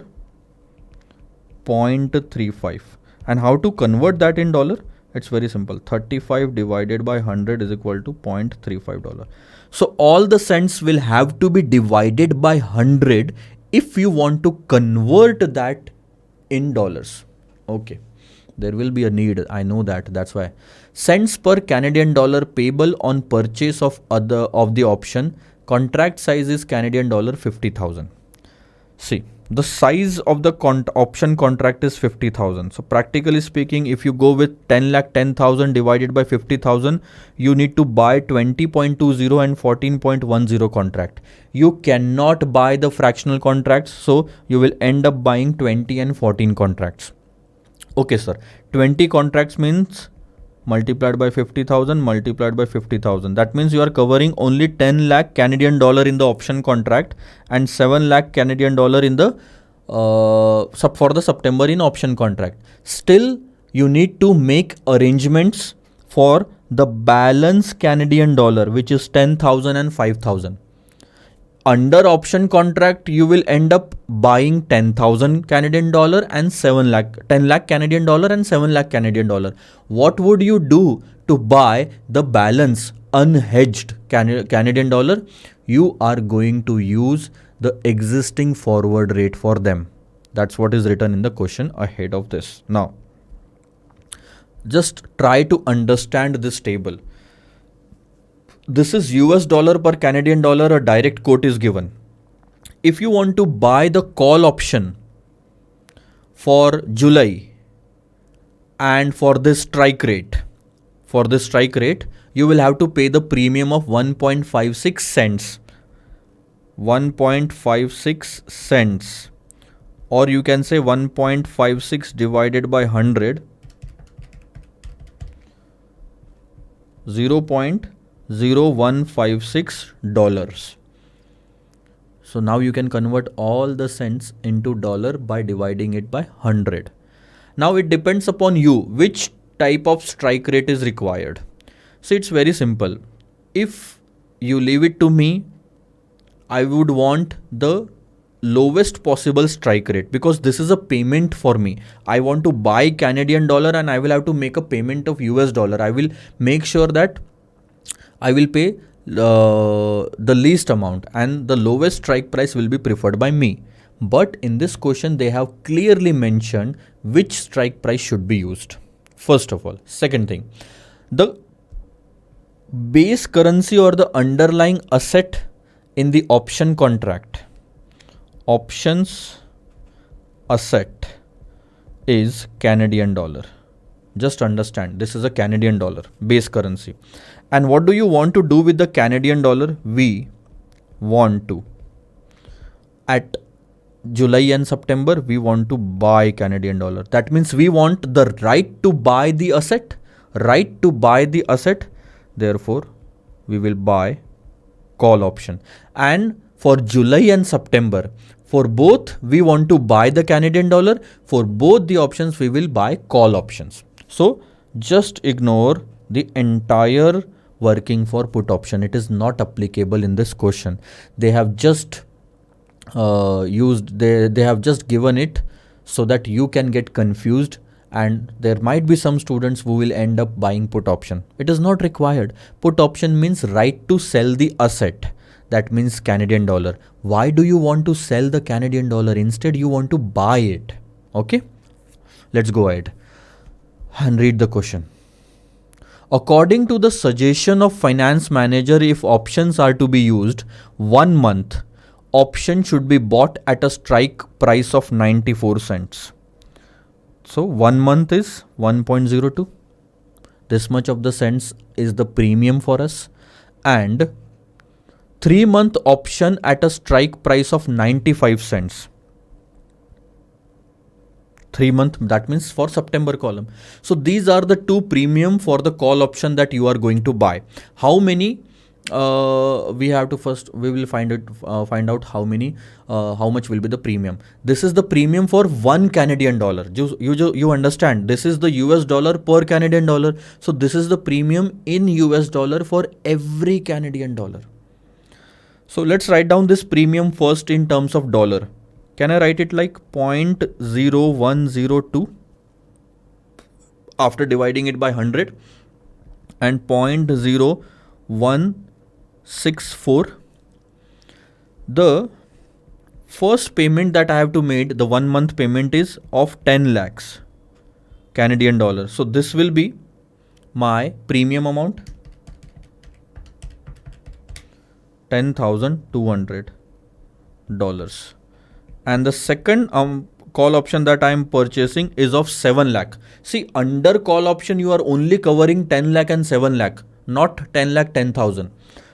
0.35. And how to convert that in dollar? It's very simple. 35 divided by 100 is equal to $0.35. So all the cents will have to be divided by 100 if you want to convert that in dollars. Okay. There will be a need. I know that. That's why. Cents per Canadian dollar payable on purchase of the option. Contract size is Canadian dollar 50,000. See, the size of the option contract is 50,000. So practically speaking, if you go with 10,10,000 divided by 50,000, you need to buy 20.20 and 14.10 contract. You cannot buy the fractional contracts. So you will end up buying 20 and 14 contracts. Okay, sir. 20 contracts means multiplied by 50,000 multiplied by 50,000. That means you are covering only 10 lakh Canadian dollar in the option contract and 7 lakh Canadian dollar in the for the September in option contract. Still, you need to make arrangements for the balance Canadian dollar, which is 10,000 and 5,000. Under option contract, you will end up buying 10,000 Canadian dollar and 10 lakh Canadian dollar and 7 lakh Canadian dollar. What would you do to buy the balance unhedged Canadian dollar? You are going to use the existing forward rate for them. That's what is written in the question ahead of this. Now, just try to understand this table. This is US dollar per Canadian dollar, a direct quote is given. If you want to buy the call option for July and for this strike rate, you will have to pay the premium of 1.56 cents. 1.56 cents, or you can say 1.56 divided by 100, 0.0156 dollars. So now you can convert all the cents into dollar by dividing it by 100. Now it depends upon you which type of strike rate is required. So it's very simple. If you leave it to me, I would want the lowest possible strike rate because this is a payment for me. I want to buy Canadian dollar and I will have to make a payment of US dollar. I will make sure that I will pay the least amount and the lowest strike price will be preferred by me. But in this question, they have clearly mentioned which strike price should be used. First of all. Second thing, the base currency or the underlying asset in the option contract, options asset is Canadian dollar. Just understand, this is a Canadian dollar base currency. And what do you want to do with the Canadian dollar? We want to, at July and September, we want to buy Canadian dollar. That means we want the right to buy the asset, Therefore, we will buy call option. And for July and September, for both, we want to buy the Canadian dollar. For both the options, we will buy call options. So just ignore the entire working for put option. It is not applicable in this question. They have just they have just given it so that you can get confused And there might be some students who will end up buying put option. It is not required. Put option means right to sell the asset. That means Canadian dollar. Why do you want to sell the Canadian dollar? Instead, you want to buy it. Okay? Let's go ahead and read the question. According to the suggestion of finance manager, if options are to be used, 1 month option should be bought at a strike price of 94 cents. So 1 month is 1.02. This much of the cents is the premium for us. And 3-month option at a strike price of 95 cents. 3-month, that means for September column. So these are the two premium for the call option that you are going to buy. How many? We have to first, we will find out how much will be the premium. This is the premium for 1 Canadian dollar. You understand, this is the US dollar per Canadian dollar. So this is the premium in US dollar for every Canadian dollar. So let's write down this premium first in terms of dollar. Can I write it like 0.0102 after dividing it by 100 and 0.0164? The first payment that I have to make, the 1 month payment, is of 10 lakhs Canadian dollar. So this will be my premium amount, $10,200. And the second call option that I am purchasing is of 7 lakh. See, under call option you are only covering 10 lakh and 7 lakh, not 10 lakh 10,000.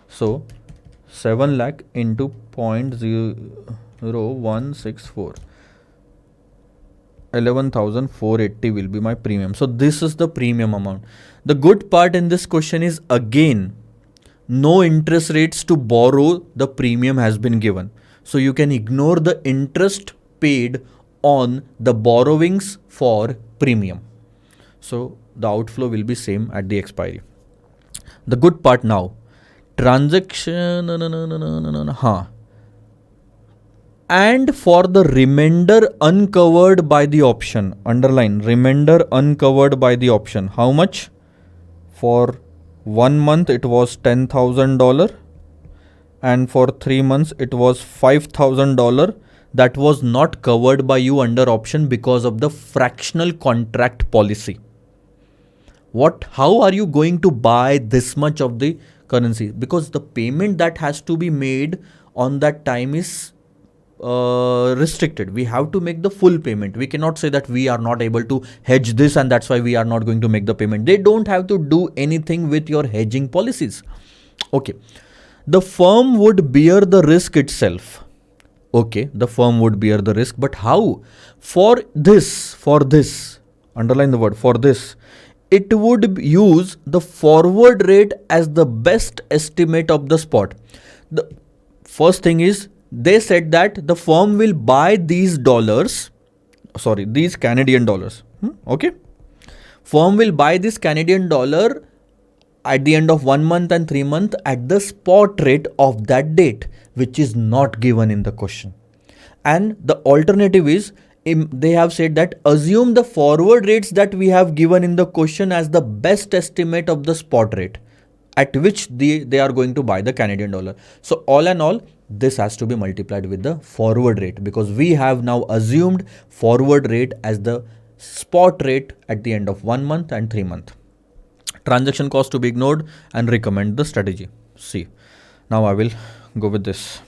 So 7 lakh into 0.0164, 11,480 will be my premium. So this is the premium amount. The good part in this question is, again, no interest rates to borrow the premium has been given. So you can ignore the interest paid on the borrowings for premium. So the outflow will be same at the expiry. The good part now, transaction, and for the remainder uncovered by the option, underline remainder uncovered by the option, how much? For 1 month it was $10,000. And for 3 months it was $5,000. That was not covered by you under option because of the fractional contract policy. How are you going to buy this much of the currency? Because the payment that has to be made on that time is restricted. We have to make the full payment. We cannot say that we are not able to hedge this and that's why we are not going to make the payment. They don't have to do anything with your hedging policies. Okay. The firm would bear the risk itself. Okay, the firm would bear the risk, but how? For this, underline the word, for this, it would use the forward rate as the best estimate of the spot. The first thing is, they said that the firm will buy these Canadian dollars. Okay. Firm will buy this Canadian dollar at the end of 1 month and 3 months at the spot rate of that date, which is not given in the question. And the alternative is, they have said that assume the forward rates that we have given in the question as the best estimate of the spot rate at which they are going to buy the Canadian dollar. So all in all, this has to be multiplied with the forward rate, because we have now assumed forward rate as the spot rate at the end of 1 month and 3 months. Transaction cost to be ignored and recommend the strategy. See, now I will go with this.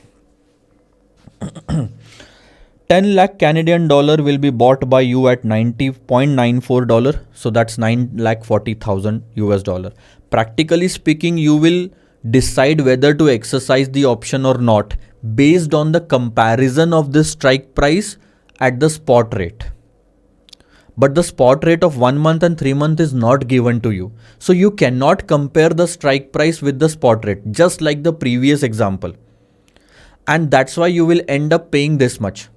10 lakh Canadian dollar will be bought by you at $90.94. So that's 9,40,000 US dollar. Practically speaking, you will decide whether to exercise the option or not based on the comparison of the strike price at the spot rate. But the spot rate of 1 month and 3 months is not given to you. So you cannot compare the strike price with the spot rate, just like the previous example. And that's why you will end up paying this much,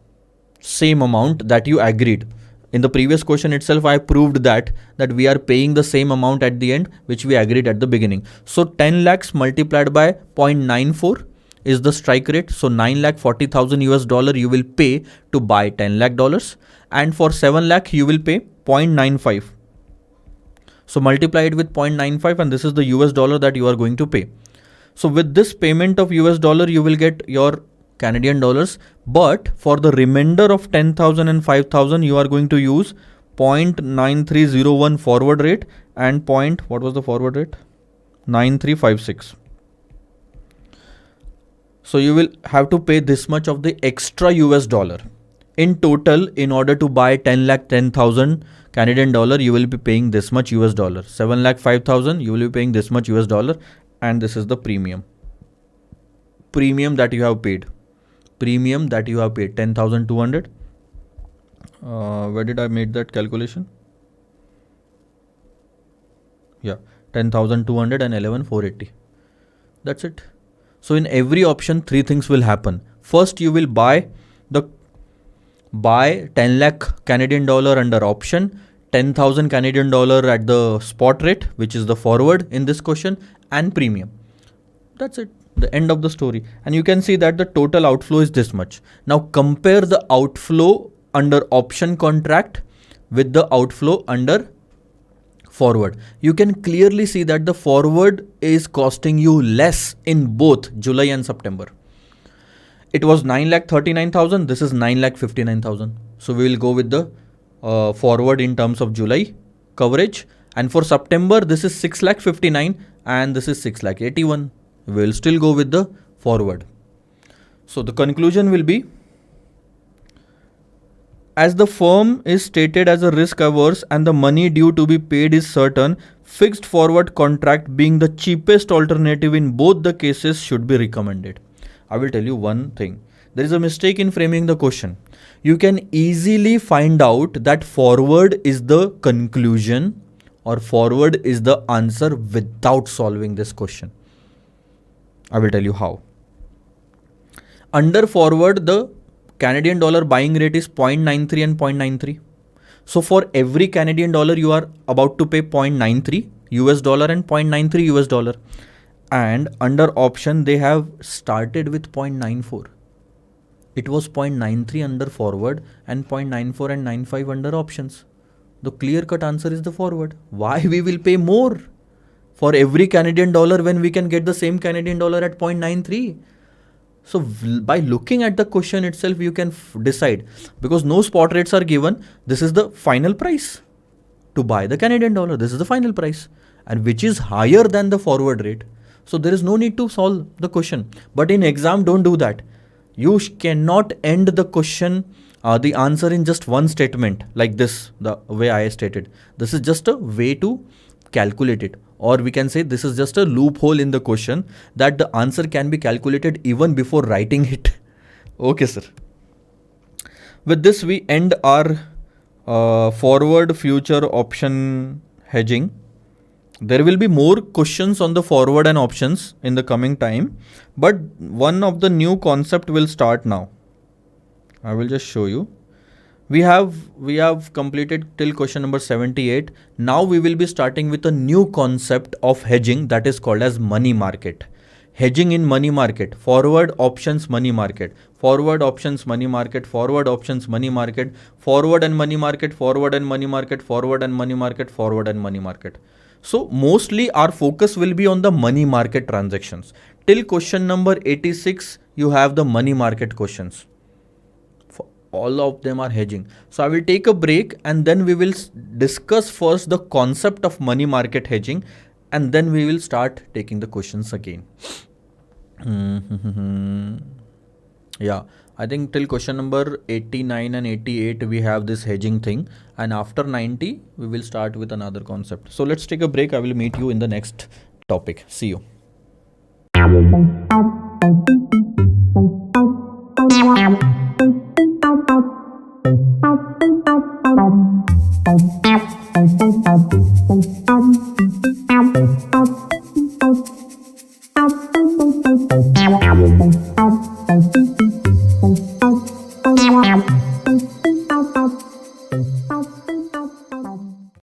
same amount that you agreed. In the previous question itself, I proved that we are paying the same amount at the end, which we agreed at the beginning. So 10 lakhs multiplied by 0.94 is the strike rate. So 9,40,000 US dollar you will pay to buy 10 lakh dollars. And for 7 lakh, you will pay 0.95. So multiply it with 0.95 and this is the US dollar that you are going to pay. So with this payment of US dollar, you will get your Canadian dollars. But for the remainder of 10,000 and 5,000, you are going to use 0.9301 forward rate and what was the forward rate? 9356. So you will have to pay this much of the extra US dollar. In total, in order to buy 10,10,000 Canadian dollar, you will be paying this much US dollar. 7,05,000, you will be paying this much US dollar. And this is the premium. Premium that you have paid. 10,200. Where did I make that calculation? Yeah, 10,200 and 11,480. That's it. So in every option, three things will happen. First, you will buy 10 lakh Canadian dollar under option, 10,000 Canadian dollar at the spot rate, which is the forward in this question, and premium. That's it. The end of the story. And you can see that the total outflow is this much. Now compare the outflow under option contract with the outflow under forward. You can clearly see that the forward is costing you less in both July and September. It was 9,39,000. This is 9,59,000. So we will go with the forward in terms of July coverage. And for September, this is 6,59,000 and this is 6,81,000. We will still go with the forward. So the conclusion will be, as the firm is stated as a risk averse and the money due to be paid is certain, fixed forward contract being the cheapest alternative in both the cases should be recommended. I will tell you one thing. There is a mistake in framing the question. You can easily find out that forward is the conclusion or forward is the answer without solving this question. I will tell you how. Under forward, the Canadian dollar buying rate is 0.93 and 0.93. So for every Canadian dollar, you are about to pay 0.93 US dollar and 0.93 US dollar. And under option, they have started with 0.94. It was 0.93 under forward and 0.94 and 95 under options. The clear-cut answer is the forward. Why we will pay more for every Canadian dollar when we can get the same Canadian dollar at 0.93? So by looking at the question itself, you can decide, because no spot rates are given. This is the final price to buy the Canadian dollar. This is the final price, and which is higher than the forward rate. So there is no need to solve the question. But in exam, don't do that. You cannot end the question, the answer in just one statement like this, the way I stated. This is just a way to calculate it. Or we can say this is just a loophole in the question that the answer can be calculated even before writing it. Okay, sir. With this, we end our forward future option hedging. There will be more questions on the forward and options in the coming time, but one of the new concept will start now. I will just show you. We have completed till question number 78. Now we will be starting with a new concept of hedging that is called as money market. Hedging in money market, forward options money market, forward options money market, forward options money market, forward and money market, forward and money market, forward and money market, forward and money market. So mostly our focus will be on the money market transactions. Till question number 86, you have the money market questions. All of them are hedging. So I will take a break and then we will discuss first the concept of money market hedging, and then we will start taking the questions again. Yeah, I think till question number 89 and 88 we have this hedging thing, and after 90 we will start with another concept. So let's take a break. I will meet you in the next topic. See you.